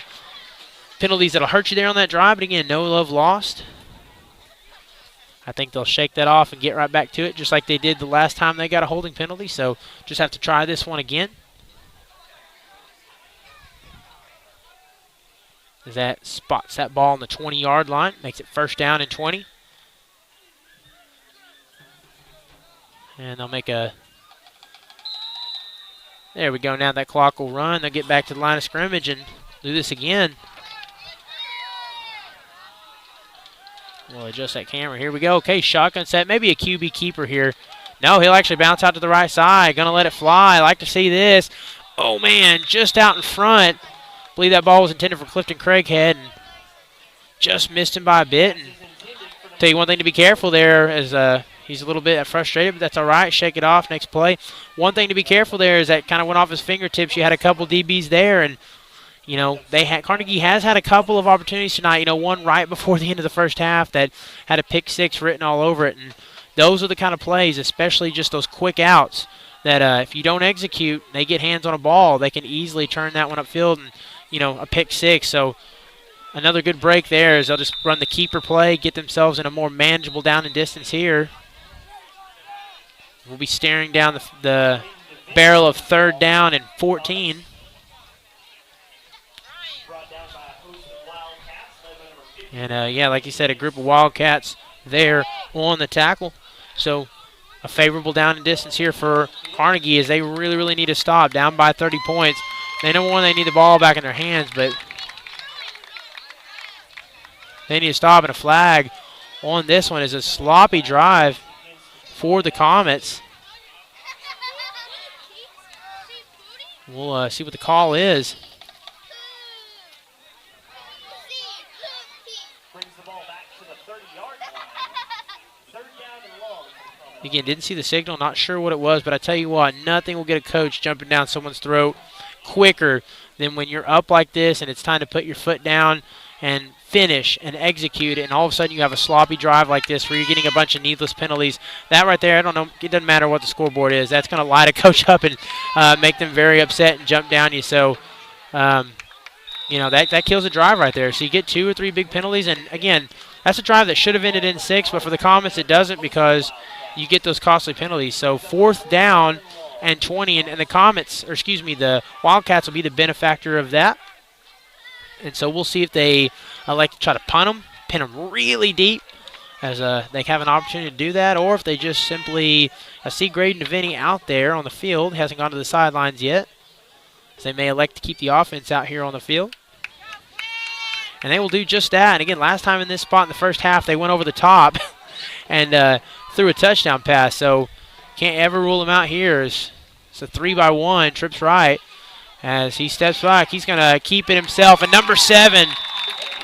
penalties that'll hurt you there on that drive. But again, no love lost. I think they'll shake that off and get right back to it, just like they did the last time they got a holding penalty. So just have to try this one again. As that spots that ball on the 20-yard line, makes it first down and 20. And they'll make a, there we go, now that clock will run. They'll get back to the line of scrimmage and do this again. We'll adjust that camera. Here we go. Okay, shotgun set. Maybe a QB keeper here. No, he'll actually bounce out to the right side. Going to let it fly. I like to see this. Oh, man, just out in front. I believe that ball was intended for Clifton Craighead and just missed him by a bit. And tell you one thing to be careful there is he's a little bit frustrated, but that's all right. Shake it off. Next play. One thing to be careful there is that kind of went off his fingertips. You had a couple DBs there, and you know, Carnegie has had a couple of opportunities tonight. You know, one right before the end of the first half that had a pick six written all over it. And those are the kind of plays, especially just those quick outs, that if you don't execute, they get hands on a ball, they can easily turn that one upfield and, you know, a pick six. So another good break there is they'll just run the keeper play, get themselves in a more manageable down and distance here. We'll be staring down the barrel of third down and 14. And, yeah, like you said, a group of Wildcats there on the tackle. So a favorable down and distance here for Carnegie as they really, really need to stop. Down by 30 points. They know, one, they need the ball back in their hands, but they need to stop. And a flag on this one is a sloppy drive for the Comets. We'll see what the call is. Again, didn't see the signal, not sure what it was, but I tell you what, nothing will get a coach jumping down someone's throat quicker than when you're up like this and it's time to put your foot down and finish and execute it, and all of a sudden you have a sloppy drive like this where you're getting a bunch of needless penalties. That right there, I don't know, it doesn't matter what the scoreboard is. That's going to light a coach up and make them very upset and jump down you. So, you know, that kills a drive right there. So you get 2 or 3 big penalties, and again, that's a drive that should have ended in 6, but for the Comets it doesn't because you get those costly penalties. So 4th down and 20, and the Comets, or excuse me, the Wildcats will be the benefactor of that. And so we'll see if they like to try to pin them really deep, as they have an opportunity to do that, or if they just simply see Graydon DeVinny out there on the field. He hasn't gone to the sidelines yet, so they may elect to keep the offense out here on the field. And they will do just that. And again, last time in this spot in the first half, they went over the top and threw a touchdown pass. So can't ever rule him out here. It's a 3-by-1, trips right. As he steps back, he's going to keep it himself. And number 7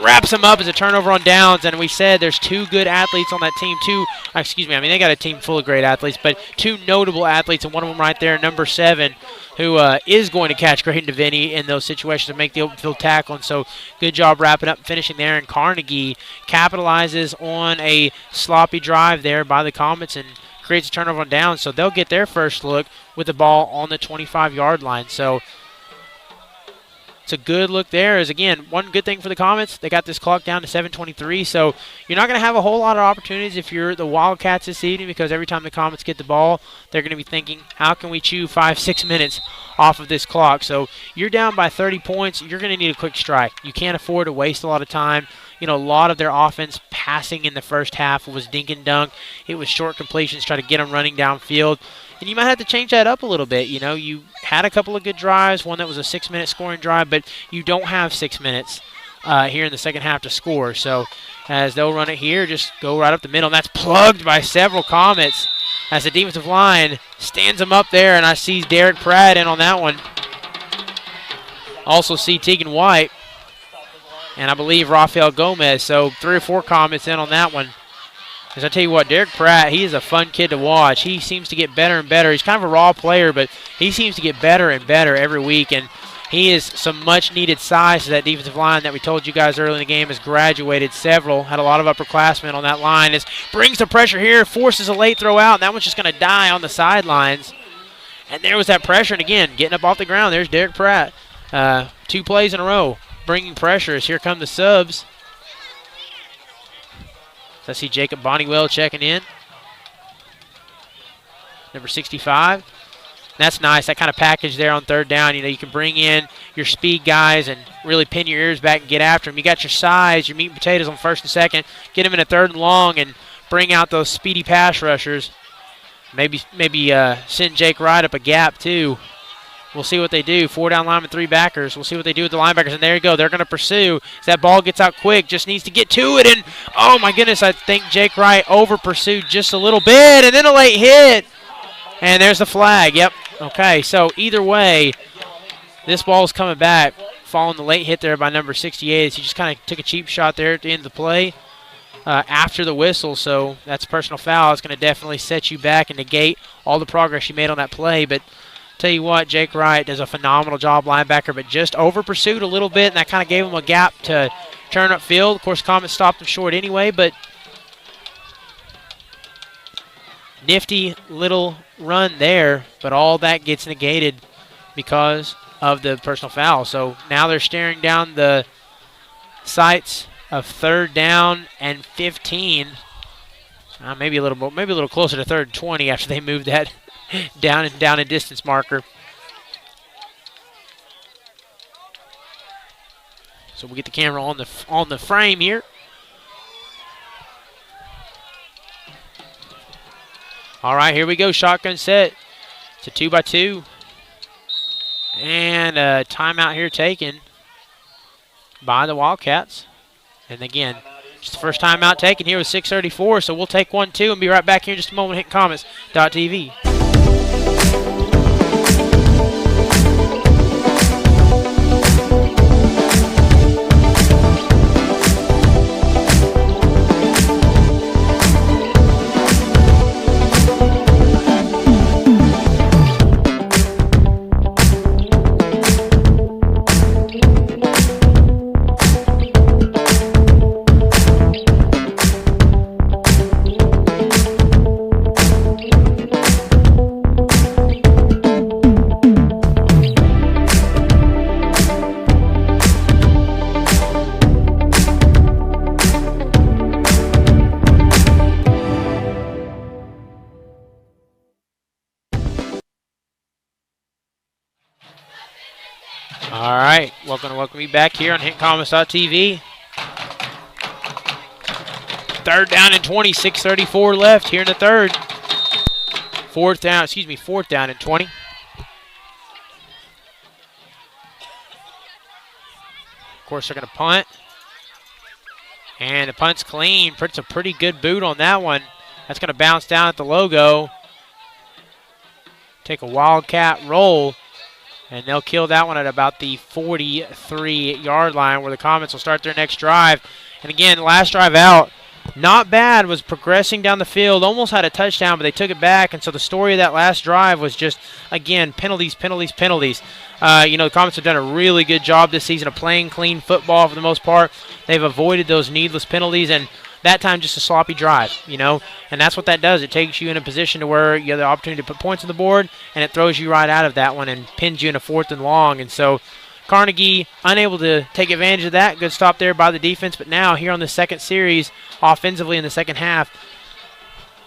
wraps him up as a turnover on downs. And we said there's 2 good athletes on that team. They got a team full of great athletes, but 2 notable athletes, and one of them right there, number 7, who is going to catch Graydon DeVinny in those situations to make the open field tackle. And so good job wrapping up and finishing there. And Carnegie capitalizes on a sloppy drive there by the Comets and creates a turnover on downs. So they'll get their first look with the ball on the 25-yard line. So it's a good look there. Is again, one good thing for the Comets, they got this clock down to 7:23. So you're not going to have a whole lot of opportunities if you're the Wildcats this evening, because every time the Comets get the ball, they're going to be thinking, how can we chew 5-6 minutes off of this clock? So you're down by 30 points. You're going to need a quick strike. You can't afford to waste a lot of time. You know, a lot of their offense passing in the first half was dink and dunk. It was short completions, try to get them running downfield. And you might have to change that up a little bit. You know, you had a couple of good drives, one that was a 6-minute scoring drive, but you don't have 6 minutes here in the second half to score. So as they'll run it here, just go right up the middle. And that's plugged by several Comets as the defensive line stands them up there. And I see Derek Pratt in on that one. Also see Tegan White. And I believe Rafael Gomez. So 3 or 4 Comets in on that one. Because I tell you what, Derek Pratt, he is a fun kid to watch. He seems to get better and better. He's kind of a raw player, but he seems to get better and better every week. And he is some much-needed size to that defensive line that we told you guys early in the game has graduated several. Had a lot of upperclassmen on that line. Brings the pressure here, forces a late throw out, and that one's just going to die on the sidelines. And there was that pressure, and again, getting up off the ground. There's Derek Pratt. 2 plays in a row, bringing pressure as here come the subs. So I see Jacob Bonnywell checking in. Number 65. That's nice, that kind of package there on third down. You can bring in your speed guys and really pin your ears back and get after them. You got your size, your meat and potatoes on first and second. Get them in a third and long and bring out those speedy pass rushers. Maybe send Jake Wright up a gap too. We'll see what they do. 4 down linemen, 3 backers. We'll see what they do with the linebackers. And there you go. They're going to pursue. As that ball gets out quick, just needs to get to it. And, oh, my goodness, I think Jake Wright over-pursued just a little bit. And then a late hit. And there's the flag. Yep. Okay, so either way, this ball is coming back. Following the late hit there by number 68. He just kind of took a cheap shot there at the end of the play after the whistle. So that's a personal foul. It's going to definitely set you back and negate all the progress you made on that play. But tell you what, Jake Wright does a phenomenal job, linebacker, but just over-pursued a little bit, and that kind of gave him a gap to turn upfield. Of course, Comet stopped him short anyway, but nifty little run there, but all that gets negated because of the personal foul. So now they're staring down the sights of 3rd down and 15. Maybe a little closer to 3rd and 20 after they moved that down and distance marker. So we'll get the camera on the frame here. All right, here we go. Shotgun set. It's a 2-by-2. And a timeout here taken by the Wildcats. And again, just the first timeout taken here with 6:34, so we'll take one, too, and be right back here in just a moment. Hitting Comets.tv. All right, welcome you back here on HintComets.tv. 3rd down and 20, 6:34 left here in the 3rd. 4th down and 20. Of course, they're going to punt. And the punt's clean. Puts a pretty good boot on that one. That's going to bounce down at the logo. Take a Wildcat roll. And they'll kill that one at about the 43-yard line where the Comets will start their next drive. And again, last drive out, not bad, was progressing down the field, almost had a touchdown, but they took it back. And so the story of that last drive was just, again, penalties. The Comets have done a really good job this season of playing clean football for the most part. They've avoided those needless penalties, and that time just a sloppy drive, and that's what that does. It takes you in a position to where you have the opportunity to put points on the board, and it throws you right out of that one and pins you in a 4th and long. And so Carnegie unable to take advantage of that. Good stop there by the defense, but now here on the second series, offensively in the second half,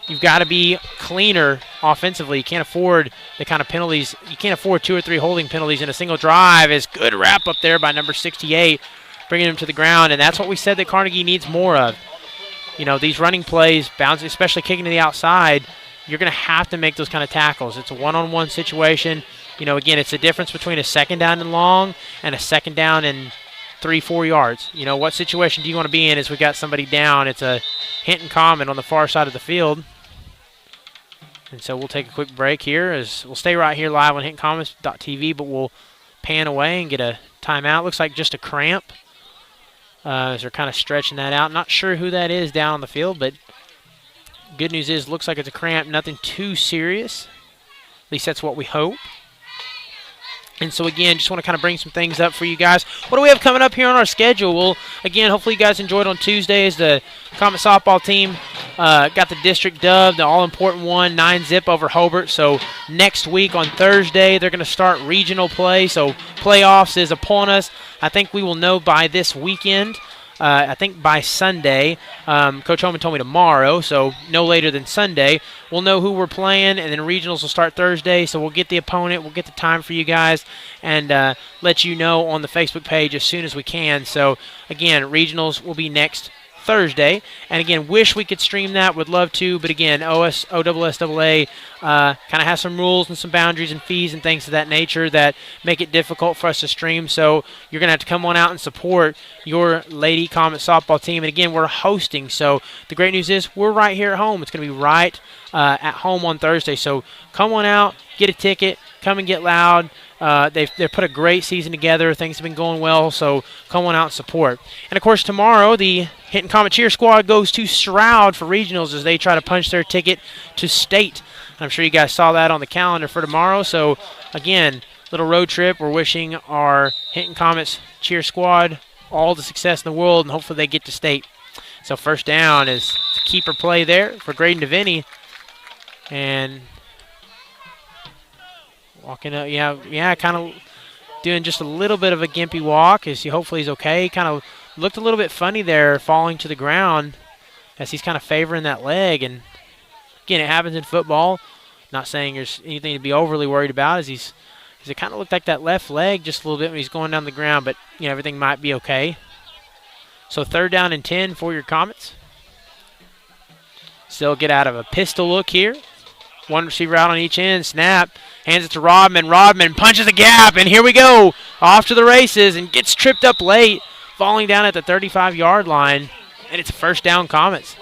you've got to be cleaner offensively. You can't afford the kind of penalties. You can't afford 2 or 3 holding penalties in a single drive. Is good wrap up there by number 68, bringing him to the ground, and that's what we said that Carnegie needs more of. These running plays, bouncing, especially kicking to the outside, you're going to have to make those kind of tackles. It's a one-on-one situation. Again, it's the difference between a 2nd down and long and a 2nd down and 3-4 yards. What situation do you want to be in as we've got somebody down? It's a Hinton Comet on the far side of the field. And so we'll take a quick break here. As we'll stay right here live on HintComets.tv, but we'll pan away and get a timeout. Looks like just a cramp. As they're kind of stretching that out. Not sure who that is down on the field, but Good news is, looks like it's a cramp, nothing too serious. At least that's what we hope. And so, again, just want to kind of bring some things up for you guys. What do we have coming up here on our schedule? Well, again, hopefully you guys enjoyed on Tuesdays. The Comet softball team got the district dub, the all-important one, 9-zip over Hobart. So next week on Thursday, they're going to start regional play. So playoffs is upon us. I think we will know by this weekend. I think by Sunday. Coach Holman told me tomorrow, so no later than Sunday. We'll know who we're playing, and then regionals will start Thursday, so we'll get the opponent, we'll get the time for you guys, and let you know on the Facebook page as soon as we can. So, again, regionals will be next Thursday. And, again, wish we could stream that. Would love to. But, again, OSSAA kind of has some rules and some boundaries and fees and things of that nature that make it difficult for us to stream. So you're going to have to come on out and support your Lady Comet softball team. And, again, we're hosting. So the great news is we're right here at home. It's going to be right at home on Thursday. So come on out, get a ticket, come and get loud. They've put a great season together. Things have been going well, so come on out and support. And, of course, tomorrow the Hinton Comet Cheer Squad goes to Stroud for regionals as they try to punch their ticket to state. I'm sure you guys saw that on the calendar for tomorrow. So, again, little road trip. We're wishing our Hinton Comets Cheer Squad all the success in the world, and hopefully they get to state. So first down is keeper play there for Graydon DeVinny. And walking up, yeah, kind of doing just a little bit of a gimpy walk as hopefully he's okay. Kind of looked a little bit funny there falling to the ground as he's kind of favoring that leg. And, again, it happens in football. Not saying there's anything to be overly worried about as it kind of looked like that left leg just a little bit when he's going down the ground, but, everything might be okay. So third down and 10 for your Comets. Still get out of a pistol look here. One receiver out on each end. Snap. Hands it to Rodman. Rodman punches a gap, and here we go. Off to the races and gets tripped up late, falling down at the 35-yard line, and it's a first down Comets.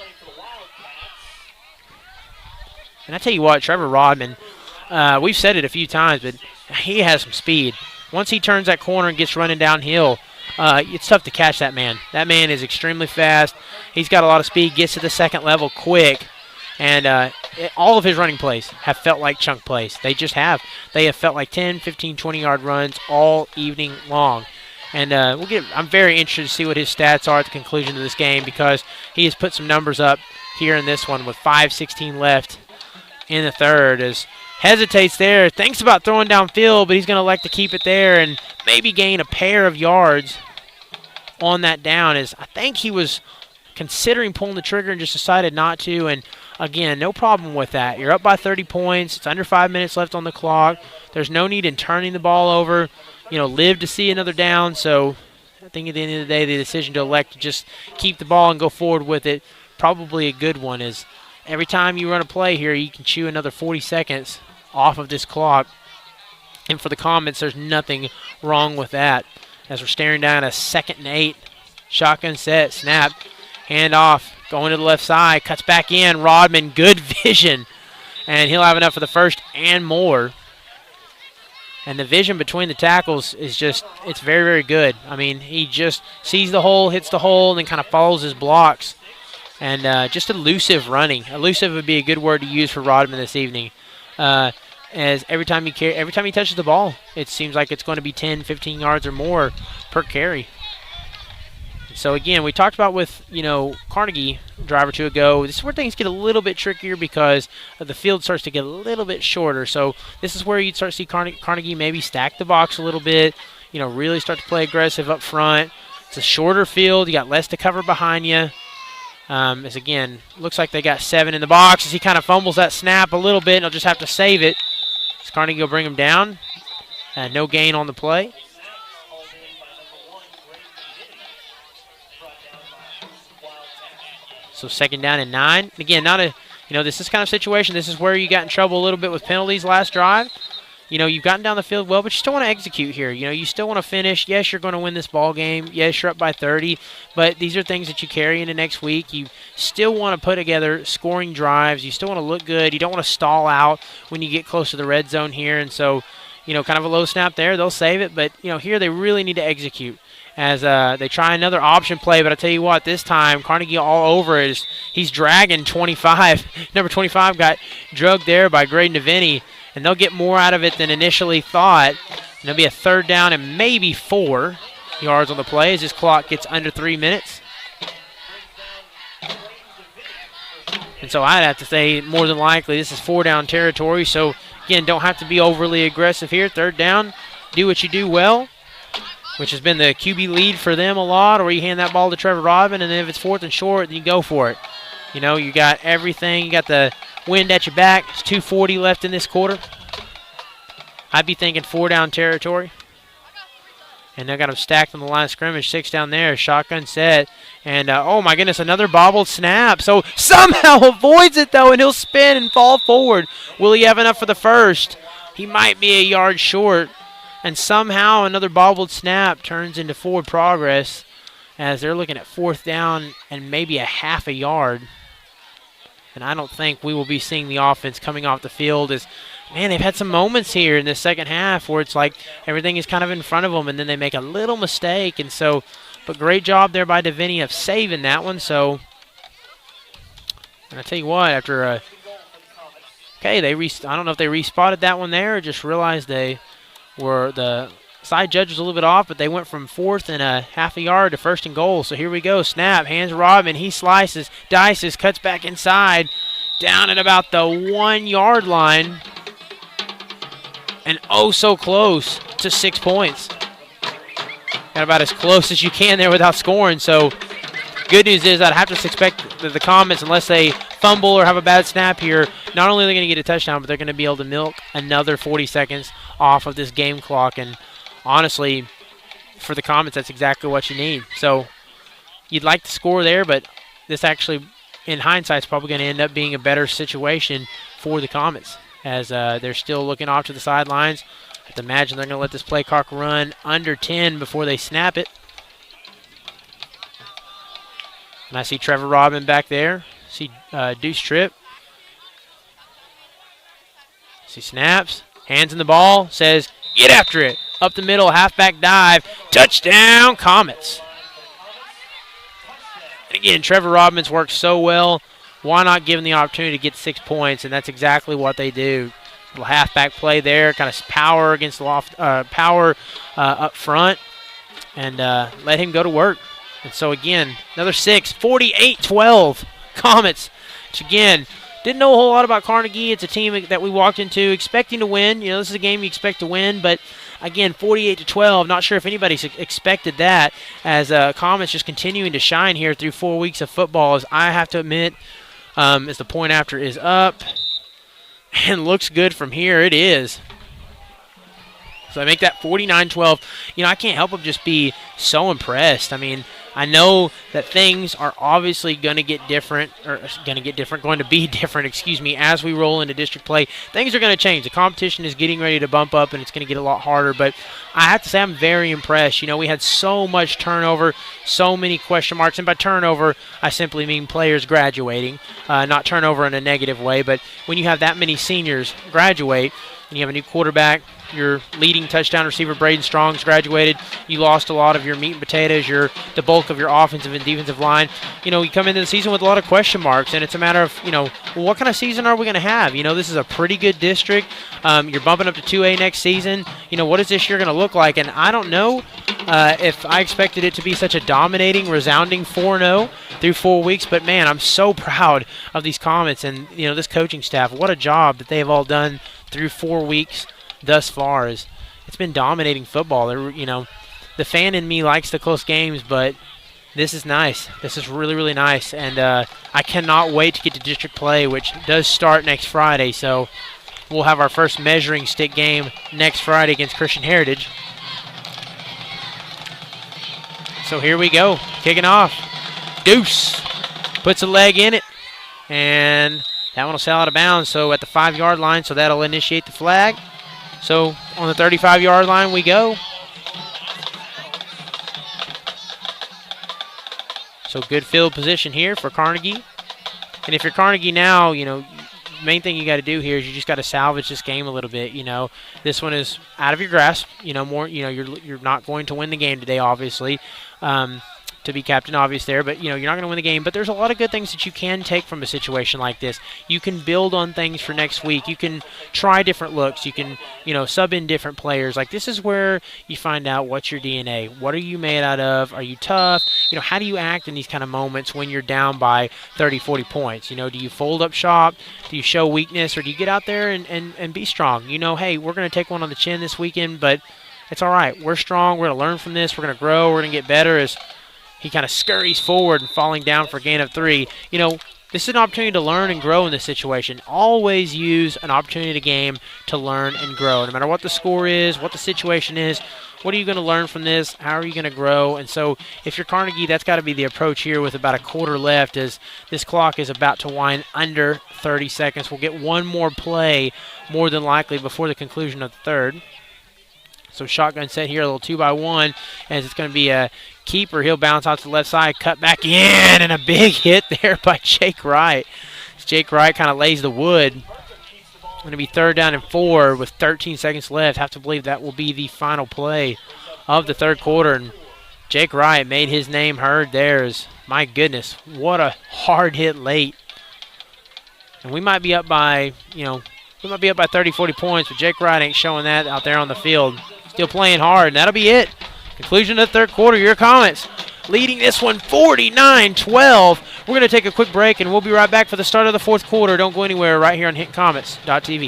And I tell you what, Trevor Rodman, we've said it a few times, but he has some speed. Once he turns that corner and gets running downhill, it's tough to catch that man. That man is extremely fast. He's got a lot of speed, gets to the second level quick. And all of his running plays have felt like chunk plays. They just have. They have felt like 10, 15, 20-yard runs all evening long. And I'm very interested to see what his stats are at the conclusion of this game because he has put some numbers up here in this one with 5:16 left in the third. As hesitates there, thinks about throwing downfield, but he's going to elect to keep it there and maybe gain a pair of yards on that down. As I think he was considering pulling the trigger and just decided not to. And again, no problem with that. You're up by 30 points. It's under 5 minutes left on the clock. There's no need in turning the ball over. Live to see another down. So I think at the end of the day, the decision to elect to just keep the ball and go forward with it, probably a good one. Is every time you run a play here, you can chew another 40 seconds off of this clock. And for the Comets, there's nothing wrong with that. As we're staring down a 2nd and 8. Shotgun set, snap. Hand off, going to the left side, cuts back in. Rodman, good vision. And he'll have enough for the first and more. And the vision between the tackles is it's very, very good. I mean, he just sees the hole, hits the hole, and then kind of follows his blocks. And just elusive running. Elusive would be a good word to use for Rodman this evening. As every time he touches the ball, it seems like it's going to be 10, 15 yards or more per carry. So, again, we talked about with, Carnegie a drive or two ago. This is where things get a little bit trickier because the field starts to get a little bit shorter. So this is where you'd start to see Carnegie maybe stack the box a little bit, really start to play aggressive up front. It's a shorter field. You got less to cover behind you. As, again, looks like they got 7 in the box as he kind of fumbles that snap a little bit, and he'll just have to save it. As Carnegie will bring him down. No gain on the play. So 2nd down and 9. Again, this is kind of situation. This is where you got in trouble a little bit with penalties last drive. You've gotten down the field well, but you still want to execute here. You still want to finish. Yes, you're going to win this ball game. Yes, you're up by 30, but these are things that you carry into next week. You still want to put together scoring drives. You still want to look good. You don't want to stall out when you get close to the red zone here. And so, kind of a low snap there. They'll save it, but, here they really need to execute. as they try another option play. But I tell you what, this time Carnegie all over it. He's dragging 25. Number 25 got drugged there by Graydon DeVinny, and they'll get more out of it than initially thought. And it'll be a 3rd down and maybe 4 yards on the play as this clock gets under 3 minutes. And so I'd have to say more than likely this is 4-down territory. So, again, don't have to be overly aggressive here. 3rd down, do what you do well, which has been the QB lead for them a lot, or you hand that ball to Trevor Rodman, and then if it's 4th and short, then you go for it. You know, you got everything. You got the wind at your back. It's 2:40 left in this quarter. I'd be thinking 4-down territory. And they got him stacked on the line of scrimmage. 6 down there, shotgun set. And, oh, my goodness, another bobbled snap. So somehow avoids it, though, and he'll spin and fall forward. Will he have enough for the first? He might be a yard short. And somehow another bobbled snap turns into forward progress as they're looking at 4th down and maybe a half a yard. And I don't think we will be seeing the offense coming off the field as, man, they've had some moments here in the second half where it's like everything is kind of in front of them and then they make a little mistake. And so, but great job there by DeVinny of saving that one. So, and I tell you what, after, okay, I don't know if they respotted that one there or just realized they were, the side judge was a little bit off, but they went from 4th and a half a yard to 1st and goal. So here we go. Snap, hands Rodman. He slices, dices, cuts back inside, down at about the 1 yard line. And oh so close to 6 points. Got about as close as you can there without scoring. So good news is I'd have to expect the Comets, unless they fumble or have a bad snap here, not only are they going to get a touchdown, but they're going to be able to milk another 40 seconds off of this game clock. And honestly, for the Comets, that's exactly what you need. So you'd like to score there, but this actually, in hindsight, is probably going to end up being a better situation for the Comets as they're still looking off to the sidelines. I have to imagine they're going to let this play clock run under 10 before they snap it. And I see Trevor Rodman back there. See Deuce Tripp. See snaps. Hands in the ball. Says, get after it. Up the middle, halfback dive. Touchdown, Comets. And again, Trevor Rodman's worked so well. Why not give him the opportunity to get 6 points? And that's exactly what they do. Little halfback play there, kind of power against the power up front, and let him go to work. And so again, another 6, 48-12, Comets. Which again, didn't know a whole lot about Carnegie. It's a team that we walked into expecting to win. You know, this is a game you expect to win, but again, 48-12. Not sure if anybody expected that. As Comets just continuing to shine here through 4 weeks of football. As I have to admit, as the point after is up and looks good from here, it is. So I make that 49-12. You know, I can't help but just be so impressed. I mean, I know that things are obviously going to be different, as we roll into district play. Things are going to change. The competition is getting ready to bump up, and it's going to get a lot harder. But I have to say I'm very impressed. You know, we had so much turnover, so many question marks. And by turnover, I simply mean players graduating, not turnover in a negative way. But when you have that many seniors graduate, and you have a new quarterback, your leading touchdown receiver, Braden Strong's graduated. You lost a lot of your meat and potatoes, the bulk of your offensive and defensive line. You know, you come into the season with a lot of question marks, and it's a matter of, you know, well, what kind of season are we going to have? You know, this is a pretty good district. You're bumping up to 2A next season. You know, what is this year going to look like? And I don't know if I expected it to be such a dominating, resounding 4-0 through 4 weeks, but, man, I'm so proud of these Comets and, you know, this coaching staff. What a job that they have all done through 4 weeks thus far. It's been dominating football. You know, the fan in me likes the close games, but this is nice. This is really, really nice, and I cannot wait to get to district play, which does start next Friday. So we'll have our first measuring stick game next Friday against Christian Heritage. So here we go, kicking off. Deuce puts a leg in it, and that one will sail out of bounds. So at the 5-yard line, so that'll initiate the flag. So on the 35-yard line we go. So good field position here for Carnegie. And if you're Carnegie now, you know, main thing you got to do here is you just got to salvage this game a little bit. This one is out of your grasp. You're not going to win the game today, obviously. To be Captain Obvious there, but you're not going to win the game. But there's a lot of good things that you can take from a situation like this. You can build on things for next week. You can try different looks. You can sub in different players. Like, this is where you find out what's your DNA. What are you made out of? Are you tough? How do you act in these kind of moments when you're down by 30, 40 points? Do you fold up shop? Do you show weakness, or do you get out there and be strong? Hey, we're going to take one on the chin this weekend, but it's all right. We're strong. We're going to learn from this. We're going to grow. We're going to get better as he kind of scurries forward and falling down for a gain of 3. This is an opportunity to learn and grow in this situation. Always use an opportunity to game to learn and grow. No matter what the score is, what the situation is, what are you going to learn from this? How are you going to grow? And so if you're Carnegie, that's got to be the approach here with about a quarter left, as this clock is about to wind under 30 seconds. We'll get one more play, more than likely, before the conclusion of the third. So shotgun set here, a little 2-by-1, as it's going to be a keeper. He'll bounce out to the left side, cut back in, and a big hit there by Jake Wright. Jake Wright kind of lays the wood. Going to be 3rd down and 4 with 13 seconds left. Have to believe that will be the final play of the third quarter. And Jake Wright made his name heard there. My goodness, what a hard hit late. And we might be up by, 30, 40 points, but Jake Wright ain't showing that out there on the field. Still playing hard, and that'll be it. Conclusion of the third quarter. Your comments. Leading this one 49-12. We're going to take a quick break, and we'll be right back for the start of the fourth quarter. Don't go anywhere right here on HintonComets.tv.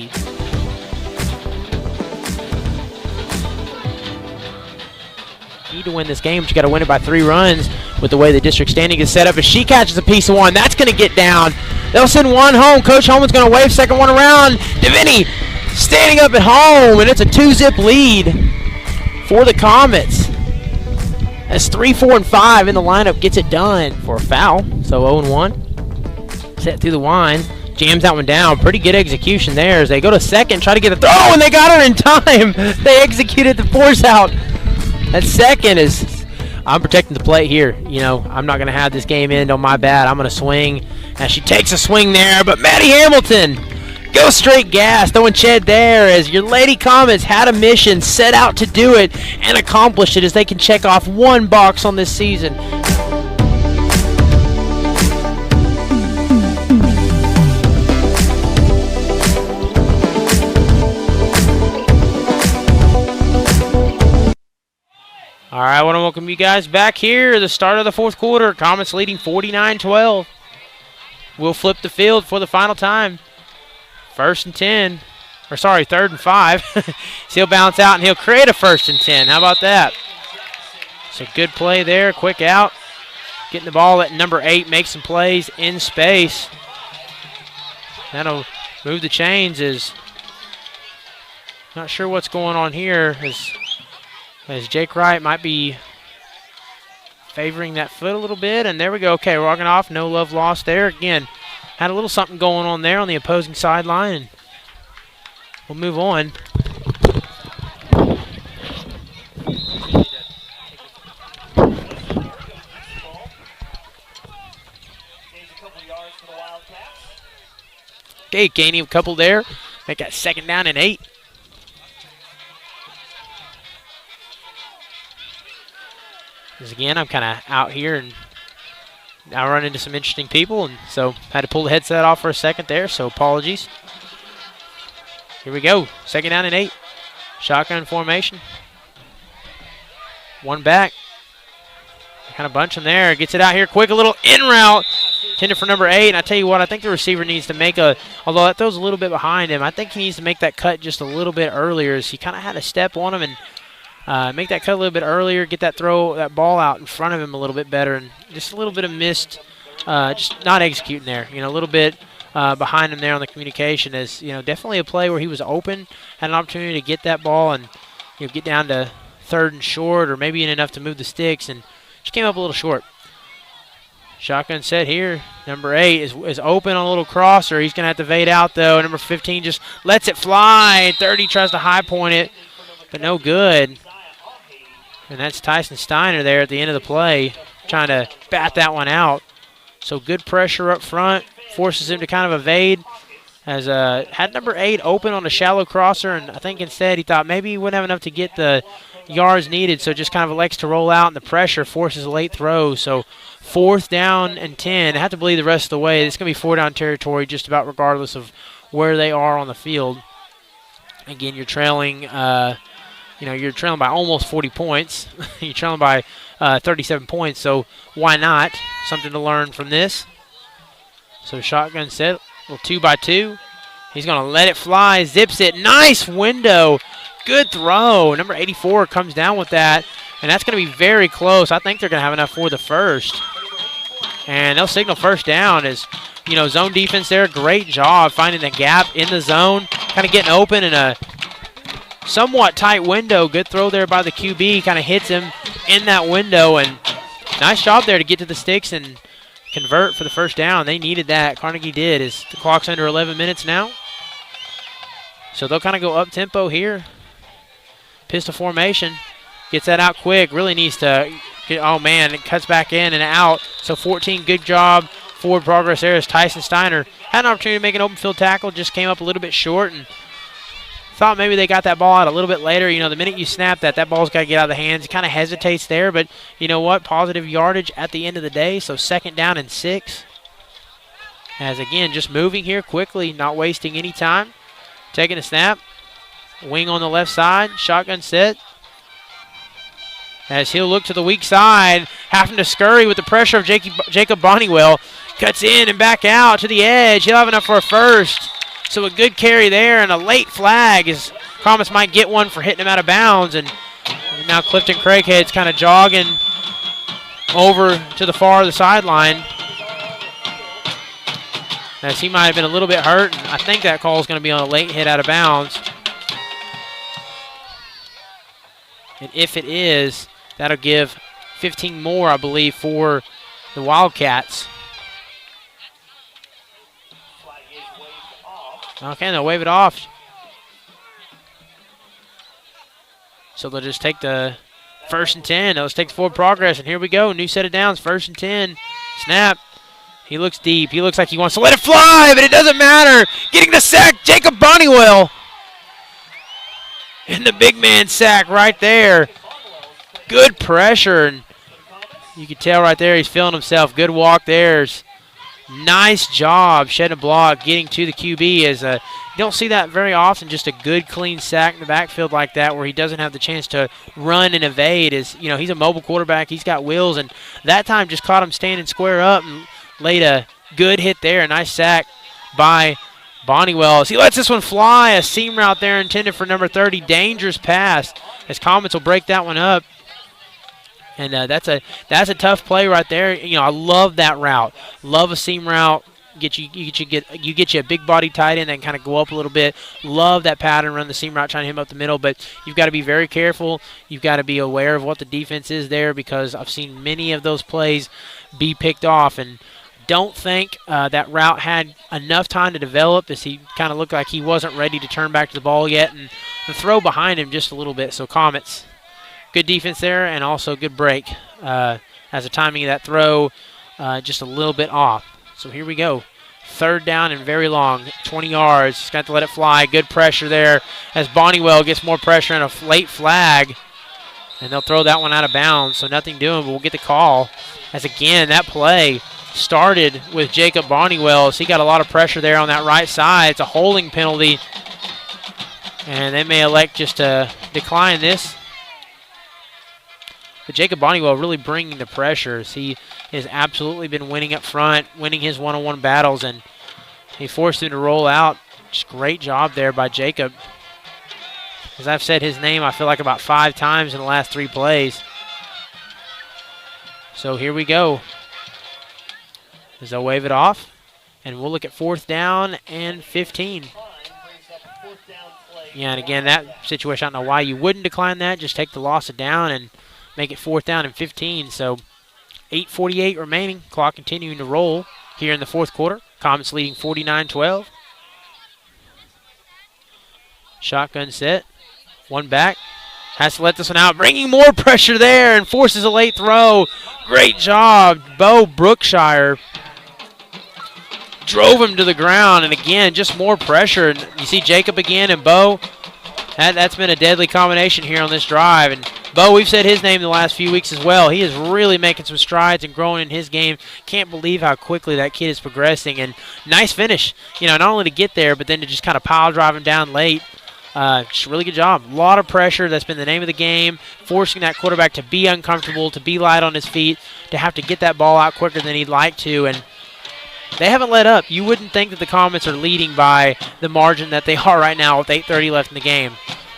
Need to win this game, but you got to win it by 3 runs with the way the district standing is set up. As she catches a piece of one, that's going to get down. They'll send one home. Coach Holman's going to wave second one around. Deviney standing up at home, and it's a 2-zip lead for the Comets. As 3, 4, and 5 in the lineup gets it done for a foul. So 0-1. Set through the wind. Jams that one down. Pretty good execution there as they go to second, try to get a throw, and they got her in time. They executed the force out. That second is, I'm protecting the plate here. I'm not going to have this game end on my bat. I'm going to swing. As she takes a swing there, but Maddie Hamilton goes straight gas, throwing Ched there as your Lady Comets had a mission, set out to do it, and accomplished it as they can check off one box on this season. All right, I want to welcome you guys back here at the start of the fourth quarter. Comets leading 49-12. We'll flip the field for the final time. 3rd and 5. So he'll bounce out, and he'll create a 1st and 10. How about that? So good play there, quick out. Getting the ball at number 8, make some plays in space. That'll move the chains. Not sure what's going on here as Jake Wright might be favoring that foot a little bit. And there we go. Okay, walking off. No love lost there. Again, had a little something going on there on the opposing sideline. And we'll move on. Okay, gaining a couple there. Make that 2nd down and 8. Because again, I'm kind of out here and I run into some interesting people, and so had to pull the headset off for a second there, so apologies. Here we go, 2nd down and 8. Shotgun formation. One back. Kind of bunch him there. Gets it out here quick, a little in route. Intended for number 8, and I tell you what, I think the receiver needs to make although that throws a little bit behind him, I think he needs to make that cut just a little bit earlier, as he kind of had a step on him, and make that cut a little bit earlier, get that ball out in front of him a little bit better, and just a little bit of missed, just not executing there. A little bit behind him there on the communication is, definitely a play where he was open, had an opportunity to get that ball and, get down to 3rd and short, or maybe enough to move the sticks, and just came up a little short. Shotgun set here. Number 8 is open on a little crosser. He's going to have to evade out, though. Number 15 just lets it fly. 30 tries to high point it, but no good. And that's Tyson Steiner there at the end of the play, trying to bat that one out. So good pressure up front, forces him to kind of evade Has had number 8 open on a shallow crosser, and I think instead he thought maybe he wouldn't have enough to get the yards needed, so just kind of elects to roll out, and the pressure forces a late throw. So 4th down and 10. I have to believe the rest of the way it's going to be 4-down territory just about regardless of where they are on the field. Again, you're trailing, you're trailing by almost 40 points. You're trailing by 37 points, so why not? Something to learn from this. So shotgun set, little 2x2. He's going to let it fly, zips it. Nice window. Good throw. Number 84 comes down with that, and that's going to be very close. I think they're going to have enough for the first. And they'll signal first down as, zone defense there. Great job finding the gap in the zone, kind of getting open in a somewhat tight window. Good throw there by the QB. Kind of hits him in that window, and nice job there to get to the sticks and convert for the first down. They needed that. Carnegie did, as the clock's under 11 minutes now. So they'll kind of go up-tempo here. Pistol formation. Gets that out quick. Really needs to get, oh, man, it cuts back in and out. So 14, good job. Forward progress there as Tyson Steiner had an opportunity to make an open field tackle, just came up a little bit short and thought maybe they got that ball out a little bit later. The minute you snap that ball's got to get out of the hands. He kind of hesitates there, but you know what? Positive yardage at the end of the day. So 2nd down and 6. As, again, just moving here quickly, not wasting any time. Taking a snap. Wing on the left side. Shotgun set. As he'll look to the weak side, having to scurry with the pressure of Jacob Bonnywell. Cuts in and back out to the edge. He'll have enough for a first. So a good carry there and a late flag as Comets might get one for hitting him out of bounds. And now Clifton Craighead's kind of jogging over to the far of the sideline, as he might have been a little bit hurt. And I think that call is going to be on a late hit out of bounds. And if it is, that'll give 15 more, I believe, for the Wildcats. Okay, they'll wave it off. So they'll just take the 1st and 10. Let's take the forward progress, and here we go. New set of downs, 1st and 10. Snap. He looks deep. He looks like he wants to let it fly, but it doesn't matter. Getting the sack, Jacob Bonnywell. And the big man sack right there. Good pressure, and you can tell right there he's feeling himself. Good walk there. Nice job shedding a block, getting to the QB. As you don't see that very often, just a good clean sack in the backfield like that where he doesn't have the chance to run and evade. He's a mobile quarterback. He's got wheels, and that time just caught him standing square up and laid a good hit there. A nice sack by Bonnywell as he lets this one fly. A seam route there intended for number 30. Dangerous pass as Comets will break that one up. And that's a tough play right there. I love that route. Love a seam route. Get you a big body tight end that can kind of go up a little bit. Love that pattern, run the seam route, trying to hit him up the middle. But you've got to be very careful. You've got to be aware of what the defense is there, because I've seen many of those plays be picked off. And don't think that route had enough time to develop, as he kind of looked like he wasn't ready to turn back to the ball yet. And the throw behind him just a little bit. So Comets. Good defense there, and also good break as the timing of that throw just a little bit off. So here we go. 3rd down and very long, 20 yards. Just got to let it fly. Good pressure there as Bonnywell gets more pressure and a late flag. And they'll throw that one out of bounds, so nothing doing, but we'll get the call. As again, that play started with Jacob Bonnywell, so he got a lot of pressure there on that right side. It's a holding penalty, and they may elect just to decline this. But Jacob Bonnywell really bringing the pressures. He has absolutely been winning up front, winning his one-on-one battles, and he forced him to roll out. Just great job there by Jacob. As I've said his name, I feel like about 5 times in the last 3 plays. So here we go. As they'll wave it off, and we'll look at 4th down and 15. Yeah, and again, that situation, I don't know why you wouldn't decline that. Just take the loss of down and make it 4th down and 15. So 8:48 remaining. Clock continuing to roll here in the 4th quarter. Comets leading 49-12. Shotgun set. One back. Has to let this one out. Bringing more pressure there and forces a late throw. Great job, Bo Brookshire. drove him to the ground. And again, just more pressure. And you see Jacob again and Bo. That's been a deadly combination here on this drive. And Bo, we've said his name the last few weeks as well. He is really making some strides and growing in his game. Can't believe how quickly that kid is progressing. And nice finish, not only to get there, but then to just kind of pile drive him down late. Just a really good job. A lot of pressure. That's been the name of the game, forcing that quarterback to be uncomfortable, to be light on his feet, to have to get that ball out quicker than he'd like to. And they haven't let up. You wouldn't think that the Comets are leading by the margin that they are right now with 8:30 left in the game.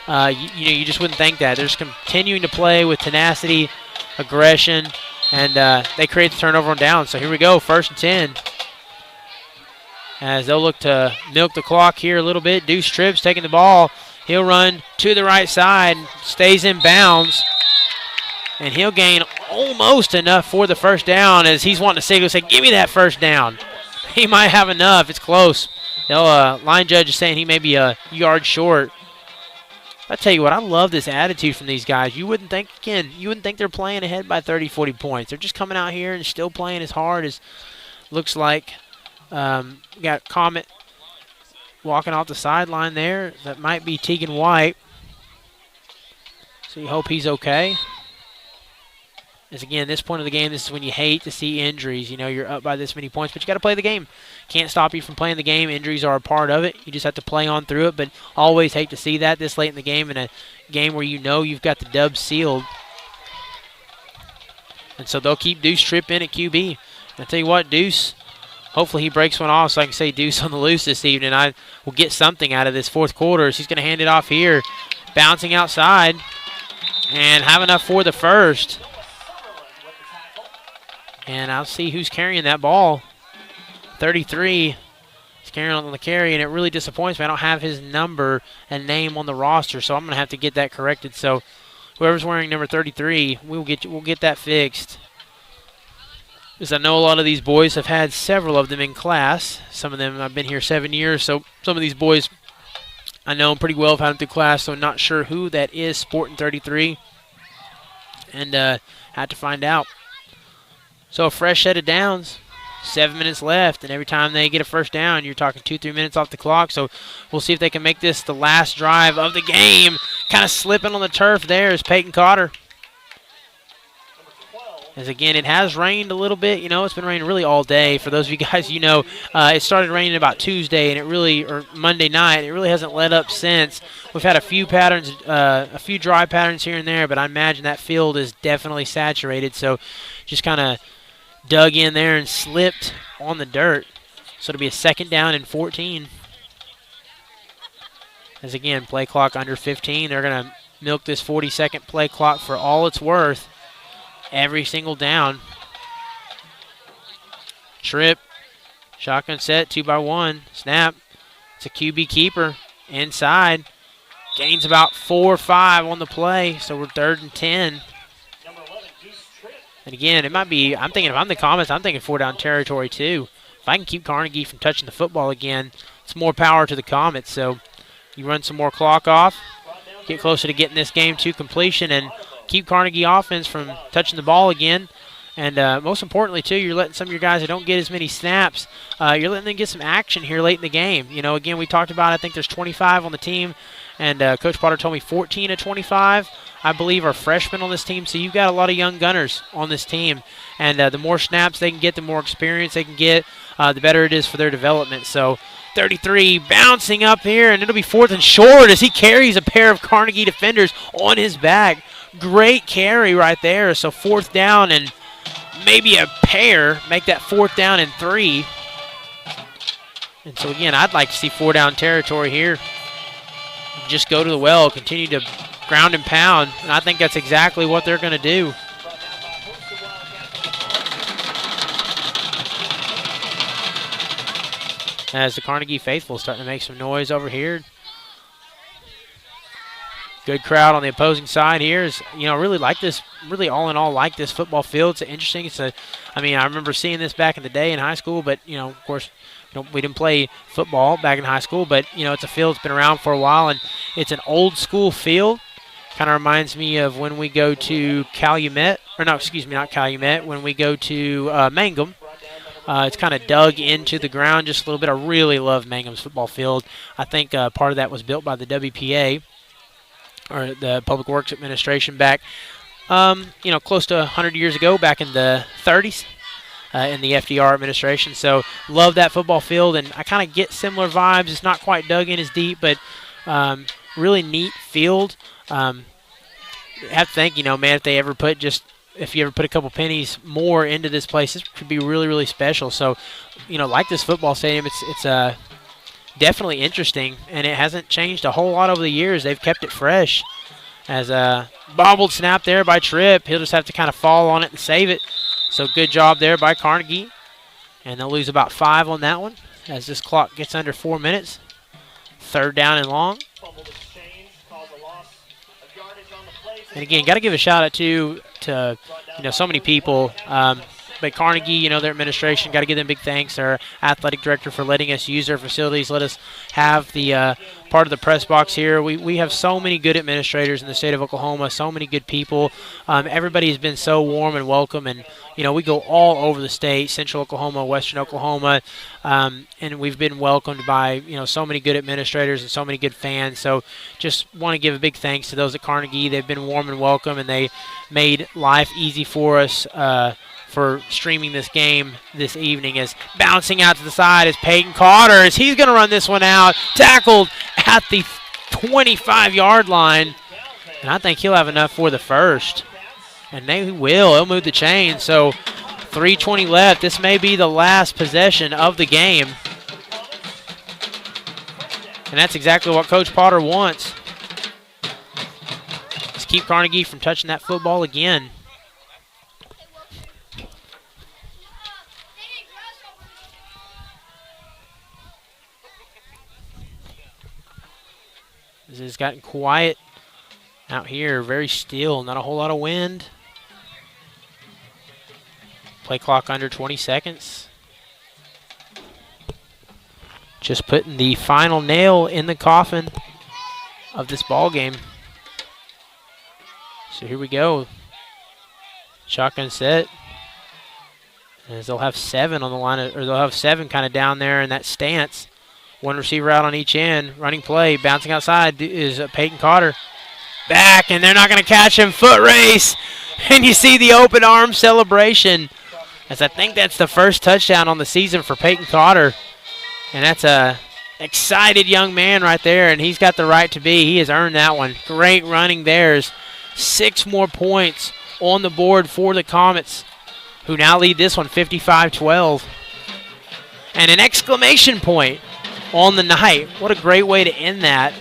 You just wouldn't think that. They're just continuing to play with tenacity, aggression, and they create the turnover on downs. So here we go, 1st and 10. As they'll look to milk the clock here a little bit. Deuce Tribb's taking the ball. He'll run to the right side, stays in bounds, and he'll gain almost enough for the first down as he's wanting to signal, say, give me that first down. He might have enough. It's close. Line judge is saying he may be a yard short. I tell you what, I love this attitude from these guys. You wouldn't think they're playing ahead by 30, 40 points. They're just coming out here and still playing as hard as looks like. We got Comet walking off the sideline there. That might be Tegan White. So you hope he's okay. As again, this point of the game, this is when you hate to see injuries. You're up by this many points, but you got to play the game. Can't stop you from playing the game. Injuries are a part of it. You just have to play on through it, but always hate to see that this late in the game, in a game where you've got the dub sealed. And so they'll keep Deuce Tripp in at QB. And I tell you what, Deuce, hopefully he breaks one off so I can say Deuce on the loose this evening. I will get something out of this fourth quarter. He's going to hand it off here, bouncing outside, and have enough for the first. And I'll see who's carrying that ball. 33 is carrying on the carry, and it really disappoints me. I don't have his number and name on the roster, so I'm going to have to get that corrected. So whoever's wearing number 33, we'll get that fixed. Because I know a lot of these boys have had several of them in class. Some of them, I've been here 7 years, so some of these boys I know pretty well, have had them through class, so not sure who that is sporting 33. And had to find out. So a fresh set of downs, 7 minutes left, and every time they get a first down, you're talking 2-3 minutes off the clock. So we'll see if they can make this the last drive of the game. Kind of slipping on the turf there is Peyton Cotter. As again, it has rained a little bit. It's been raining really all day. For those of you guys, it started raining about Tuesday, and or Monday night. It really hasn't let up since. We've had a few patterns, a few dry patterns here and there, but I imagine that field is definitely saturated. So just kind of dug in there and slipped on the dirt. So it'll be a 2nd down and 14. As again, play clock under 15. They're going to milk this 40-second play clock for all it's worth. Every single down. Tripp. Shotgun set, 2-by-1. Snap. It's a QB keeper. Inside. Gains about 4 or 5 on the play. So we're 3rd and 10. And again, it might be, I'm thinking if I'm the Comets, I'm thinking 4-down territory too. If I can keep Carnegie from touching the football again, it's more power to the Comets. So you run some more clock off, get closer to getting this game to completion, and keep Carnegie offense from touching the ball again. And most importantly, too, you're letting some of your guys that don't get as many snaps, you're letting them get some action here late in the game. Again, we talked about, I think there's 25 on the team, and Coach Potter told me 14 of 25, I believe, are freshmen on this team. So you've got a lot of young gunners on this team. And the more snaps they can get, the more experience they can get, the better it is for their development. So 33 bouncing up here, and it'll be 4th and short as he carries a pair of Carnegie defenders on his back. Great carry right there. So 4th down and maybe a pair, make that 4th down and 3. And so again, I'd like to see 4-down territory here. Just go to the well, continue to ground and pound, and I think that's exactly what they're going to do. As the Carnegie faithful starting to make some noise over here. Good crowd on the opposing side here. Is, really like this, really all in all like this football field. It's interesting. I remember seeing this back in the day in high school, but, of course, we didn't play football back in high school, but, it's a field that's been around for a while, and it's an old school field. Kind of reminds me of when we go to Calumet, or no, excuse me, not Calumet, when we go to Mangum. It's kind of dug into the ground just a little bit. I really love Mangum's football field. I think part of that was built by the WPA, or the Public Works Administration, back, close to 100 years ago, back in the 30s. In the FDR administration. So love that football field, and I kind of get similar vibes. It's not quite dug in as deep, but really neat field. I have to think, man, if you ever put a couple pennies more into this place, this could be really, really special. So, like this football stadium, it's definitely interesting, and it hasn't changed a whole lot over the years. They've kept it fresh. As a bobbled snap there by Tripp, he'll just have to kind of fall on it and save it. So good job there by Carnegie. And they'll lose about 5 on that one as this clock gets under 4 minutes. 3rd down and long. And again, got to give a shout out to so many people. But Carnegie, their administration, got to give them big thanks. Their athletic director for letting us use their facilities, let us have the part of the press box here. We have so many good administrators in the state of Oklahoma, so many good people. Everybody has been so warm and welcome, and we go all over the state, central Oklahoma, western Oklahoma, and we've been welcomed by so many good administrators and so many good fans. So just want to give a big thanks to those at Carnegie. They've been warm and welcome, and they made life easy for us for streaming this game this evening. As bouncing out to the side is Peyton Carter, as he's going to run this one out, tackled at the 25-yard line, and I think he'll have enough for the first. And they will. He'll move the chain. So 3:20 left. This may be the last possession of the game. And that's exactly what Coach Potter wants. Just keep Carnegie from touching that football again. This has gotten quiet out here, very still, not a whole lot of wind. Play clock under 20 seconds. Just putting the final nail in the coffin of this ball game. So here we go. Shotgun set. As they'll have 7 on the line, or they'll have 7 kind of down there in that stance. One receiver out on each end. Running play, bouncing outside is Peyton Carter. Back, and they're not going to catch him. Foot race, and you see the open arm celebration, as I think that's the first touchdown on the season for Peyton Carter. And that's a excited young man right there, and he's got the right to be. He has earned that one. Great running. There's 6 more points on the board for the Comets, who now lead this one 55-12. And an exclamation point on the night. What a great way to end that.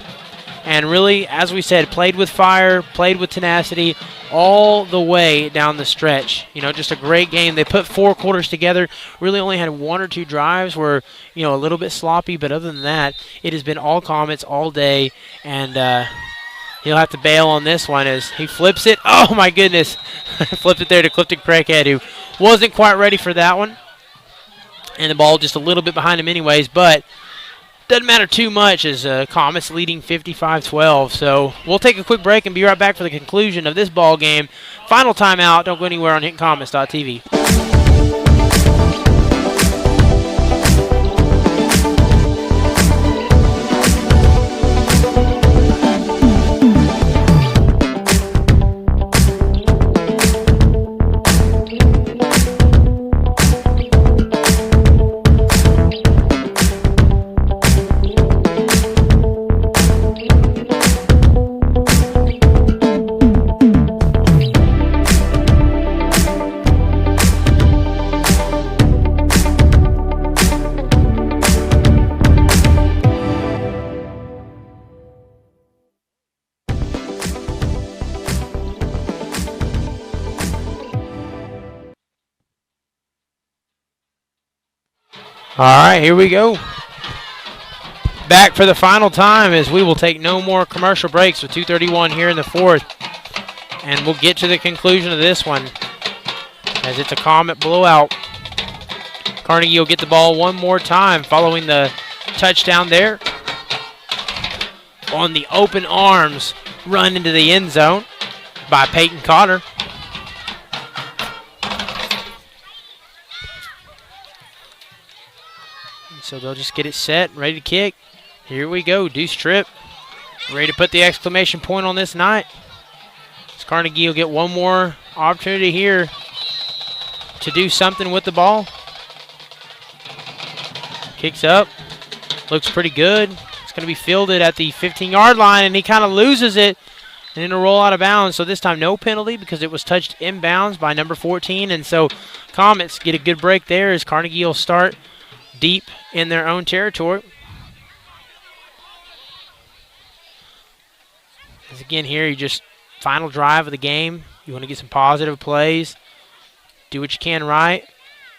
And really, as we said, played with fire, played with tenacity all the way down the stretch. Just a great game. They put 4 quarters together, really only had 1 or 2 drives where, a little bit sloppy, but other than that, it has been all Comets all day, and he'll have to bail on this one as he flips it. Oh, my goodness. Flipped it there to Clifton Craighead, who wasn't quite ready for that one. And the ball just a little bit behind him anyways, but doesn't matter too much as Comets leading 55-12. So we'll take a quick break and be right back for the conclusion of this ball game. Final timeout. Don't go anywhere on HintonComets.tv. All right, here we go. Back for the final time as we will take no more commercial breaks with 2:31 here in the 4th. And we'll get to the conclusion of this one as it's a Comet blowout. Carnegie will get the ball one more time following the touchdown there. On the open arms, run into the end zone by Peyton Carter. So they'll just get it set, ready to kick. Here we go, deuce trip. Ready to put the exclamation point on this night. So Carnegie will get one more opportunity here to do something with the ball. Kicks up, looks pretty good. It's going to be fielded at the 15-yard line, and he kind of loses it, and it'll roll out of bounds. So this time no penalty because it was touched inbounds by number 14, and so Comets get a good break there as Carnegie will start deep in their own territory. As again here, you just final drive of the game. You want to get some positive plays. Do what you can right.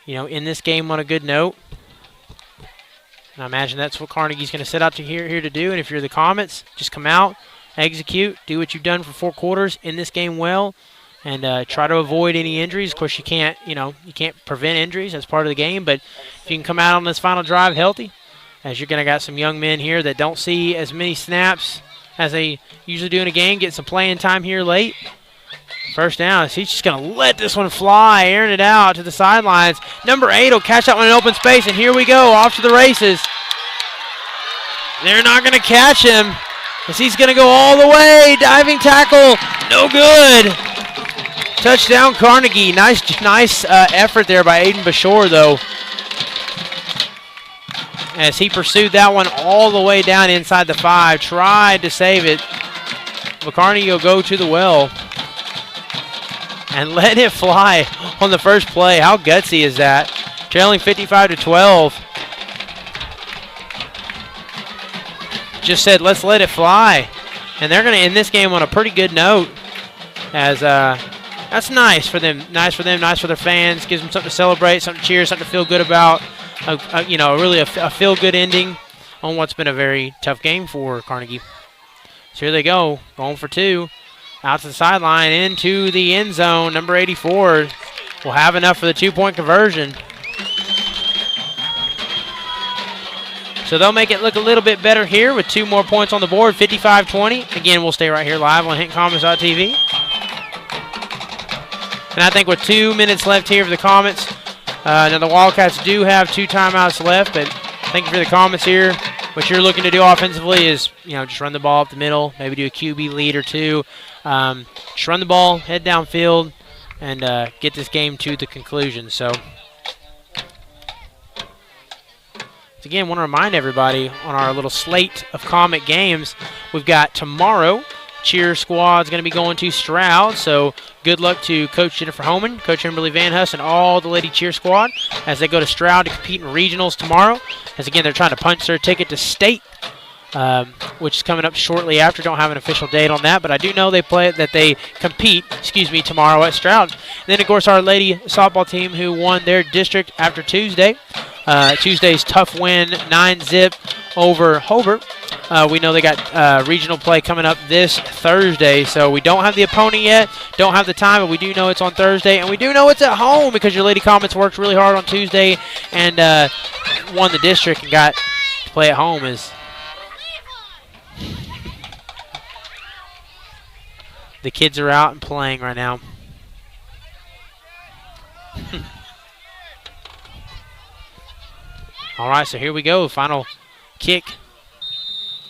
You know, in this game on a good note. And I imagine that's what Carnegie's going to set out to here to do. And if you're the Comets, just come out, execute, do what you've done for 4 quarters in this game well, and try to avoid any injuries. Of course, you can't prevent injuries. That's part of the game. But if you can come out on this final drive healthy, as you're going to got some young men here that don't see as many snaps as they usually do in a game, get some playing time here late. First down. He's just going to let this one fly, airing it out to the sidelines. Number 8 will catch that one in open space, and here we go, off to the races. They're not going to catch him as he's going to go all the way. Diving tackle, no good. Touchdown Carnegie. Nice effort there by Aiden Bashore, though, as he pursued that one all the way down inside the 5. Tried to save it. But Carnegie will go to the well and let it fly on the first play. How gutsy is that? Trailing 55-12. Just said, let's let it fly. And they're going to end this game on a pretty good note, as that's nice for them. Nice for them, nice for their fans. Gives them something to celebrate, something to cheer, something to feel good about. Really a feel-good ending on what's been a very tough game for Carnegie. So here they go, going for 2. Out to the sideline, into the end zone. Number 84 will have enough for the 2-point conversion. So they'll make it look a little bit better here with 2 more points on the board, 55-20. Again, we'll stay right here live on HintonComets.tv. And I think with 2 minutes left here for the Comets, now the Wildcats do have 2 timeouts left, but I think for the Comets here, what you're looking to do offensively is, just run the ball up the middle, maybe do a QB lead or 2. Just run the ball, head downfield, and get this game to the conclusion. So, again, want to remind everybody on our little slate of Comet games, we've got tomorrow, cheer squad's going to be going to Stroud. So good luck to Coach Jennifer Homan, Coach Kimberly Van Huss, and all the Lady Cheer squad as they go to Stroud to compete in regionals tomorrow. As again, they're trying to punch their ticket to state, which is coming up shortly after. Don't have an official date on that, but I do know they compete tomorrow at Stroud. And then, of course, our lady softball team who won their district after Tuesday. Tuesday's tough win, 9-zip over Hobart. We know they got regional play coming up this Thursday, so we don't have the opponent yet, don't have the time, but we do know it's on Thursday, and we do know it's at home because your Lady Comets worked really hard on Tuesday and won the district and got to play at home. As the kids are out and playing right now. All right, so here we go. Final kick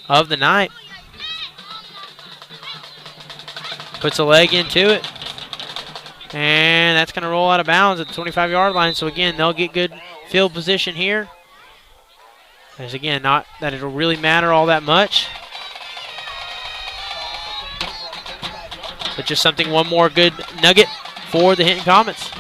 of the night. Puts a leg into it. And that's going to roll out of bounds at the 25-yard line. So, again, they'll get good field position here. As, again, not that it'll really matter all that much. But just one more good nugget for the Hinton Comets.